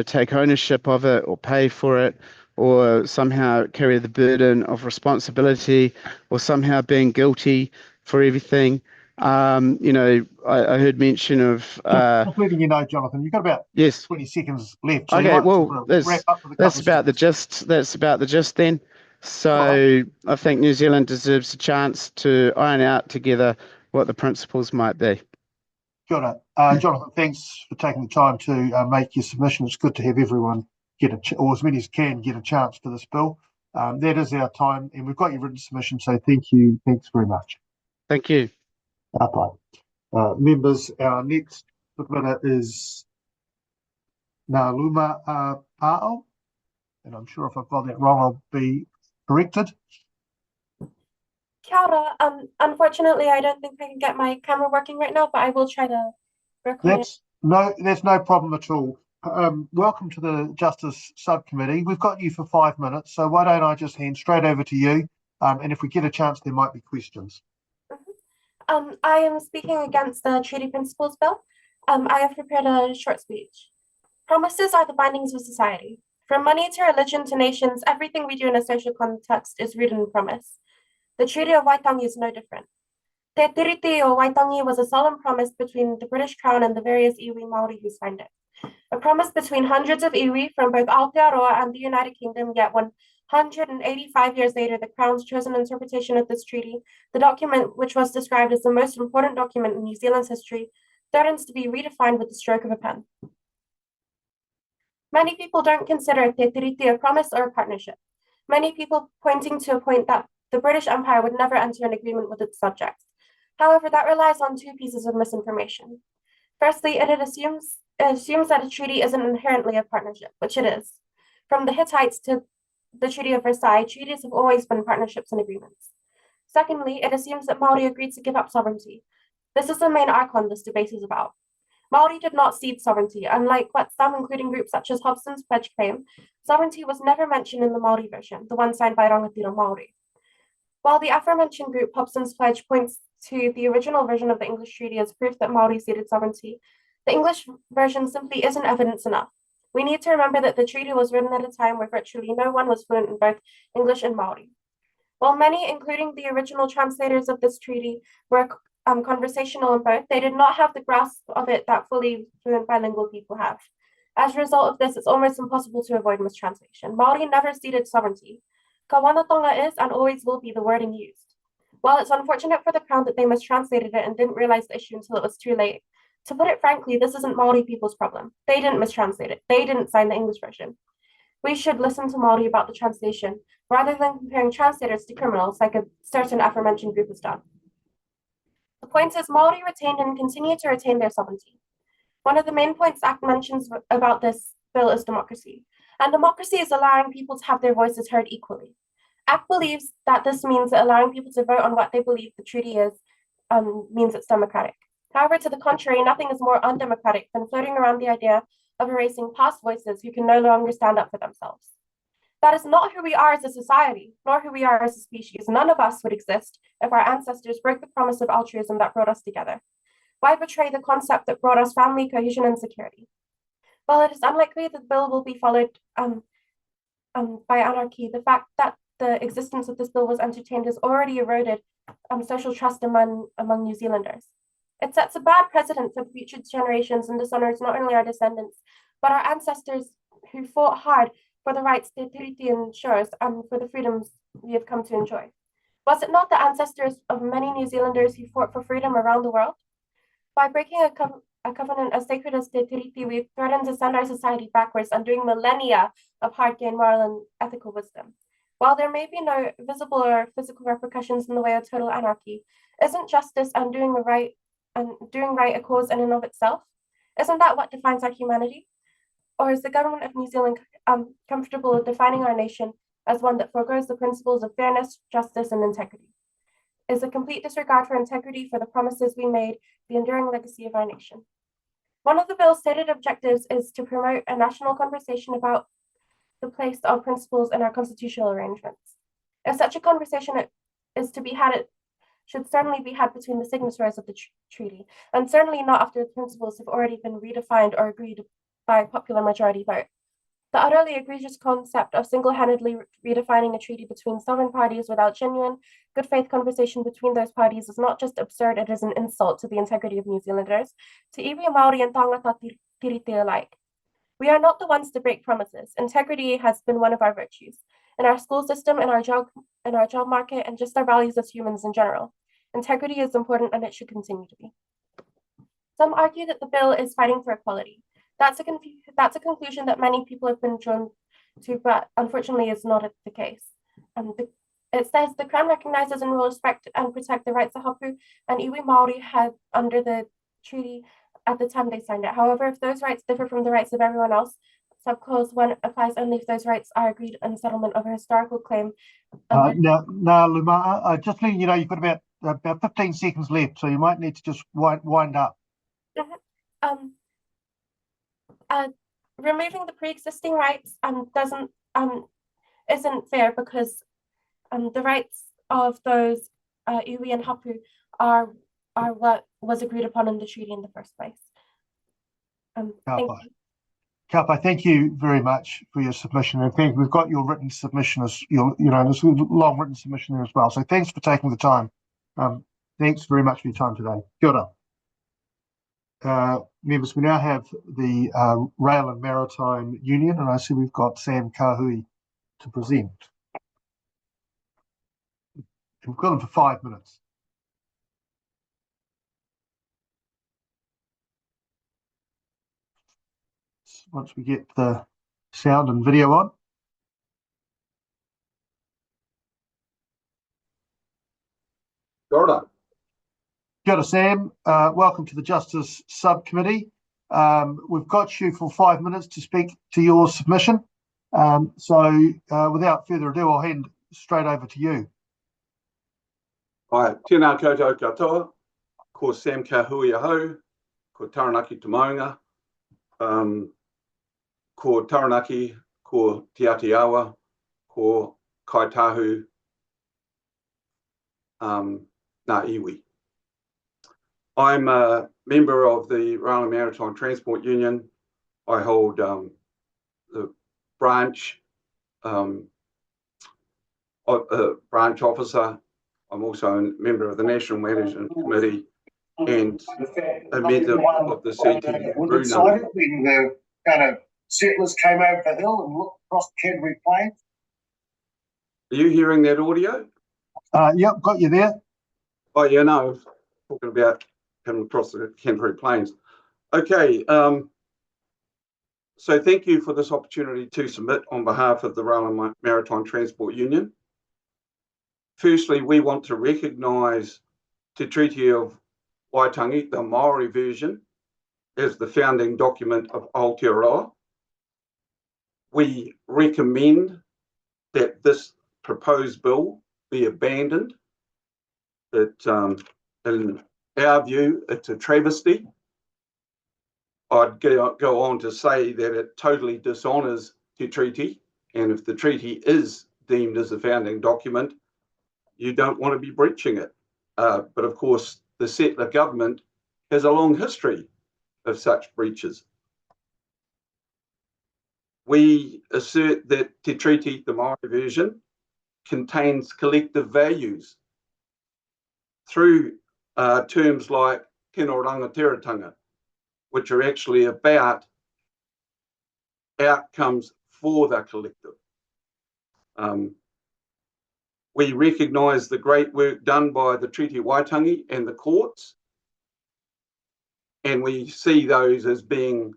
take ownership of it or pay for it, or somehow carry the burden of responsibility, or somehow being guilty for everything. I heard mention of Just letting you know, Jonathan, you've got about 20 seconds left. So okay, well, wrap up with a that's about the gist. That's about the gist then. So I think New Zealand deserves a chance to iron out together what the principles might be. Got it. Jonathan, thanks for taking the time to make your submission. It's good to have everyone or as many as can get a chance to this bill. That is our time, and we've got your written submission, so thank you. Thanks very much. Thank you. Members, our next submitter is Naluma Pa'o, and I'm sure if I've got that wrong, I'll be corrected. Kia ora. Unfortunately, I don't think I can get my camera working right now, but I will try to record it. That's no problem at all. Welcome to the Justice Subcommittee. We've got you for 5 minutes, so why don't I just hand straight over to you, and if we get a chance, there might be questions. I am speaking against the Treaty Principles Bill. I have prepared a short speech. Promises are the bindings of society. From money to religion to nations, everything we do in a social context is rooted in promise. The Treaty of Waitangi is no different. Te Tiriti o Waitangi was a solemn promise between the British Crown and the various iwi Māori who signed it. A promise between hundreds of iwi from both Aotearoa and the United Kingdom, yet 185 years later, the Crown's chosen interpretation of this treaty, the document which was described as the most important document in New Zealand's history, threatens to be redefined with the stroke of a pen. Many people don't consider Te Tiriti a promise or a partnership. Many people pointing to a point that the British Empire would never enter an agreement with its subjects. However, that relies on two pieces of misinformation. Firstly, it assumes that a treaty isn't inherently a partnership, which it is. From the Hittites to the Treaty of Versailles, treaties have always been partnerships and agreements. Secondly, it assumes that Māori agreed to give up sovereignty. This is the main icon this debate is about. Māori did not cede sovereignty, unlike what some, including groups such as Hobson's Pledge, claim. Sovereignty was never mentioned in the Māori version, the one signed by Rangatira Māori. While the aforementioned group, Hobson's Pledge, points to the original version of the English treaty as proof that Māori ceded sovereignty, the English version simply isn't evidence enough. We need to remember that the treaty was written at a time where virtually no one was fluent in both English and Māori. While many, including the original translators of this treaty, were conversational in both, they did not have the grasp of it that fully fluent bilingual people have. As a result of this, it's almost impossible to avoid mistranslation. Māori never ceded sovereignty. Kawanatonga is and always will be the wording used. While it's unfortunate for the Crown that they mistranslated it and didn't realize the issue until it was too late, to put it frankly, this isn't Māori people's problem. They didn't mistranslate it. They didn't sign the English version. We should listen to Māori about the translation, rather than comparing translators to criminals like a certain aforementioned group has done. The point is, Māori retained and continue to retain their sovereignty. One of the main points ACT mentions about this bill is democracy. And democracy is allowing people to have their voices heard equally. ACT believes that this means that allowing people to vote on what they believe the treaty is means it's democratic. However, to the contrary, nothing is more undemocratic than floating around the idea of erasing past voices who can no longer stand up for themselves. That is not who we are as a society, nor who we are as a species. None of us would exist if our ancestors broke the promise of altruism that brought us together. Why betray the concept that brought us family, cohesion, and security? While it is unlikely that the bill will be followed by anarchy, the fact that the existence of this bill was entertained has already eroded social trust among New Zealanders. It sets a bad precedent for future generations and dishonors not only our descendants, but our ancestors who fought hard for the rights Te Tiriti ensures and for the freedoms we have come to enjoy. Was it not the ancestors of many New Zealanders who fought for freedom around the world? By breaking a covenant as sacred as Te Tiriti, we threaten to send our society backwards, undoing millennia of hard-gained moral and ethical wisdom. While there may be no visible or physical repercussions in the way of total anarchy, isn't justice and doing right a cause in and of itself? Isn't that what defines our humanity? Or is the government of New Zealand comfortable defining our nation as one that forgoes the principles of fairness, justice, and integrity? Is a complete disregard for integrity for the promises we made the enduring legacy of our nation? One of the bill's stated objectives is to promote a national conversation about the place of principles in our constitutional arrangements. If such a conversation is to be had, it should certainly be had between the signatories of the treaty, and certainly not after the principles have already been redefined or agreed by popular majority vote. The utterly egregious concept of single-handedly redefining a treaty between sovereign parties without genuine, good faith conversation between those parties is not just absurd, it is an insult to the integrity of New Zealanders, to iwi Māori and tangata tiriti alike. We are not the ones to break promises. Integrity has been one of our virtues in our school system, in our job market, and just our values as humans in general. Integrity is important and it should continue to be. Some argue that the bill is fighting for equality. That's a conclusion that many people have been drawn to, but unfortunately is not the case. It says the Crown recognises and will respect and protect the rights of Hapu and iwi Māori had under the treaty at the time they signed it. However, if those rights differ from the rights of everyone else, subclause 1 applies only if those rights are agreed in settlement of a historical claim. Now, Luma, just letting you know, you've got about 15 seconds left, so you might need to just wind up. Removing the pre-existing rights isn't fair because the rights of those iwi and Hapu are what was agreed upon in the treaty in the first place. Thank you. Kaupai, thank you very much for your submission, and we've got your written submission as there's a long written submission there as well. So thanks for taking the time. Thanks very much for your time today. Kia ora. Members, we now have the Rail and Maritime Union, and I see we've got Sam Kahui to present. We've got him for 5 minutes. Once we get the sound and video on. Kia ora. Kia ora, Sam. Welcome to the Justice Subcommittee. We've got you for 5 minutes to speak to your submission. So without further ado, I'll hand straight over to you. Hi, tēnā koutou katoa. Ko Sam Kahui ahau. ko Taranaki te Maunga, ko Taranaki, ko Te Atiawa, ko Kaitahu, ngā iwi. I'm a member of the Rail Maritime Transport Union. I hold the branch officer. I'm also a member of the National Management Committee and a member of the CT Brunei. When the kind of settlers came over the hill and looked across the Canterbury Plains. Are you hearing that audio? Yep, got you there. Oh yeah, no, I was talking about coming across the Canterbury Plains. Okay, so thank you for this opportunity to submit on behalf of the Rail and Maritime Transport Union. Firstly, we want to recognise Te Treaty of Waitangi, the Māori version, as the founding document of Aotearoa. We recommend that this proposed bill be abandoned. In our view, it's a travesty. I'd go on to say that it totally dishonours Te Treaty, and if the treaty is deemed as a founding document, you don't want to be breaching it. But of course, the settler government has a long history of such breaches. We assert that Te Treaty, the Māori version, contains collective values through terms like kino rangatiratanga, which are actually about outcomes for the collective. We recognise the great work done by the Treaty of Waitangi and the courts, and we see those as being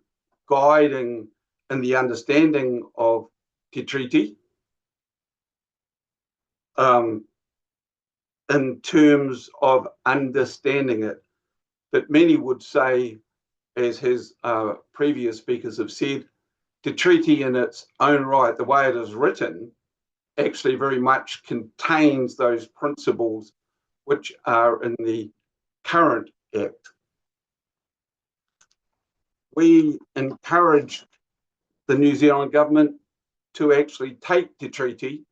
guiding in the understanding of Te Treaty in terms of understanding it. But many would say, as his previous speakers have said, Te Treaty in its own right, the way it is written, actually very much contains those principles which are in the current Act. We encourage the New Zealand government to actually take Te Treaty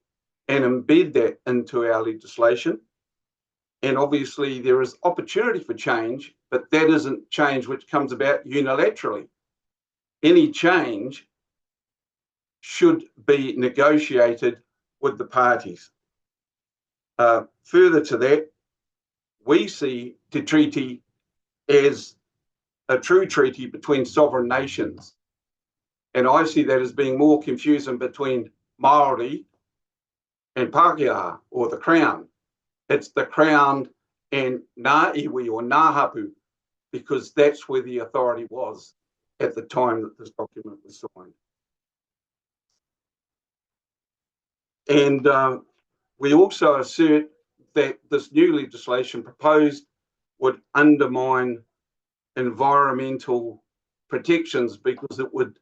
and embed that into our legislation. And obviously there is opportunity for change, but that isn't change which comes about unilaterally. Any change should be negotiated with the parties. Further to that, we see the treaty as a true treaty between sovereign nations. And I see that as being more confusing between Māori and Pākehā, or the Crown. It's the Crown and Ngā iwi or Ngā hapu, because that's where the authority was at the time that this document was signed. And we also assert that this new legislation proposed would undermine environmental protections because it would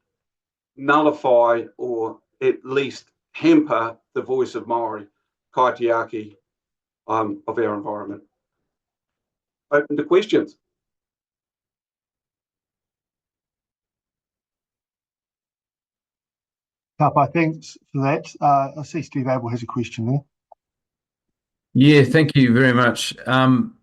nullify or at least hamper the voice of Māori, kaitiaki, of our environment. Open to questions. Kapa, thanks for that. I see Steve Abel has a question there. Yeah, thank you very much.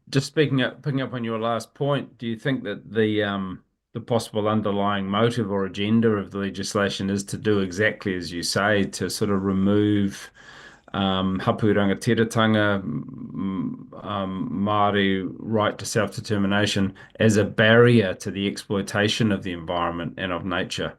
Just picking up on your last point, do you think that the possible underlying motive or agenda of the legislation is to do exactly as you say, to sort of remove hapu rangatiratanga, Māori right to self-determination as a barrier to the exploitation of the environment and of nature?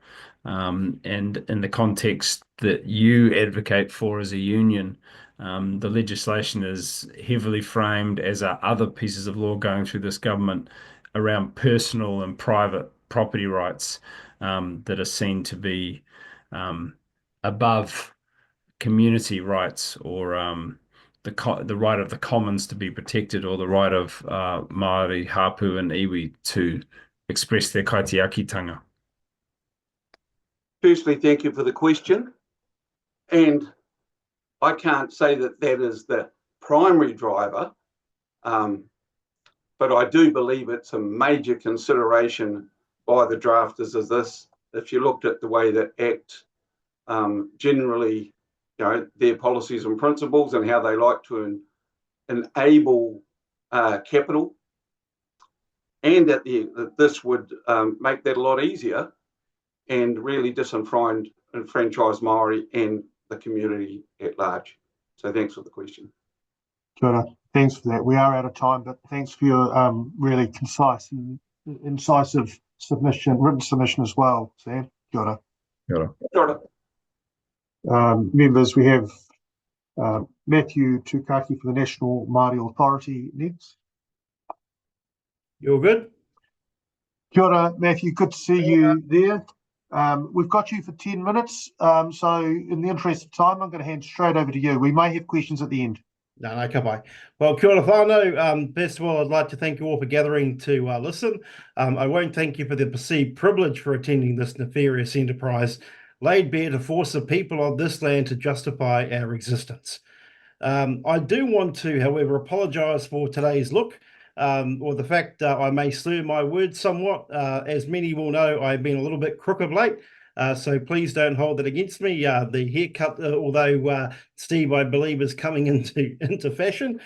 And in the context that you advocate for as a union, the legislation is heavily framed, as are other pieces of law going through this government, around personal and private property rights that are seen to be above community rights, or the right of the commons to be protected, or the right of Māori, hapu and iwi to express their kaitiakitanga. Firstly, thank you for the question. And I can't say that that is the primary driver, but but I do believe it's a major consideration by the drafters of this. If you looked at the way that ACT generally, their policies and principles and how they like to enable capital, and that this would make that a lot easier and really disenfranchise Māori and the community at large. So thanks for the question. Kia ora. Thanks for that. We are out of time, but thanks for your really concise and incisive submission, written submission as well, Sam. Kia ora. Kia ora. Members, we have Matthew Tukaki for the National Māori Authority next. You're good? Kia ora, Matthew. Good to see you there. We've got you for 10 minutes. So in the interest of time, I'm going to hand straight over to you. We may have questions at the end. No, ka pai. Well, kia ora whānau. First of all, I'd like to thank you all for gathering to listen. I won't thank you for the perceived privilege for attending this nefarious enterprise laid bare to force the people of this land to justify our existence. I do want to, however, apologise for today's look, or the fact I may slur my words somewhat. As many will know, I've been a little bit crook of late. So please don't hold that against me. The haircut, although Steve, I believe, is coming into fashion.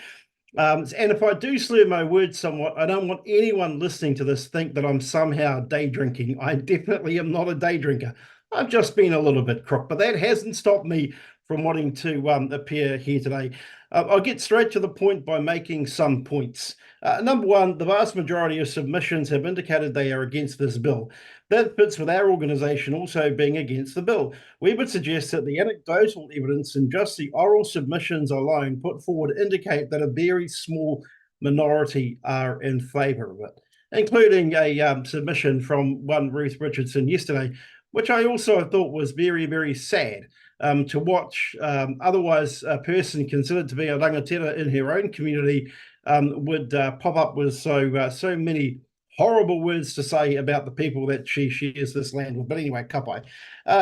And if I do slur my words somewhat, I don't want anyone listening to this think that I'm somehow day drinking. I definitely am not a day drinker. I've just been a little bit crook, but that hasn't stopped me from wanting to appear here today. I'll get straight to the point by making some points. Number one, the vast majority of submissions have indicated they are against this bill. That fits with our organisation also being against the bill. We would suggest that the anecdotal evidence and just the oral submissions alone put forward indicate that a very small minority are in favour of it, including a submission from one Ruth Richardson yesterday, which I also thought was very, very sad to watch. Otherwise, a person considered to be a rangatira in her own community would pop up with so many horrible words to say about the people that she shares this land with. But anyway, ka pai.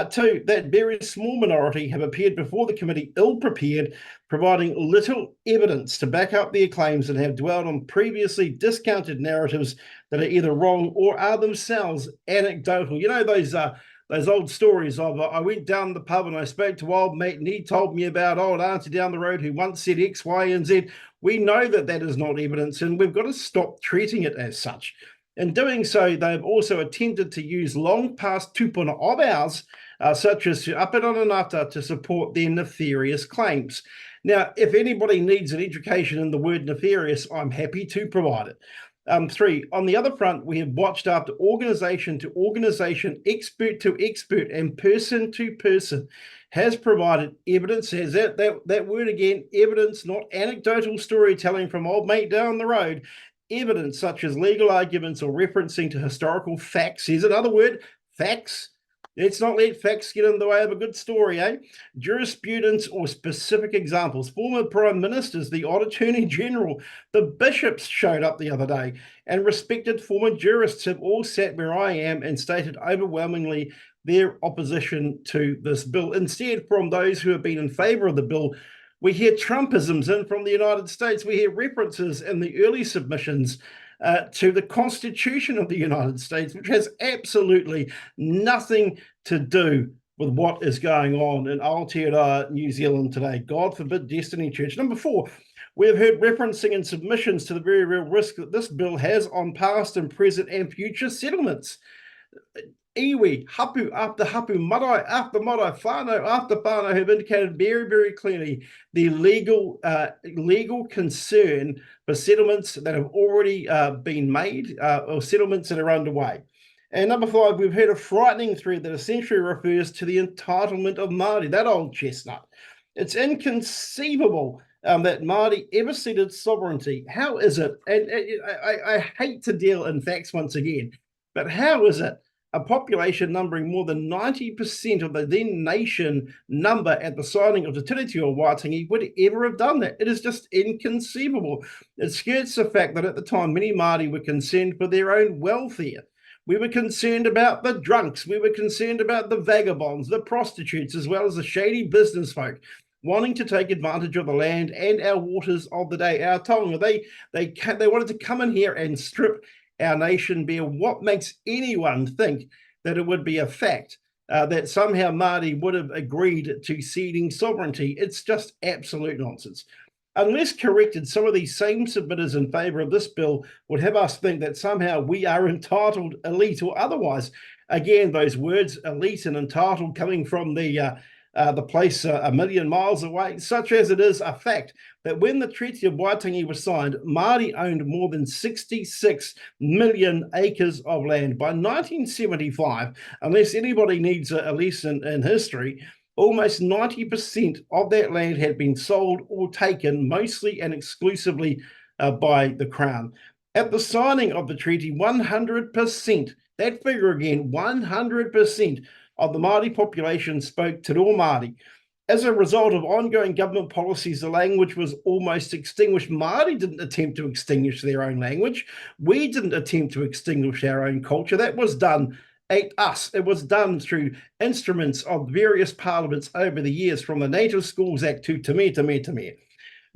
Two, that very small minority have appeared before the committee ill-prepared, providing little evidence to back up their claims and have dwelled on previously discounted narratives that are either wrong or are themselves anecdotal. You know those old stories of I went down the pub and I spoke to old mate and he told me about old auntie down the road who once said X, Y, and Z. We know that that is not evidence and we've got to stop treating it as such. In doing so, they've also attempted to use long past tupuna of ours, such as Te Apiranganata, to support their nefarious claims. Now, if anybody needs an education in the word nefarious, I'm happy to provide it. Three, on the other front, we have watched after organisation to organisation, expert to expert, and person to person has provided evidence, has that word again, evidence, not anecdotal storytelling from old mate down the road, evidence such as legal arguments or referencing to historical facts. Here's another word, facts. Let's not let facts get in the way of a good story, eh? Jurisprudence or specific examples. Former Prime Ministers, the odd Attorney General, the bishops showed up the other day, and respected former jurists have all sat where I am and stated overwhelmingly their opposition to this bill. Instead, from those who have been in favour of the bill, we hear Trumpisms in from the United States. We hear references in the early submissions to the Constitution of the United States, which has absolutely nothing to do with what is going on in Aotearoa, New Zealand today. God forbid Destiny Church. Number four, we have heard referencing in submissions to the very real risk that this bill has on past and present and future settlements. Iwi, hapu after hapu, marae after marae, whānau after whānau have indicated very, very clearly the legal concern for settlements that have already been made or settlements that are underway. And number five, we've heard a frightening thread that essentially refers to the entitlement of Māori, that old chestnut. It's inconceivable that Māori ever ceded sovereignty. How is it? And I hate to deal in facts once again, but how is it a population numbering more than 90% of the then nation number at the signing of the Tiriti o Waitangi would ever have done that? It is just inconceivable. It skirts the fact that at the time many Māori were concerned for their own welfare. We were concerned about the drunks. We were concerned about the vagabonds, the prostitutes, as well as the shady business folk. wanting to take advantage of the land and our waters of the day, our taonga. They wanted to come in here and strip our nation bare. What makes anyone think that it would be a fact that somehow Māori would have agreed to ceding sovereignty? It's just absolute nonsense. Unless corrected, some of these same submitters in favour of this bill would have us think that somehow we are entitled, elite, or otherwise. Again, those words, elite and entitled, coming from the place a million miles away, such as it is a fact that when the Treaty of Waitangi was signed, Māori owned more than 66 million acres of land. By 1975, unless anybody needs a lesson in history, almost 90% of that land had been sold or taken, mostly and exclusively by the Crown. At the signing of the treaty, 100%, that figure again, 100% of the Māori population spoke Te Reo Māori. As a result of ongoing government policies, the language was almost extinguished. Māori didn't attempt to extinguish their own language. We didn't attempt to extinguish our own culture. That was done at us. It was done through instruments of various parliaments over the years, from the Native Schools Act to Te Mea Te Mea Te Mea.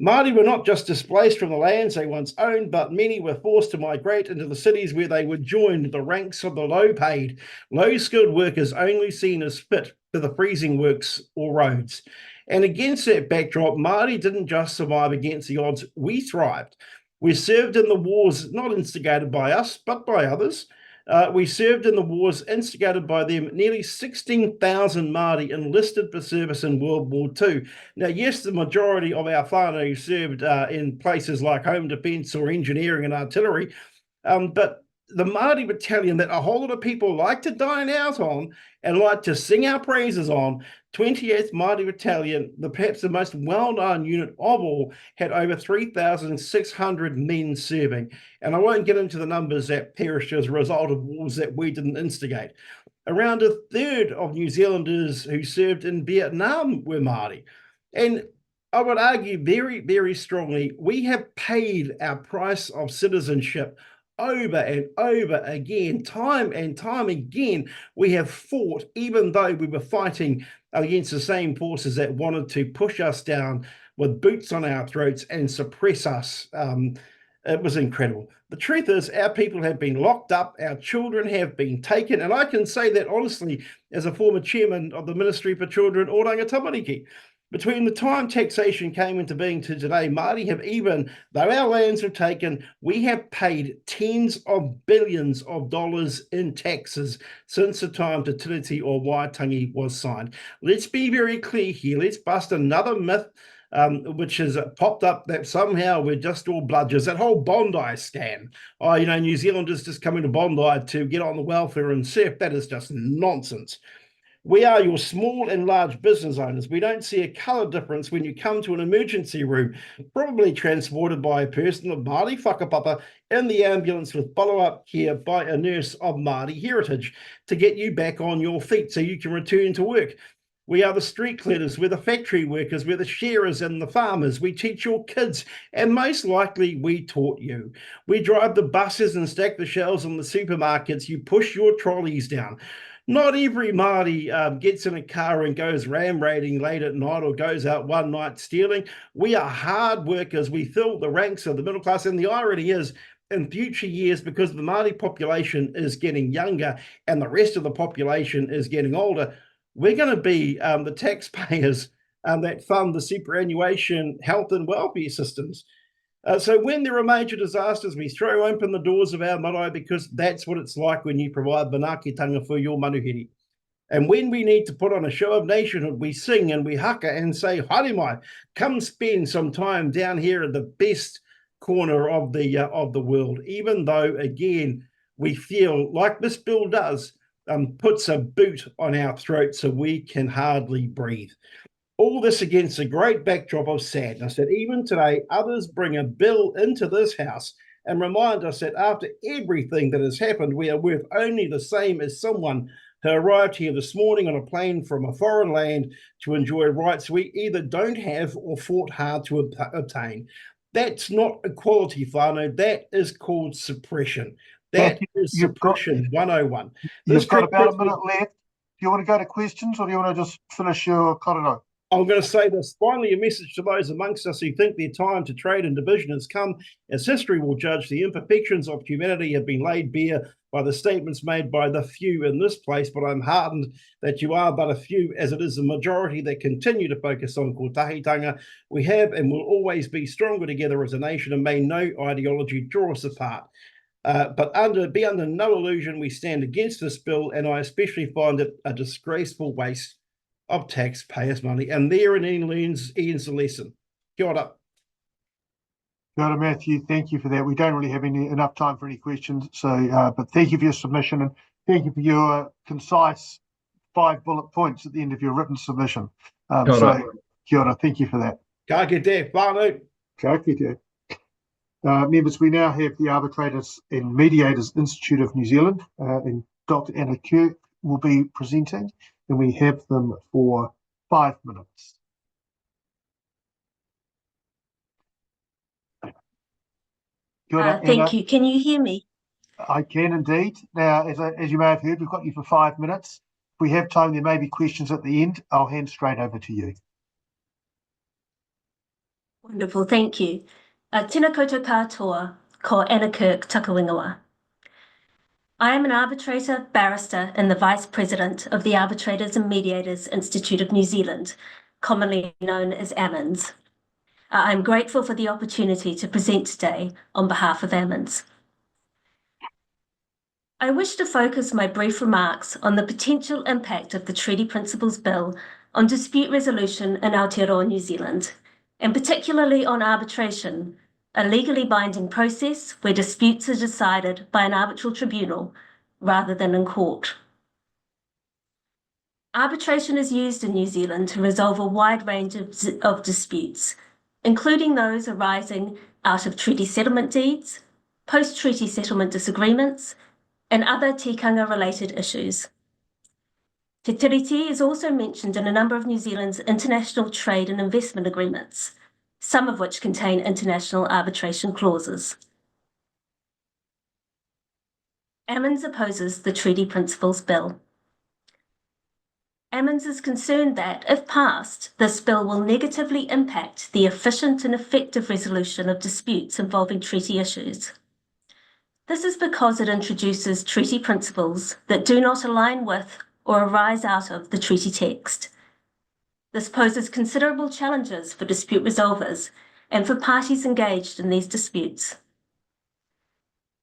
Māori were not just displaced from the lands they once owned, but many were forced to migrate into the cities where they would join the ranks of the low-paid, low-skilled workers only seen as fit for the freezing works or roads. And against that backdrop, Māori didn't just survive against the odds, we thrived. We served in the wars not instigated by us, but by others. We served in the wars instigated by them. Nearly 16,000 Māori enlisted for service in World War II. Now, yes, the majority of our whānau served in places like home defence or engineering and artillery, but the Māori battalion that a whole lot of people like to dine out on and like to sing our praises on, 28th Māori Battalion, perhaps the most well-known unit of all, had over 3,600 men serving. And I won't get into the numbers that perished as a result of wars that we didn't instigate. Around a third of New Zealanders who served in Vietnam were Māori. And I would argue very, very strongly, we have paid our price of citizenship over and over again, time and time again. We have fought, even though we were fighting against the same forces that wanted to push us down with boots on our throats and suppress us. It was incredible. The truth is, our people have been locked up, our children have been taken, and I can say that honestly as a former chairman of the Ministry for Children, Oranga Tamariki. Between the time taxation came into being to today, Māori have, even though our lands are taken, we have paid tens of billions of dollars in taxes since the time Te Tiriti o Waitangi was signed. Let's be very clear here. Let's bust another myth which has popped up, that somehow we're just all bludgers. That whole Bondi scam. Oh, you know, New Zealanders just coming to Bondi to get on the welfare and surf. That is just nonsense. We are your small and large business owners. We don't see a colour difference when you come to an emergency room, probably transported by a person of Māori whakapapa in the ambulance with follow-up care by a nurse of Māori heritage to get you back on your feet so you can return to work. We are the street cleaners, we're the factory workers, we're the shearers and the farmers. We teach your kids, and most likely we taught you. We drive the buses and stack the shelves in the supermarkets. You push your trolleys down. Not every Māori gets in a car and goes ram raiding late at night or goes out one night stealing. We are hard workers. We fill the ranks of the middle class. And the irony is, in future years, because the Māori population is getting younger and the rest of the population is getting older, we're going to be the taxpayers that fund the superannuation, health and welfare systems. So when there are major disasters, we throw open the doors of our marae, because that's what it's like when you provide manaakitanga for your manuhiri. And when we need to put on a show of nationhood, we sing and we haka and say, haere mai, come spend some time down here in the best corner of the world, even though, again, we feel like this bill does, puts a boot on our throat so we can hardly breathe. All this against a great backdrop of sadness that even today others bring a bill into this house and remind us that after everything that has happened, we are worth only the same as someone who arrived here this morning on a plane from a foreign land to enjoy rights we either don't have or fought hard to obtain. That's not equality, whānau. That is called suppression. That is suppression 101. You've got about a minute left. Do you want to go to questions, or do you want to just finish your korero? I'm going to say this. Finally, a message to those amongst us who think their time to trade and division has come, as history will judge. The imperfections of humanity have been laid bare by the statements made by the few in this place, but I'm heartened that you are but a few, as it is the majority that continue to focus on kotahitanga. We have and will always be stronger together as a nation, and may no ideology draw us apart. But be under no illusion we stand against this bill, and I especially find it a disgraceful waste of taxpayers' money. And therein ends the lesson. Kia ora. Kia ora, Matthew. Thank you for that. We don't really have enough time for any questions, so but thank you for your submission, and thank you for your concise 5 bullet points at the end of your written submission. Kia ora. Thank you for that. Ka kite, whānau. Ka kite. Members, we now have the Arbitrators and Mediators Institute of New Zealand, and Dr. Anna Kirk will be presenting, and we have them for 5 minutes. Thank you. Can you hear me? I can indeed. Now, as you may have heard, we've got you for 5 minutes. If we have time, there may be questions at the end. I'll hand straight over to you. Wonderful, thank you. Tēnā koutou katoa, ko Anna Kirk Takawingawa. I am an arbitrator, barrister, and the Vice President of the Arbitrators and Mediators Institute of New Zealand, commonly known as AMINZ. I'm grateful for the opportunity to present today on behalf of AMINZ. I wish to focus my brief remarks on the potential impact of the Treaty Principles Bill on dispute resolution in Aotearoa, New Zealand, and particularly on arbitration, a legally binding process where disputes are decided by an arbitral tribunal rather than in court. Arbitration is used in New Zealand to resolve a wide range of disputes, including those arising out of treaty settlement deeds, post-treaty settlement disagreements, and other tikanga-related issues. Te tiriti is also mentioned in a number of New Zealand's international trade and investment agreements, some of which contain international arbitration clauses. AMINZ opposes the Treaty Principles Bill. AMINZ is concerned that, if passed, this bill will negatively impact the efficient and effective resolution of disputes involving treaty issues. This is because it introduces treaty principles that do not align with or arise out of the treaty text. This poses considerable challenges for dispute resolvers and for parties engaged in these disputes.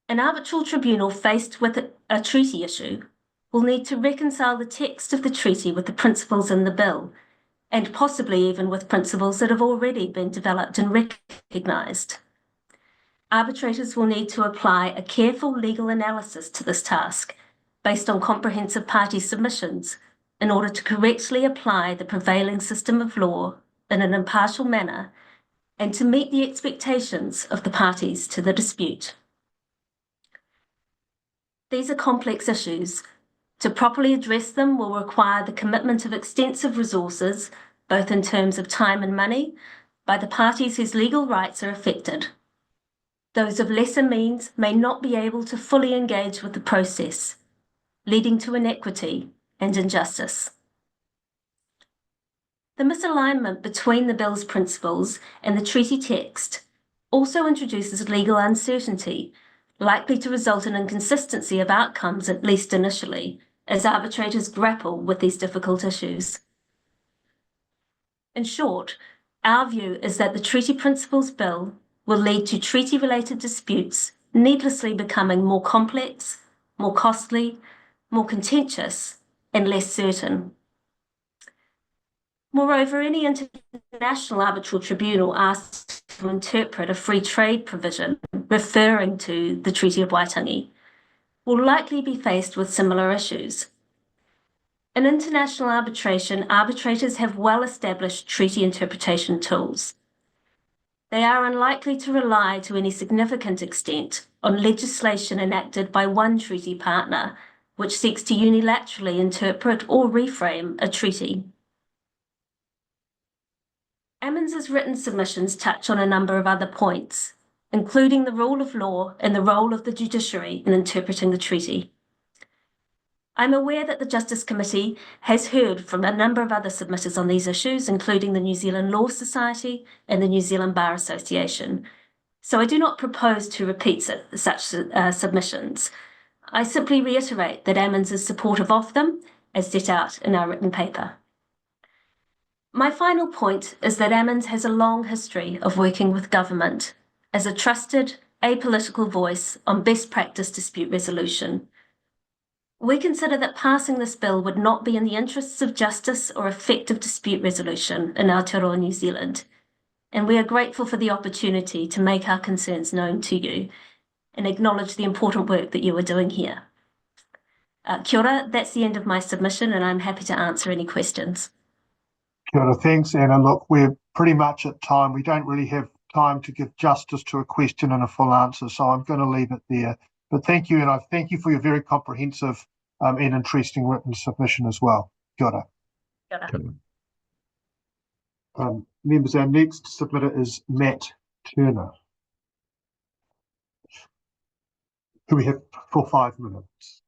An arbitral tribunal faced with a treaty issue will need to reconcile the text of the treaty with the principles in the bill, and possibly even with principles that have already been developed and recognised. Arbitrators will need to apply a careful legal analysis to this task, based on comprehensive party submissions, in order to correctly apply the prevailing system of law in an impartial manner and to meet the expectations of the parties to the dispute. These are complex issues. To properly address them will require the commitment of extensive resources, both in terms of time and money, by the parties whose legal rights are affected. Those of lesser means may not be able to fully engage with the process, leading to inequity and injustice. The misalignment between the bill's principles and the treaty text also introduces legal uncertainty, likely to result in inconsistency of outcomes, at least initially, as arbitrators grapple with these difficult issues. In short, our view is that the Treaty Principles Bill will lead to treaty-related disputes needlessly becoming more complex, more costly, more contentious, and less certain. Moreover, any international arbitral tribunal asked to interpret a free trade provision referring to the Treaty of Waitangi will likely be faced with similar issues. In international arbitration, arbitrators have well-established treaty interpretation tools. They are unlikely to rely to any significant extent on legislation enacted by one treaty partner, which seeks to unilaterally interpret or reframe a treaty. AMINZ's written submissions touch on a number of other points, including the rule of law and the role of the judiciary in interpreting the treaty. I'm aware that the Justice Committee has heard from a number of other submitters on these issues, including the New Zealand Law Society and the New Zealand Bar Association. So I do not propose to repeat such submissions. I simply reiterate that Ammons is supportive of them, as set out in our written paper. My final point is that Ammons has a long history of working with government as a trusted, apolitical voice on best practice dispute resolution. We consider that passing this bill would not be in the interests of justice or effective dispute resolution in Aotearoa, New Zealand, and we are grateful for the opportunity to make our concerns known to you and acknowledge the important work that you are doing here. Kia ora, that's the end of my submission, and I'm happy to answer any questions. Kia ora, thanks, Anna. Look, we're pretty much at time. We don't really have time to give justice to a question and a full answer, so I'm going to leave it there. But thank you, and I thank you for your very comprehensive and interesting written submission as well. Kia ora. Kia ora. Members, our next submitter is Matt Turner, who we have for 5 minutes.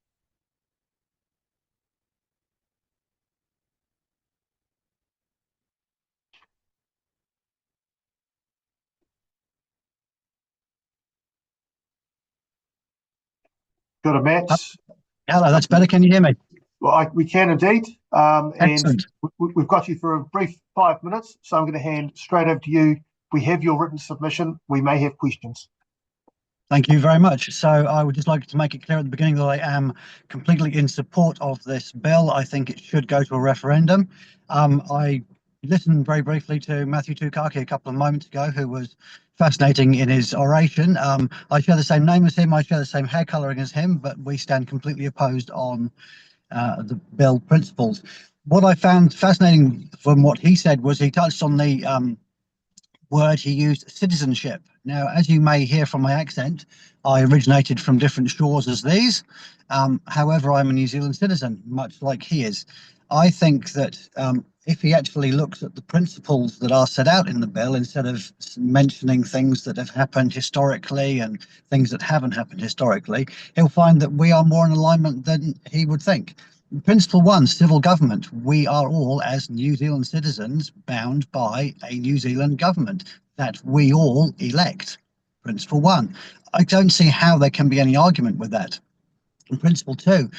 Got a Matt. Hello, that's better. Can you hear me? Well, we can indeed. Excellent. And we've got you for a brief 5 minutes, so I'm going to hand straight over to you. We have your written submission. We may have questions. Thank you very much. So I would just like to make it clear at the beginning that I am completely in support of this bill. I think it should go to a referendum. I listened very briefly to Matthew Tukaki a couple of moments ago, who was fascinating in his oration. I share the same name as him, I share the same hair colouring as him, but we stand completely opposed on the bill principles. What I found fascinating from what he said was he touched on the word he used, citizenship. Now, as you may hear from my accent, I originated from different shores as these. However, I'm a New Zealand citizen, much like he is. I think that if he actually looks at the principles that are set out in the bill, instead of mentioning things that have happened historically and things that haven't happened historically, he'll find that we are more in alignment than he would think. Principle 1, civil government. We are all, as New Zealand citizens, bound by a New Zealand government that we all elect. Principle 1. I don't see how there can be any argument with that. And principle 2,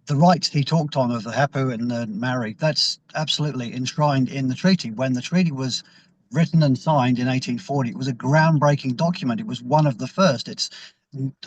the rights he talked on of the hapu and the Maori, that's absolutely enshrined in the treaty. When the treaty was written and signed in 1840, it was a groundbreaking document. It was one of the first. It's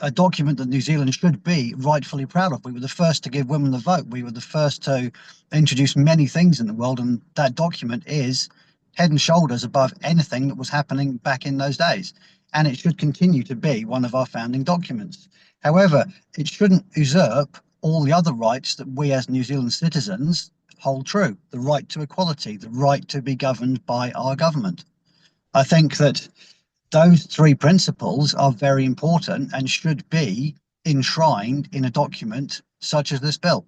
a document that New Zealand should be rightfully proud of. We were the first to give women the vote. We were the first to introduce many things in the world, and that document is head and shoulders above anything that was happening back in those days. And it should continue to be one of our founding documents. However, it shouldn't usurp all the other rights that we as New Zealand citizens hold true. The right to equality, the right to be governed by our government. I think that those three principles are very important and should be enshrined in a document such as this bill.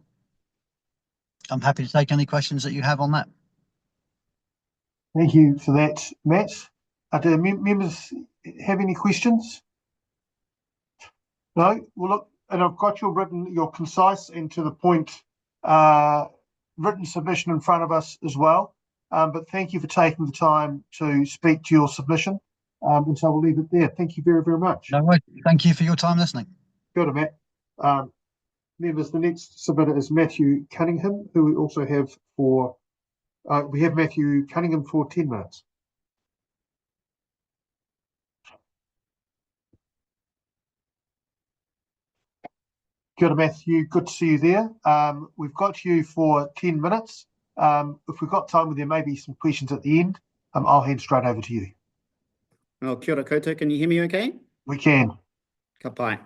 I'm happy to take any questions that you have on that. Thank you for that, Matt. Do members have any questions? No? Well, look, and I've got your concise and to the point written submission in front of us as well. But thank you for taking the time to speak to your submission. And so we'll leave it there. Thank you very, very much. No worries. Thank you for your time listening. Good, Matt. Members, the next submitter is Matthew Cunningham, who we also have for, we have Matthew Cunningham for 10 minutes. Good, Matthew. Good to see you there. We've got you for 10 minutes. If we've got time, there may be some questions at the end. I'll hand straight over to you. Oh, kia ora koutou. Can you hear me okay? We can. Ka pai.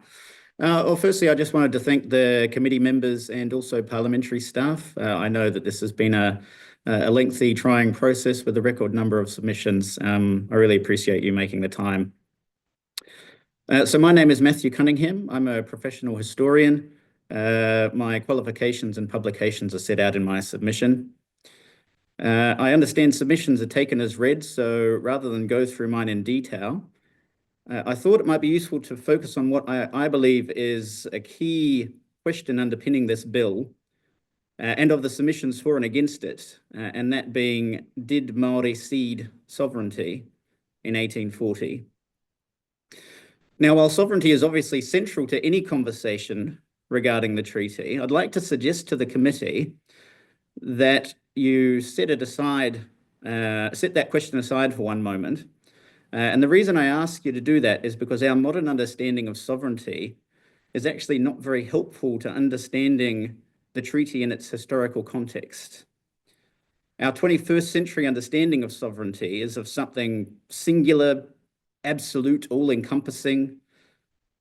Well, firstly, I just wanted to thank the committee members and also parliamentary staff. I know that this has been a lengthy, trying process with a record number of submissions. I really appreciate you making the time. So my name is Matthew Cunningham. I'm a professional historian. My qualifications and publications are set out in my submission. I understand submissions are taken as read, so rather than go through mine in detail, I thought it might be useful to focus on what I believe is a key question underpinning this bill, and of the submissions for and against it, and that being, did Māori cede sovereignty in 1840? Now, while sovereignty is obviously central to any conversation regarding the treaty, I'd like to suggest to the committee that you set that question aside for one moment. And the reason I ask you to do that is because our modern understanding of sovereignty is actually not very helpful to understanding the treaty in its historical context. Our 21st century understanding of sovereignty is of something singular, absolute, all-encompassing,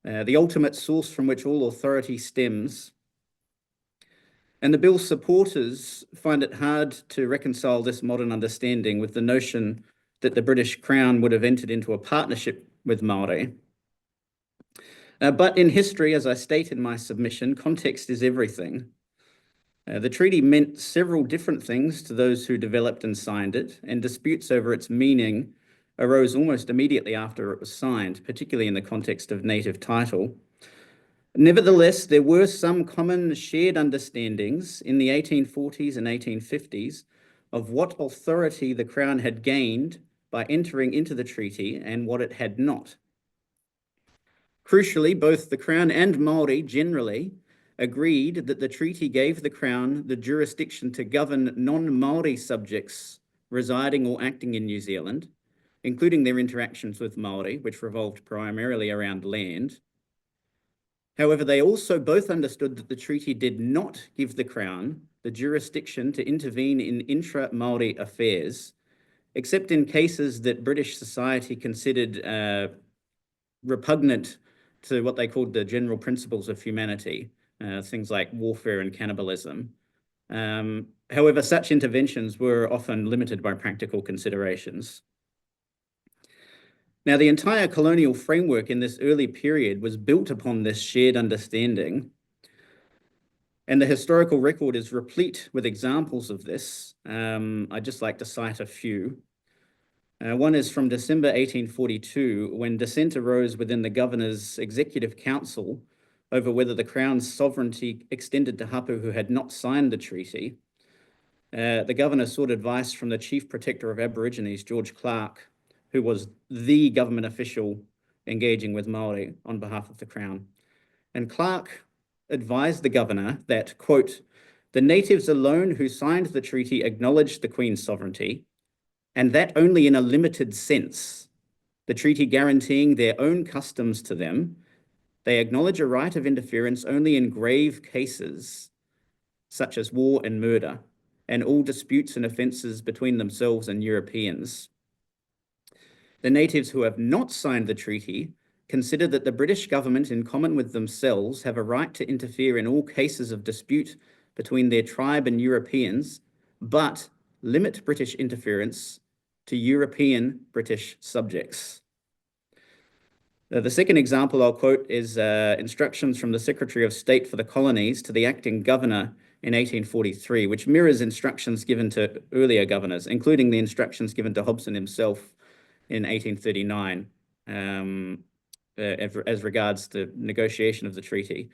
the ultimate source from which all authority stems. And the bill's supporters find it hard to reconcile this modern understanding with the notion that the British Crown would have entered into a partnership with Māori. But in history, as I state in my submission, context is everything. The treaty meant several different things to those who developed and signed it, and disputes over its meaning arose almost immediately after it was signed, particularly in the context of native title. Nevertheless, there were some common shared understandings in the 1840s and 1850s of what authority the Crown had gained by entering into the treaty and what it had not. Crucially, both the Crown and Māori generally agreed that the treaty gave the Crown the jurisdiction to govern non-Māori subjects residing or acting in New Zealand, including their interactions with Māori, which revolved primarily around land. However, they also both understood that the treaty did not give the Crown the jurisdiction to intervene in intra-Māori affairs, except in cases that British society considered repugnant to what they called the general principles of humanity, things like warfare and cannibalism. However, such interventions were often limited by practical considerations. Now, the entire colonial framework in this early period was built upon this shared understanding, and the historical record is replete with examples of this. I'd just like to cite a few. One is from December 1842, when dissent arose within the Governor's Executive Council over whether the Crown's sovereignty extended to Hapu who had not signed the treaty. The Governor sought advice from the Chief Protector of Aborigines, George Clark, who was the government official engaging with Māori on behalf of the Crown. And Clark advised the Governor that, quote, "The natives alone who signed the treaty acknowledged the Queen's sovereignty, and that only in a limited sense, the treaty guaranteeing their own customs to them. They acknowledge a right of interference only in grave cases, such as war and murder, and all disputes and offences between themselves and Europeans. The natives who have not signed the treaty consider that the British government, in common with themselves, have a right to interfere in all cases of dispute between their tribe and Europeans, but limit British interference to European British subjects." The second example I'll quote is instructions from the Secretary of State for the Colonies to the acting governor in 1843, which mirrors instructions given to earlier governors, including the instructions given to Hobson himself in 1839 as regards the negotiation of the treaty.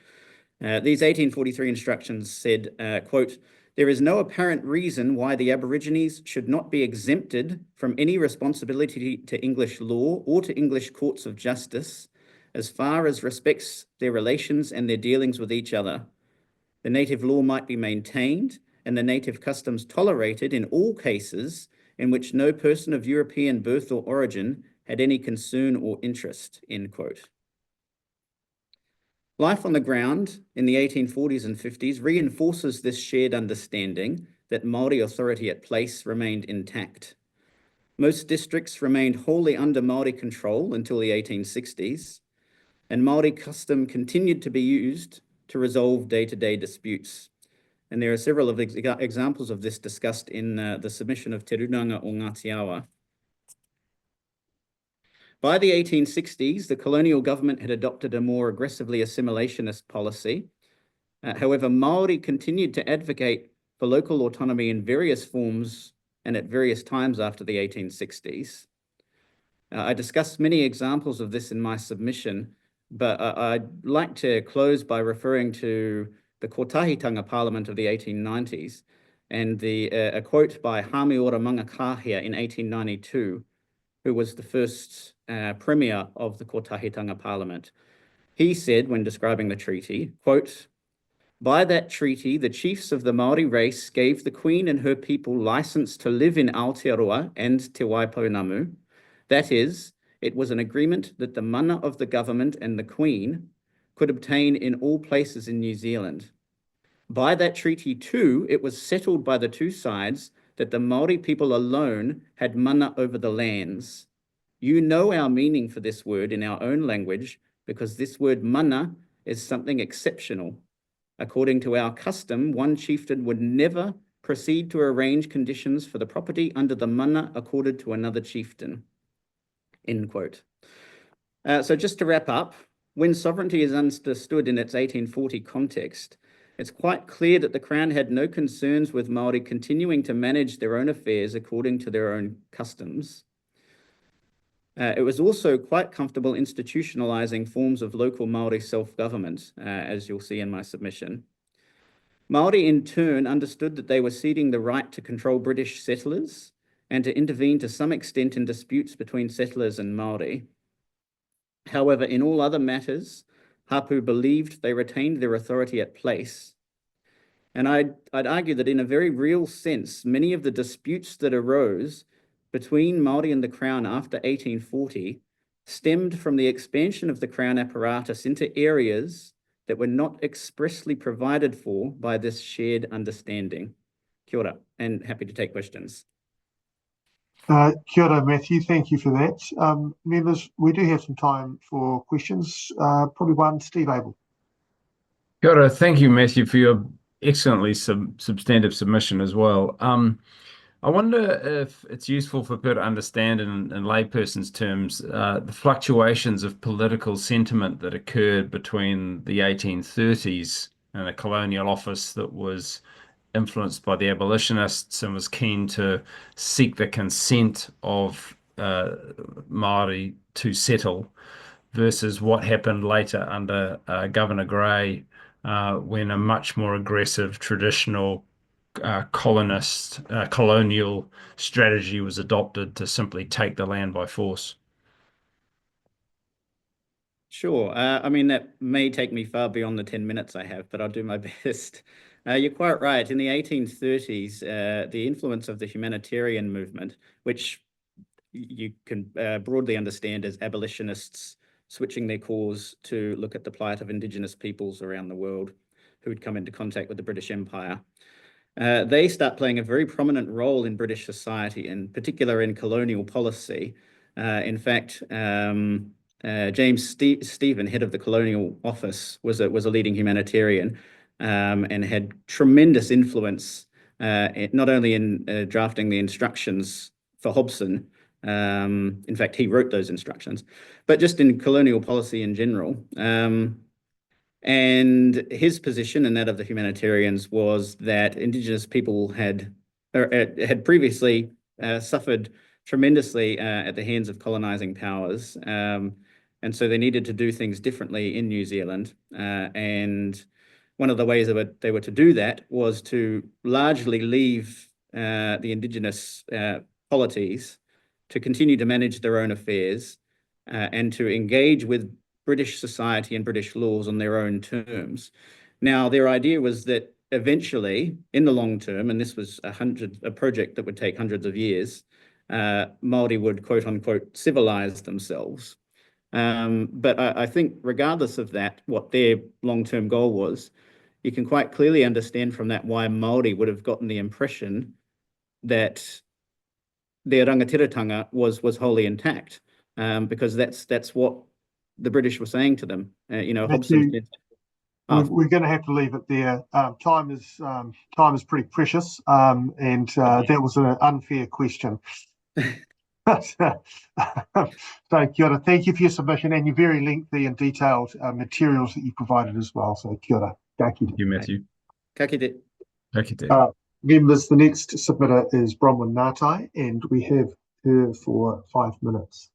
These 1843 instructions said, quote, "There is no apparent reason why the Aborigines should not be exempted from any responsibility to English law or to English courts of justice as far as respects their relations and their dealings with each other. The native law might be maintained and the native customs tolerated in all cases in which no person of European birth or origin had any concern or interest," end quote. Life on the ground in the 1840s and 50s reinforces this shared understanding that Māori authority at place remained intact. Most districts remained wholly under Māori control until the 1860s, and Māori custom continued to be used to resolve day-to-day disputes. And there are several of examples of this discussed in the submission of Te Runanga o Ngāti Awa. By the 1860s, the colonial government had adopted a more aggressively assimilationist policy. However, Māori continued to advocate for local autonomy in various forms and at various times after the 1860s. I discussed many examples of this in my submission, but I'd like to close by referring to the Kotahitanga Parliament of the 1890s, and a quote by Hamiora Mangakahia in 1892, who was the first premier of the Kotahitanga Parliament. He said, when describing the treaty, quote, "By that treaty, the chiefs of the Maori race gave the Queen and her people license to live in Aotearoa and Te Waipounamu. That is, it was an agreement that the mana of the government and the Queen could obtain in all places in New Zealand. By that treaty too, it was settled by the two sides that the Maori people alone had mana over the lands. You know our meaning for this word in our own language, because this word mana is something exceptional. According to our custom, one chieftain would never proceed to arrange conditions for the property under the mana accorded to another chieftain." End quote. So just to wrap up, when sovereignty is understood in its 1840 context, it's quite clear that the Crown had no concerns with Māori continuing to manage their own affairs according to their own customs. It was also quite comfortable institutionalising forms of local Māori self-government, as you'll see in my submission. Māori in turn understood that they were ceding the right to control British settlers and to intervene to some extent in disputes between settlers and Māori. However, in all other matters, Hapu believed they retained their authority at place. And I'd argue that in a very real sense, many of the disputes that arose between Māori and the Crown after 1840 stemmed from the expansion of the Crown apparatus into areas that were not expressly provided for by this shared understanding. Kia ora, and happy to take questions. Kia ora, Matthew. Thank you for that. Members, we do have some time for questions. Probably one, Steve Abel. Kia ora. Thank you, Matthew, for your excellently substantive submission as well. I wonder if it's useful for people to understand in layperson's terms the fluctuations of political sentiment that occurred between the 1830s and a colonial office that was influenced by the abolitionists and was keen to seek the consent of Māori to settle, versus what happened later under Governor Grey, when a much more aggressive traditional colonial strategy was adopted to simply take the land by force. Sure. I mean, that may take me far beyond the 10 minutes I have, but I'll do my best. You're quite right. In the 1830s, the influence of the humanitarian movement, which you can broadly understand as abolitionists switching their cause to look at the plight of Indigenous peoples around the world who had come into contact with the British Empire. They start playing a very prominent role in British society, in particular in colonial policy. In fact, James Stephen, head of the Colonial Office, was a leading humanitarian and had tremendous influence, not only in drafting the instructions for Hobson. In fact, he wrote those instructions, but just in colonial policy in general. And his position and that of the humanitarians was that Indigenous people had previously suffered tremendously at the hands of colonizing powers. And so they needed to do things differently in New Zealand. And one of the ways they were to do that was to largely leave the Indigenous polities to continue to manage their own affairs and to engage with British society and British laws on their own terms. Now, their idea was that eventually, in the long term, and this was a project that would take hundreds of years, Māori would, quote unquote, civilize themselves. But I think regardless of that, what their long-term goal was, you can quite clearly understand from that why Māori would have gotten the impression that their rangatiratanga was wholly intact, because that's what the British were saying to them. Hobson said, we're going to have to leave it there. Time is pretty precious, and that was an unfair question. So, kia ora. Thank you for your submission and your very lengthy and detailed materials that you provided as well. So, kia ora. Thank you, Matthew. Ka kite. Ka kite. Members, the next submitter is Bronwyn Ngatai, and we have her for 5 minutes.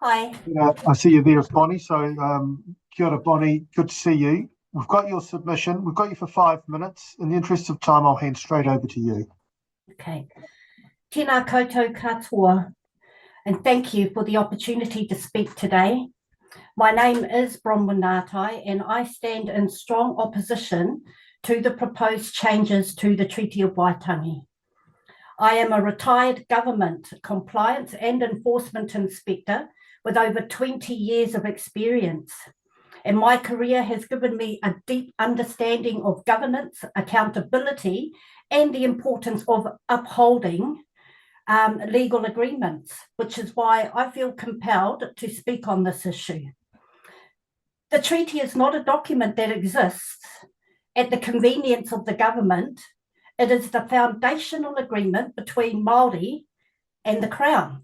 Hi. I see you there as Bonnie. So kia ora, Bonnie. Good to see you. We've got your submission. We've got you for 5 minutes. In the interest of time, I'll hand straight over to you. Okay. Tēnā koutou katoa, and thank you for the opportunity to speak today. My name is Bronwyn Ngatai, and I stand in strong opposition to the proposed changes to the Treaty of Waitangi. I am a retired government compliance and enforcement inspector with over 20 years of experience. And my career has given me a deep understanding of governance, accountability, and the importance of upholding legal agreements, which is why I feel compelled to speak on this issue. The treaty is not a document that exists at the convenience of the government. It is the foundational agreement between Māori and the Crown.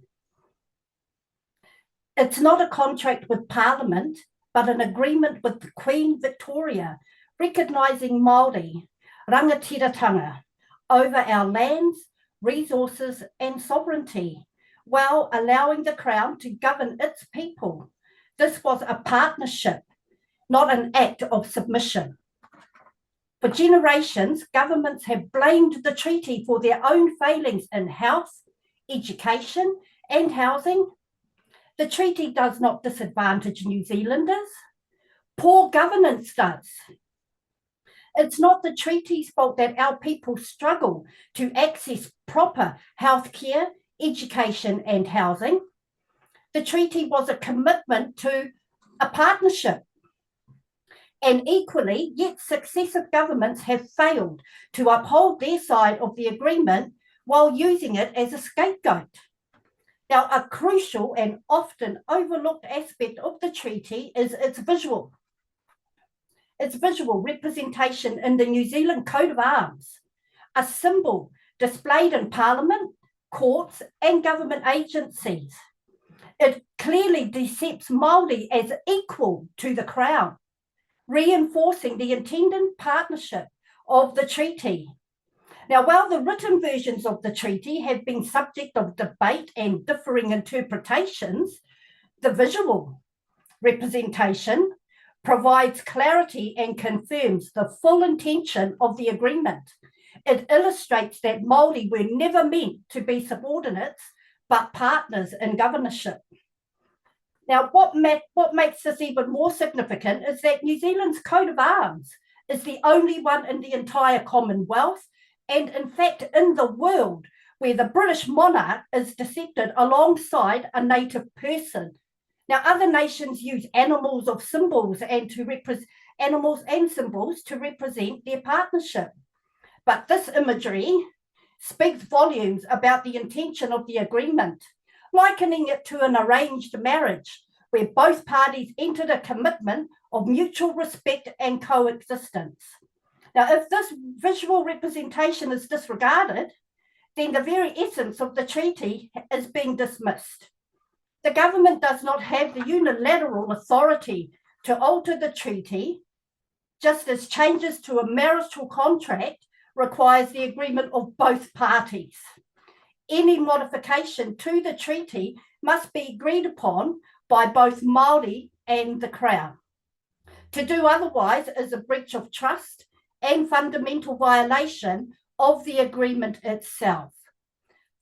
It's not a contract with Parliament, but an agreement with Queen Victoria, recognising Māori rangatiratanga over our lands, resources and sovereignty, while allowing the Crown to govern its people. This was a partnership, not an act of submission. For generations, governments have blamed the treaty for their own failings in health, education and housing. The treaty does not disadvantage New Zealanders. Poor governance does. It's not the treaty's fault that our people struggle to access proper healthcare, education and housing. The treaty was a commitment to a partnership. And equally, yet successive governments have failed to uphold their side of the agreement while using it as a scapegoat. Now, a crucial and often overlooked aspect of the treaty is its visual representation in the New Zealand coat of arms, a symbol displayed in Parliament, courts and government agencies. It clearly depicts Māori as equal to the Crown, reinforcing the intended partnership of the treaty. Now, while the written versions of the treaty have been subject of debate and differing interpretations, the visual representation provides clarity and confirms the full intention of the agreement. It illustrates that Māori were never meant to be subordinates, but partners in governorship. Now, what makes this even more significant is that New Zealand's coat of arms is the only one in the entire Commonwealth, and in fact in the world, where the British monarch is depicted alongside a native person. Now, other nations use animals and symbols to represent their partnership. But this imagery speaks volumes about the intention of the agreement, likening it to an arranged marriage, where both parties entered a commitment of mutual respect and coexistence. Now, if this visual representation is disregarded, then the very essence of the treaty is being dismissed. The government does not have the unilateral authority to alter the treaty, just as changes to a marital contract requires the agreement of both parties. Any modification to the treaty must be agreed upon by both Māori and the Crown. To do otherwise is a breach of trust and fundamental violation of the agreement itself.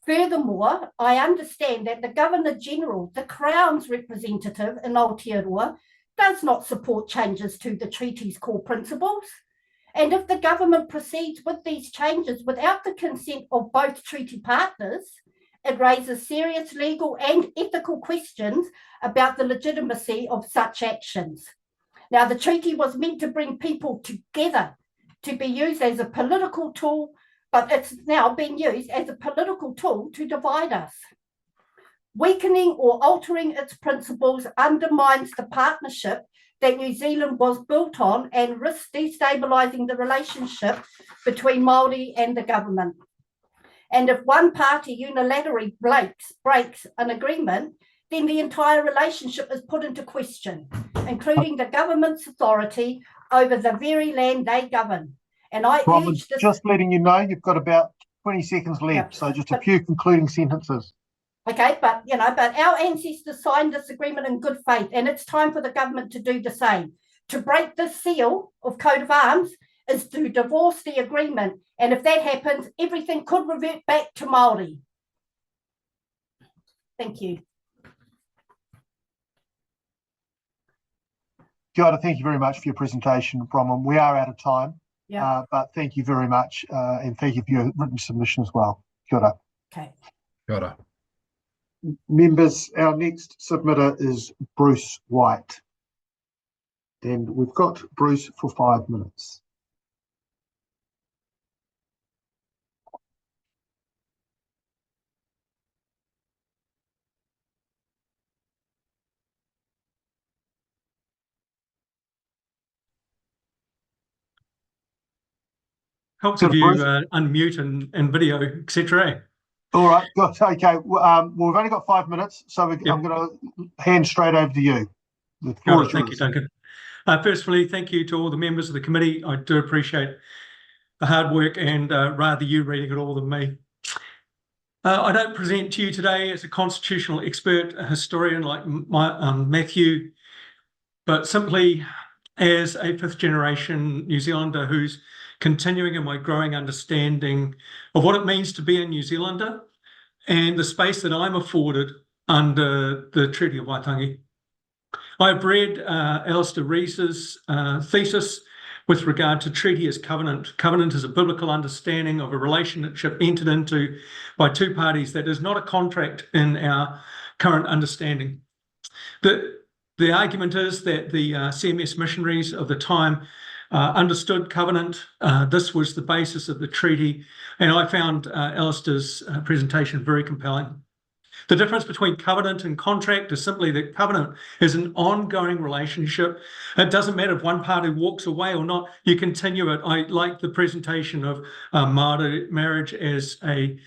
Furthermore, I understand that the Governor-General, the Crown's representative in Aotearoa, does not support changes to the treaty's core principles. And if the government proceeds with these changes without the consent of both treaty partners, it raises serious legal and ethical questions about the legitimacy of such actions. Now, the treaty was meant to bring people together, to be used as a political tool, but it's now being used as a political tool to divide us. Weakening or altering its principles undermines the partnership that New Zealand was built on and risks destabilising the relationship between Māori and the government. And if one party unilaterally breaks an agreement, then the entire relationship is put into question, including the government's authority over the very land they govern. And I Robin, urge this... just letting you know, you've got about 20 seconds left, so just a few concluding sentences. Okay, but but our ancestors signed this agreement in good faith, and it's time for the government to do the same. To break this seal of coat of arms is to divorce the agreement, and if that happens, everything could revert back to Māori. Thank you. Kia ora, thank you very much for your presentation, Bronwyn. We are out of time, but thank you very much, and thank you for your written submission as well. Kia ora. Okay. Kia ora. Members, our next submitter is Bruce White. And we've got Bruce for 5 minutes. Helps if you unmute and video, etc. All right, good. Okay. Well, we've only got 5 minutes, so I'm going to hand straight over to you. The floor is Thank you, Duncan. Firstly, thank you to all the members of the committee. I do appreciate the hard work and rather you reading it all than me. I don't present to you today as a constitutional expert, a historian like Matthew, but simply as a fifth generation New Zealander who's continuing in my growing understanding of what it means to be a New Zealander and the space that I'm afforded under the Treaty of Waitangi. I've read Alistair Rees's thesis with regard to treaty as covenant. Covenant is a biblical understanding of a relationship entered into by two parties that is not a contract in our current understanding. The argument is that the CMS missionaries of the time understood covenant. This was the basis of the treaty, and I found Alistair's presentation very compelling. The difference between covenant and contract is simply that covenant is an ongoing relationship. It doesn't matter if one party walks away or not, you continue it. I like the presentation of Māori marriage as a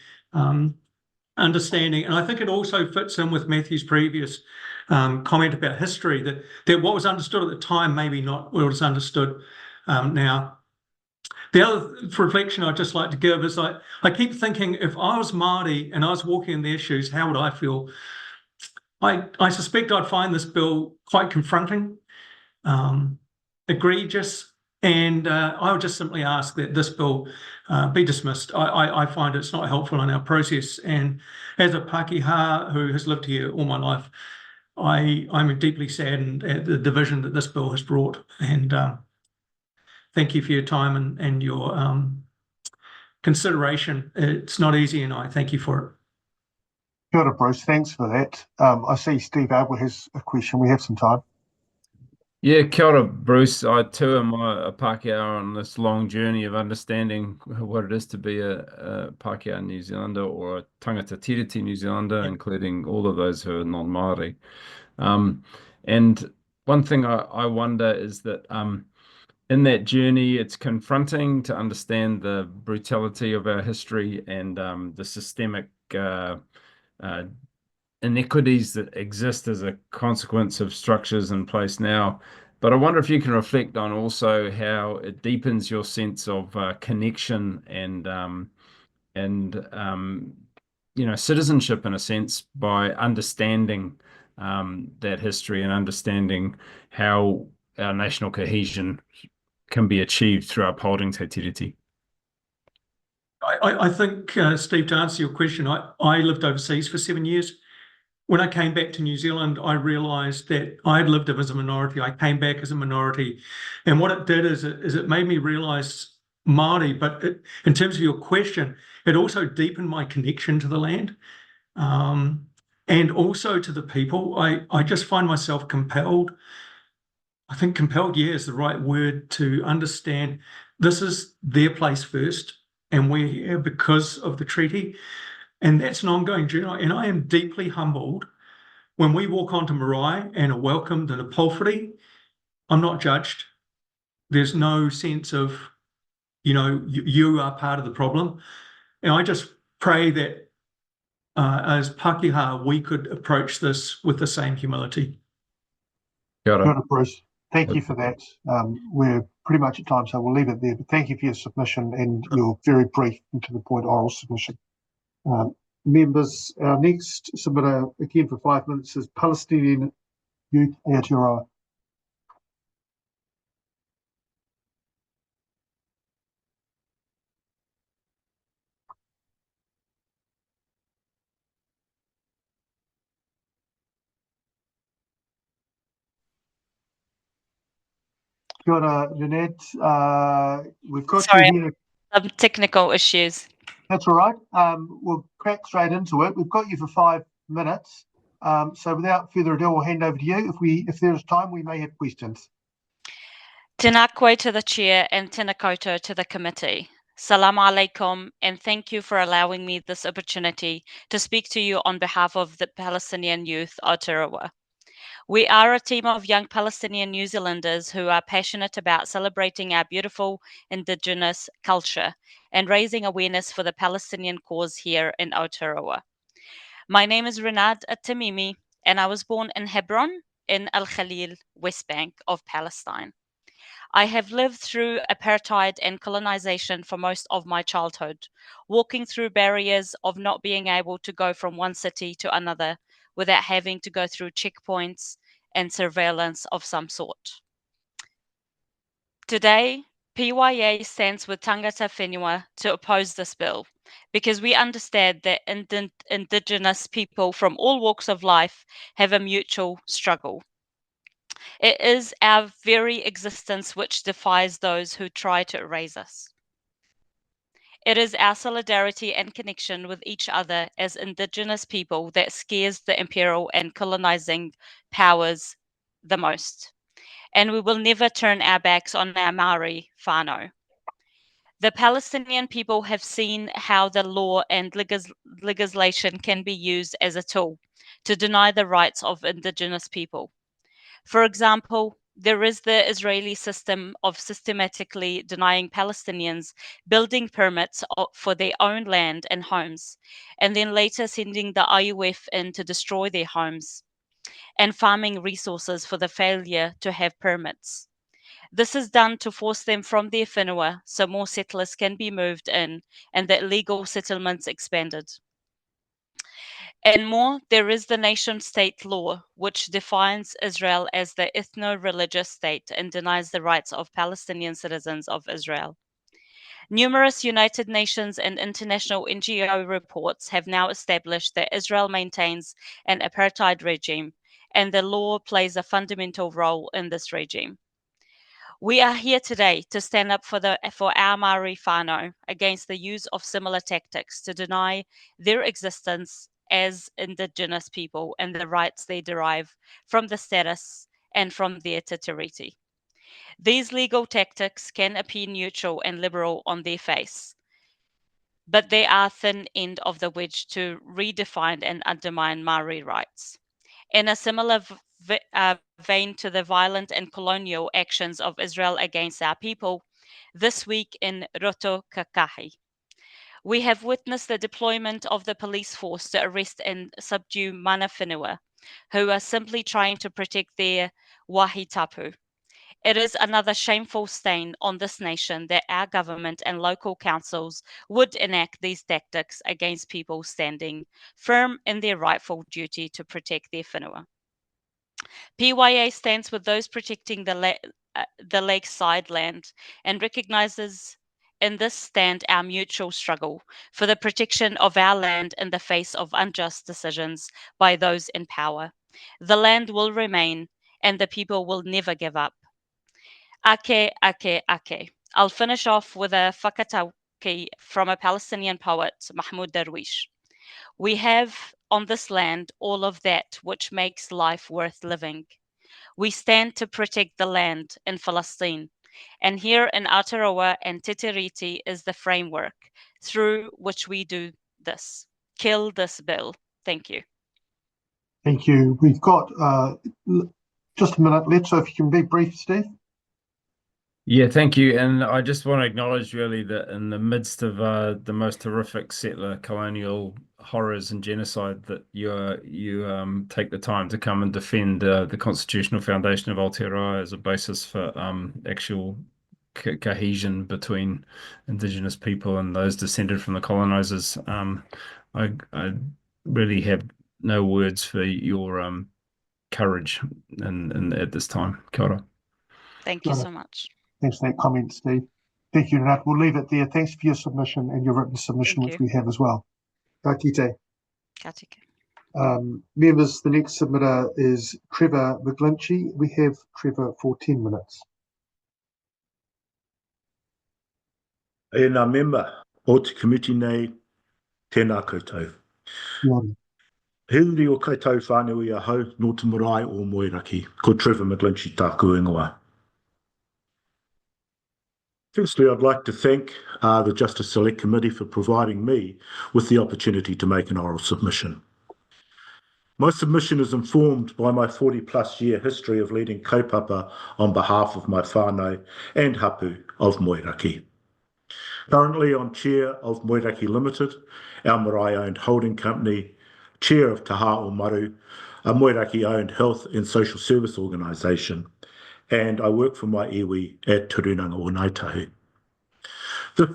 understanding, and I think it also fits in with Matthew's previous comment about history, that what was understood at the time maybe not what is understood now. The other reflection I'd just like to give is I keep thinking, if I was Māori and I was walking in their shoes, how would I feel? I suspect I'd find this bill quite confronting, egregious, and I would just simply ask that this bill be dismissed. I find it's not helpful in our process, and as a Pākehā who has lived here all my life, I'm deeply saddened at the division that this bill has brought, and thank you for your time and your consideration. It's not easy, and I thank you for it. Kia ora, Bruce. Thanks for that. I see Steve Albert has a question. We have some time. Yeah, kia ora, Bruce. I too am a Pākehā on this long journey of understanding what it is to be a Pākehā New Zealander or a tangata tiriti New Zealander, including all of those who are non-Māori. And one thing I wonder is that in that journey, it's confronting to understand the brutality of our history and the systemic inequities that exist as a consequence of structures in place now. But I wonder if you can reflect on also how it deepens your sense of connection and citizenship in a sense by understanding that history and understanding how our national cohesion can be achieved through upholding te tiriti. I think, Steve, to answer your question, I lived overseas for 7 years. When I came back to New Zealand, I realised that I had lived as a minority. I came back as a minority. And what it did is it made me realise Māori, but in terms of your question, it also deepened my connection to the land and also to the people. I just find myself compelled. I think compelled, is the right word, to understand this is their place first, and we're here because of the treaty. And that's an ongoing journey. And I am deeply humbled when we walk onto marae and are welcomed in a pulphery. I'm not judged. There's no sense of, you are part of the problem. And I just pray that as Pākehā, we could approach this with the same humility. Kia ora. Kia ora, Bruce. Thank you for that. We're pretty much at time, so we'll leave it there. But thank you for your submission and your very brief and to the point oral submission. members, our next submitter, again for 5 minutes, is Palestinian Youth Aotearoa. Kia ora, Jeanette. We've got Sorry, you here. some technical issues. That's all right. We'll crack straight into it. We've got you for 5 minutes. So without further ado, I'll hand over to you. If there's time, we may have questions. Tēnā koe to the chair and tēnā koutou to the committee. Salam alaikum, and thank you for allowing me this opportunity to speak to you on behalf of the Palestinian Youth Aotearoa. We are a team of young Palestinian New Zealanders who are passionate about celebrating our beautiful Indigenous culture and raising awareness for the Palestinian cause here in Aotearoa. My name is Renad At-Tamimi, and I was born in Hebron in Al Khalil, West Bank of Palestine. I have lived through apartheid and colonization for most of my childhood, walking through barriers of not being able to go from one city to another without having to go through checkpoints and surveillance of some sort. Today, PYA stands with Tangata Whenua to oppose this bill because we understand that Indigenous people from all walks of life have a mutual struggle. It is our very existence which defies those who try to erase us. It is our solidarity and connection with each other as Indigenous people that scares the imperial and colonizing powers the most. And we will never turn our backs on our Maori whānau. The Palestinian people have seen how the law and legislation can be used as a tool to deny the rights of Indigenous people. For example, there is the Israeli system of systematically denying Palestinians building permits for their own land and homes, and then later sending the IUF in to destroy their homes, and farming resources for the failure to have permits. This is done to force them from their whenua so more settlers can be moved in and that legal settlements expanded. And more, there is the nation-state law, which defines Israel as the ethno-religious state and denies the rights of Palestinian citizens of Israel. Numerous United Nations and international NGO reports have now established that Israel maintains an apartheid regime, and the law plays a fundamental role in this regime. We are here today to stand up for our Maori whānau against the use of similar tactics to deny their existence as Indigenous people and the rights they derive from the status and from their te tiriti. These legal tactics can appear neutral and liberal on their face, but they are thin end of the wedge to redefine and undermine Maori rights. In a similar vein to the violent and colonial actions of Israel against our people, this week in Roto Kakahi, we have witnessed the deployment of the police force to arrest and subdue mana whenua, who are simply trying to protect their wahi tapu. It is another shameful stain on this nation that our government and local councils would enact these tactics against people standing firm in their rightful duty to protect their whenua. PYA stands with those protecting the lakeside land and recognizes in this stand our mutual struggle for the protection of our land in the face of unjust decisions by those in power. The land will remain and the people will never give up. Ake, ake, ake. I'll finish off with a whakatauki from a Palestinian poet, Mahmoud Darwish. We have on this land all of that which makes life worth living. We stand to protect the land in Palestine, and here in Aotearoa and Te Tiriti is the framework through which we do this. Kill this bill. Thank you. Thank you. We've got just a minute left, so if you can be brief, Steve. Yeah, thank you. And I just want to acknowledge really that in the midst of the most horrific settler colonial horrors and genocide, that you take the time to come and defend the constitutional foundation of Aotearoa as a basis for actual cohesion between Indigenous people and those descended from the colonizers. I really have no words for your courage and at this time. Kia ora. Thank you so much. Thanks for that comment, Steve. Thank you, Renata. We'll leave it there. Thanks for your submission and your written submission, Thank which you. we have as well. Ka kite. Ka tika. Members, the next submitter is Trevor McGlinchey. We have Trevor for 10 minutes. E nā member o te committee nei, tēnā koutou. Heuri o koutou whānau I ahau no te marae o Moeraki, ko Trevor McGlinchey tāku ingoa. Firstly, I'd like to thank the Justice Select Committee for providing me with the opportunity to make an oral submission. My submission is informed by my 40-plus year history of leading kaupapa on behalf of my whānau and hapu of Moeraki. Currently, I'm Chair of Moeraki Limited, our marae-owned holding company, Chair of Te Hā o Maru, a Moeraki-owned health and social service organisation, and I work for my iwi at Turunanga o Ngaitahu. The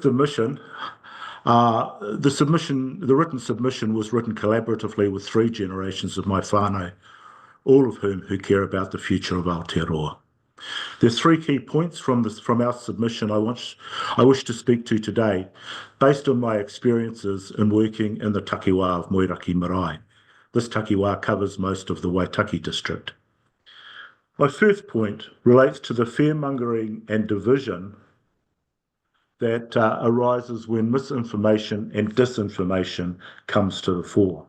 written submission was written collaboratively with 3 generations of my whānau, all of whom who care about the future of Aotearoa. There's 3 key points from our submission I wish to speak to today, based on my experiences in working in the takiwā of Moeraki Marae. This takiwā covers most of the Waitaki district. My first point relates to the fearmongering and division that arises when misinformation and disinformation comes to the fore.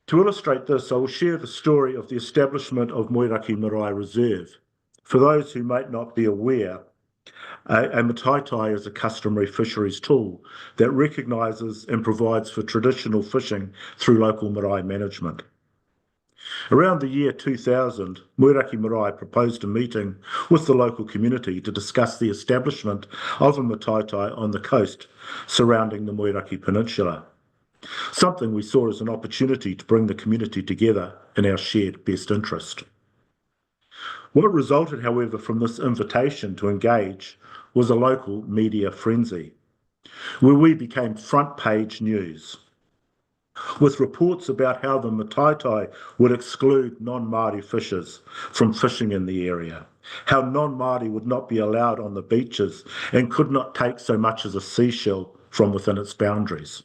To illustrate this, I will share the story of the establishment of Moeraki Marae Reserve. For those who might not be aware, a mataitai is a customary fisheries tool that recognises and provides for traditional fishing through local marae management. Around the year 2000, Moeraki Marae proposed a meeting with the local community to discuss the establishment of a mataitai on the coast surrounding the Moeraki Peninsula, something we saw as an opportunity to bring the community together in our shared best interest. What resulted, however, from this invitation to engage was a local media frenzy, where we became front page news, with reports about how the mataitai would exclude non-Māori fishers from fishing in the area, how non-Māori would not be allowed on the beaches and could not take so much as a seashell from within its boundaries.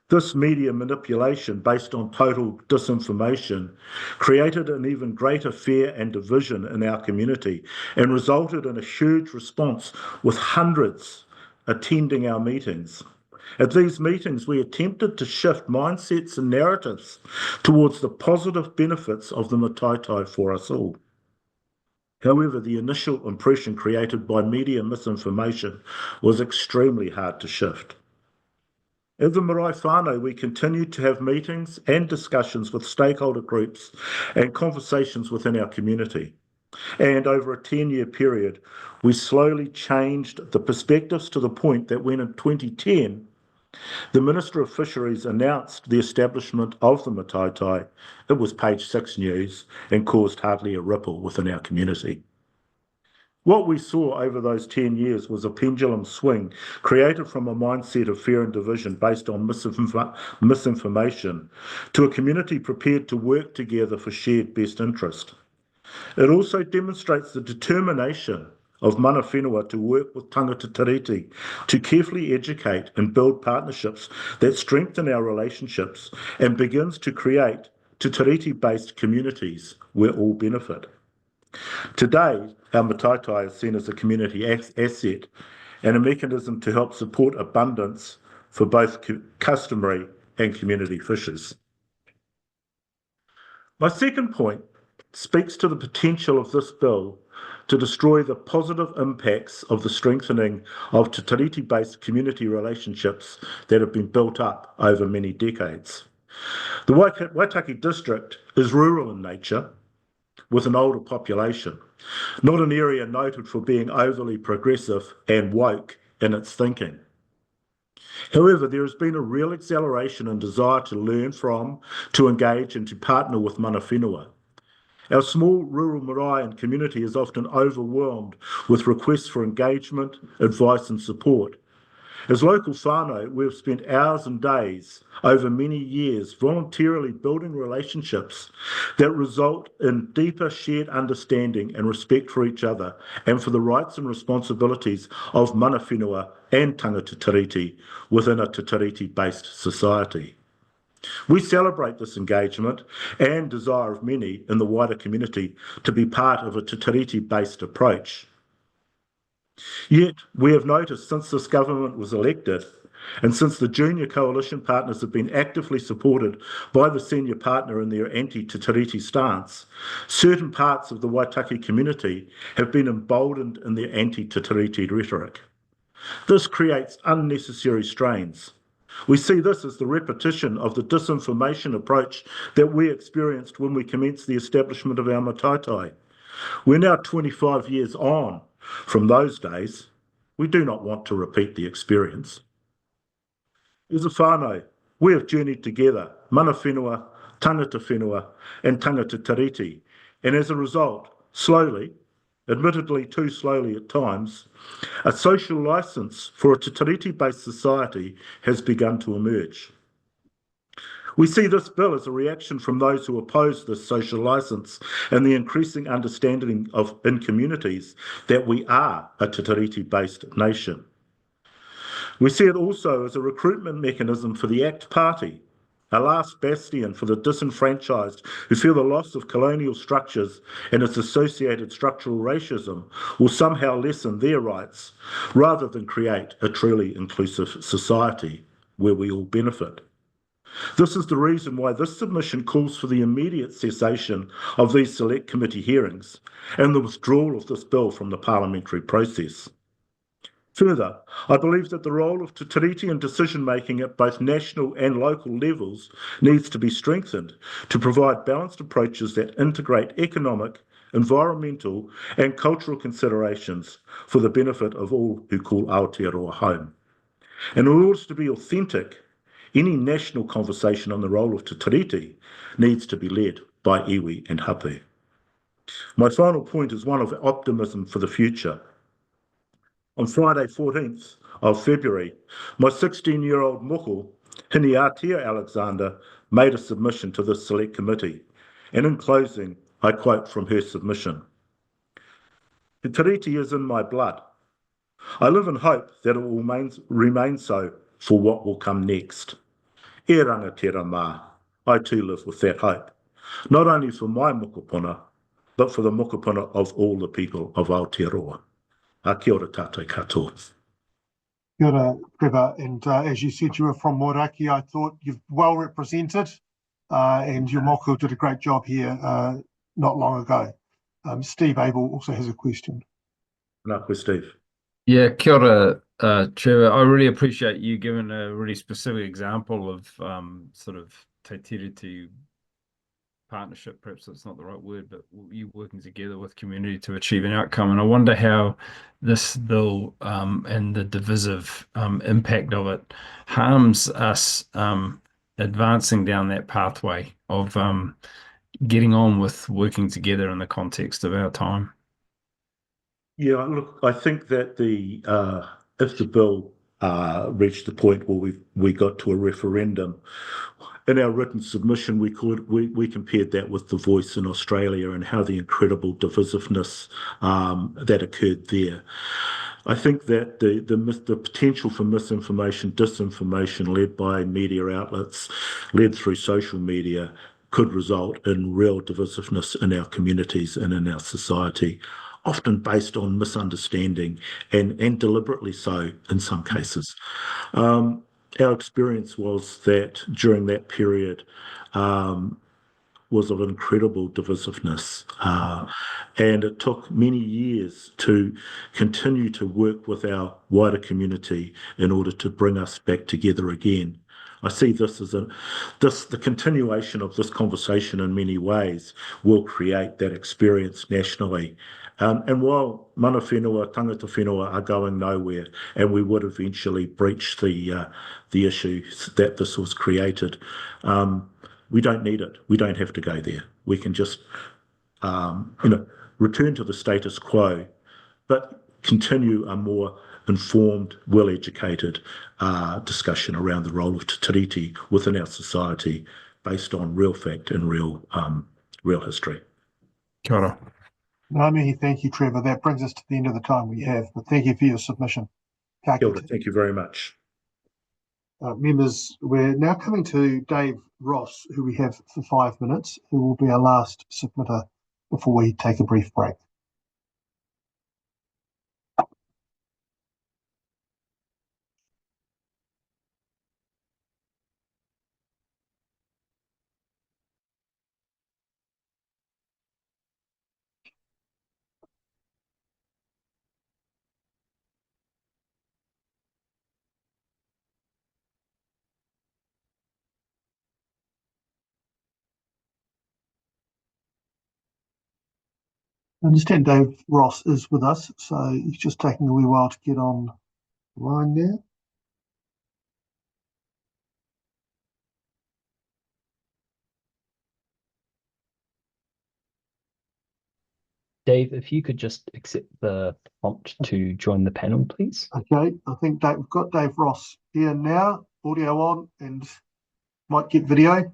This media manipulation based on total disinformation created an even greater fear and division in our community and resulted in a huge response with hundreds attending our meetings. At these meetings, we attempted to shift mindsets and narratives towards the positive benefits of the mataitai for us all. However, the initial impression created by media misinformation was extremely hard to shift. As a marae whānau, we continued to have meetings and discussions with stakeholder groups and conversations within our community. And over a 10-year period, we slowly changed the perspectives to the point that when in 2010, the Minister of Fisheries announced the establishment of the mataitai, it was page 6 news and caused hardly a ripple within our community. What we saw over those 10 years was a pendulum swing created from a mindset of fear and division based on misinformation to a community prepared to work together for shared best interest. It also demonstrates the determination of mana whenua to work with tangata tiriti to carefully educate and build partnerships that strengthen our relationships and begins to create te tiriti-based communities where all benefit. Today, our mataitai is seen as a community asset and a mechanism to help support abundance for both customary and community fishers. My second point speaks to the potential of this bill to destroy the positive impacts of the strengthening of te tiriti-based community relationships that have been built up over many decades. The Waitaki district is rural in nature, with an older population, not an area noted for being overly progressive and woke in its thinking. However, there has been a real acceleration in desire to learn from, to engage and to partner with mana whenua. Our small rural marae and community is often overwhelmed with requests for engagement, advice and support. As local whānau, we've spent hours and days over many years voluntarily building relationships that result in deeper shared understanding and respect for each other and for the rights and responsibilities of mana whenua and tangata tiriti within a te tiriti-based society. We celebrate this engagement and desire of many in the wider community to be part of a te tiriti-based approach. Yet, we have noticed since this government was elected and since the junior coalition partners have been actively supported by the senior partner in their anti-te tiriti stance, certain parts of the Waitaki community have been emboldened in their anti-te tiriti rhetoric. This creates unnecessary strains. We see this as the repetition of the disinformation approach that we experienced when we commenced the establishment of our matatai. We're now 25 years on from those days. We do not want to repeat the experience. As a whānau, we have journeyed together, mana whenua, tangata whenua, and tangata tiriti, and as a result, slowly, admittedly too slowly at times, a social licence for a te tiriti-based society has begun to emerge. We see this bill as a reaction from those who oppose this social licence and the increasing understanding in communities that we are a te tiriti-based nation. We see it also as a recruitment mechanism for the ACT Party, a last bastion for the disenfranchised who feel the loss of colonial structures and its associated structural racism will somehow lessen their rights, rather than create a truly inclusive society where we all benefit. This is the reason why this submission calls for the immediate cessation of these select committee hearings and the withdrawal of this bill from the parliamentary process. Further, I believe that the role of te tiriti in decision-making at both national and local levels needs to be strengthened to provide balanced approaches that integrate economic, environmental and cultural considerations for the benefit of all who call Aotearoa home. And in order to be authentic, any national conversation on the role of te tiriti needs to be led by iwi and hapu. My final point is one of optimism for the future. On Friday 14th of February, my 16-year-old moko, Hiniatia Alexander, made a submission to this select committee, and in closing, I quote from her submission. Te tiriti is in my blood. I live in hope that it will remain so for what will come next. E rangatira mā, I too live with that hope, not only for my mokopuna, but for the mokopuna of all the people of Aotearoa. A kia ora tātou katoa. Kia ora, Trevor, and as you said, you were from Moeraki. I thought you've well represented, and your moko did a great job here not long ago. Steve Abel also has a question. Nā koe, Steve. Yeah, kia ora, Trevor. I really appreciate you giving a really specific example of sort of te tiriti partnership, perhaps that's not the right word, but you working together with community to achieve an outcome. And I wonder how this bill and the divisive impact of it harms us advancing down that pathway of getting on with working together in the context of our time. Yeah, look, I think that if the bill reached the point where we got to a referendum, in our written submission, we compared that with The Voice in Australia and how the incredible divisiveness that occurred there. I think that the potential for misinformation, disinformation led by media outlets, led through social media, could result in real divisiveness in our communities and in our society, often based on misunderstanding and deliberately so in some cases. Our experience was that during that period was of incredible divisiveness, and it took many years to continue to work with our wider community in order to bring us back together again. I see this as the continuation of this conversation in many ways will create that experience nationally. And while mana whenua, tangata whenua are going nowhere, and we would eventually breach the issue that this was created, we don't need it. We don't have to go there. We can just return to the status quo, but continue a more informed, well-educated discussion around the role of Te Tiriti within our society based on real fact and real history. Kia ora. Ngā thank you, Trevor. That brings us to the end of the time we have, but thank you for your submission. Kia ora, thank you very much. Members, we're now coming to Dave Ross, who we have for 5 minutes, who will be our last submitter before we take a brief break. I understand Dave Ross is with us, so he's just taking a wee while to get on the line there. Dave, if you could just accept the prompt to join the panel, please. Okay, I think we've got Dave Ross here now, audio on, and might get video.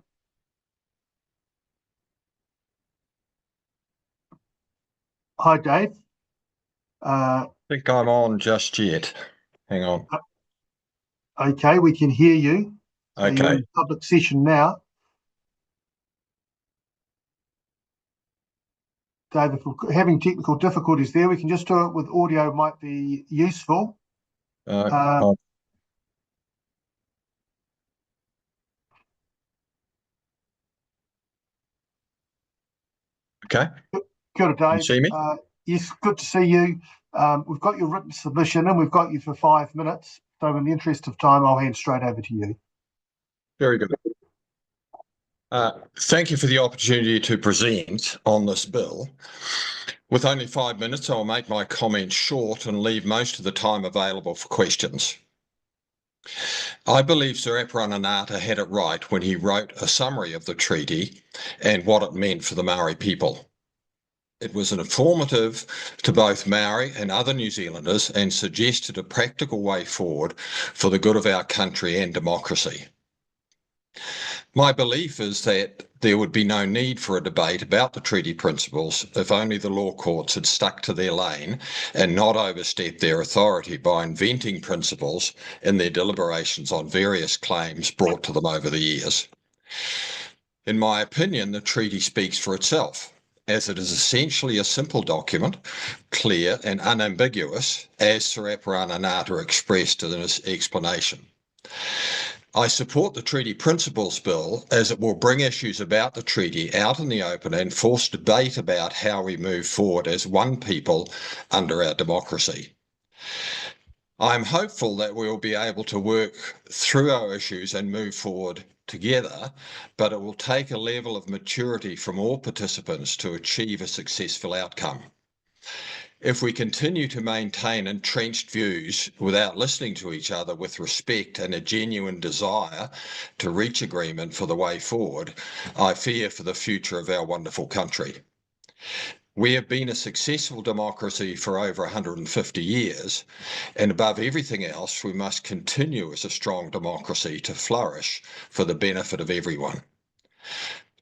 Hi, Dave. I think I'm on just yet. Hang on. Okay, we can hear you. So Okay. you're in public session now. Dave, if we're having technical difficulties there, we can just do it with audio, might be useful. Okay. Kia ora, Dave. You see me? Yes, good to see you. We've got your written submission and we've got you for 5 minutes. So in the interest of time, I'll hand straight over to you. Very good. Thank you for the opportunity to present on this bill. With only 5 minutes, I'll make my comments short and leave most of the time available for questions. I believe Sir Epirana Ngata had it right when he wrote a summary of the treaty and what it meant for the Maori people. It was informative to both Maori and other New Zealanders and suggested a practical way forward for the good of our country and democracy. My belief is that there would be no need for a debate about the treaty principles if only the law courts had stuck to their lane and not overstepped their authority by inventing principles in their deliberations on various claims brought to them over the years. In my opinion, the treaty speaks for itself, as it is essentially a simple document, clear and unambiguous, as Sir Epirana Ngata expressed in his explanation. I support the Treaty Principles Bill as it will bring issues about the treaty out in the open and force debate about how we move forward as one people under our democracy. I'm hopeful that we will be able to work through our issues and move forward together, but it will take a level of maturity from all participants to achieve a successful outcome. If we continue to maintain entrenched views without listening to each other with respect and a genuine desire to reach agreement for the way forward, I fear for the future of our wonderful country. We have been a successful democracy for over 150 years, and above everything else, we must continue as a strong democracy to flourish for the benefit of everyone.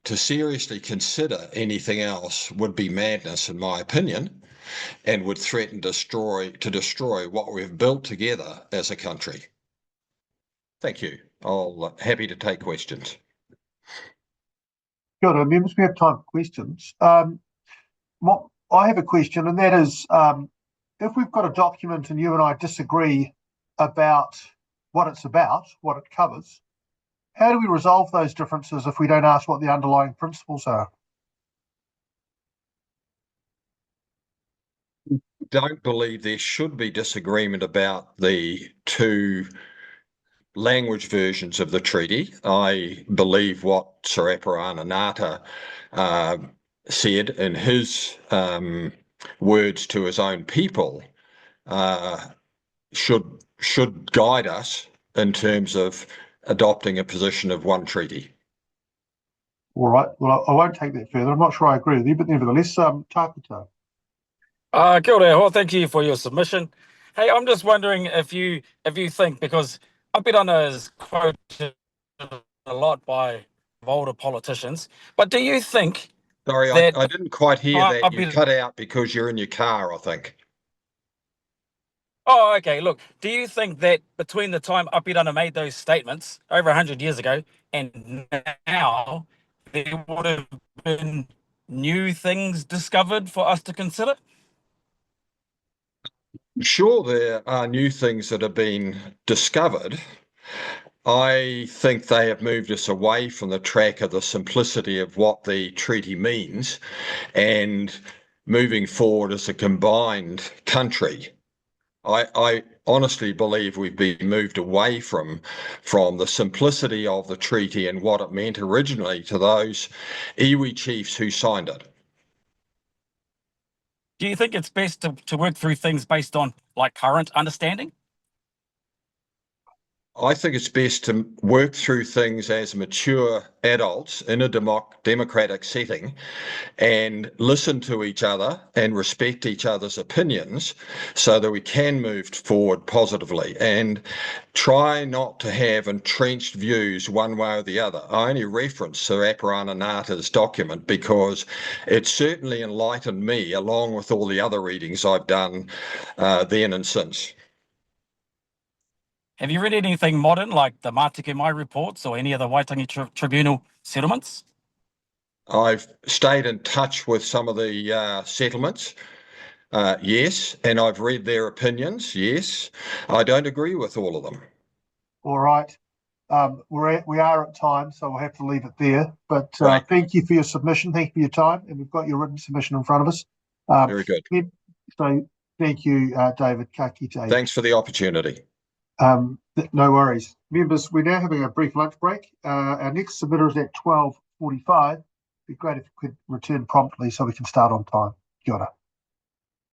To seriously consider anything else would be madness, in my opinion, and would threaten to destroy what we've built together as a country. Thank you. Happy to take questions. Kia ora, members, we have time for questions. I have a question, and that is, if we've got a document and you and I disagree about what it's about, what it covers, how do we resolve those differences if we don't ask what the underlying principles are? Don't believe there should be disagreement about the two language versions of the treaty. I believe what Sir Epirana Ngata said in his words to his own people should guide us in terms of adopting a position of one treaty. All right. Well, I won't take that further. I'm not sure I agree with you, but nevertheless, Tākuta. Kia ora, Hua, thank you for your submission. Hey, I'm just wondering if you think, because Apirana is quoted a lot by older politicians, but do you think Sorry, that I didn't quite hear that. You Apirana... cut out because you're in your car, I think. Oh, okay. Look, do you think that between the time Apirana made those statements over 100 years ago and now there would have been new things discovered for us to consider? Sure, there are new things that have been discovered. I think they have moved us away from the track of the simplicity of what the treaty means and moving forward as a combined country. I honestly believe we've been moved away from the simplicity of the treaty and what it meant originally to those iwi chiefs who signed it. Do you think it's best to work through things based on like current understanding? I think it's best to work through things as mature adults in a democratic setting and listen to each other and respect each other's opinions so that we can move forward positively and try not to have entrenched views one way or the other. I only reference Sir Apirana Ngāta's document because it certainly enlightened me along with all the other readings I've done then and since. Have you read anything modern like the Mātike Mai reports or any of the Waitangi Tribunal settlements? I've stayed in touch with some of the settlements, yes, and I've read their opinions, yes. I don't agree with all of them. All right. We are at time, so we'll have to leave it there. But Right. thank you for your submission. Thank you for your time. And we've got your written submission in front of us. Very good. So thank you, David. Ka kite. Thanks for the opportunity. No worries. Members, we're now having a brief lunch break. Our next submitter is at 12:45. It'd be great if you could return promptly so we can start on time. Kia ora.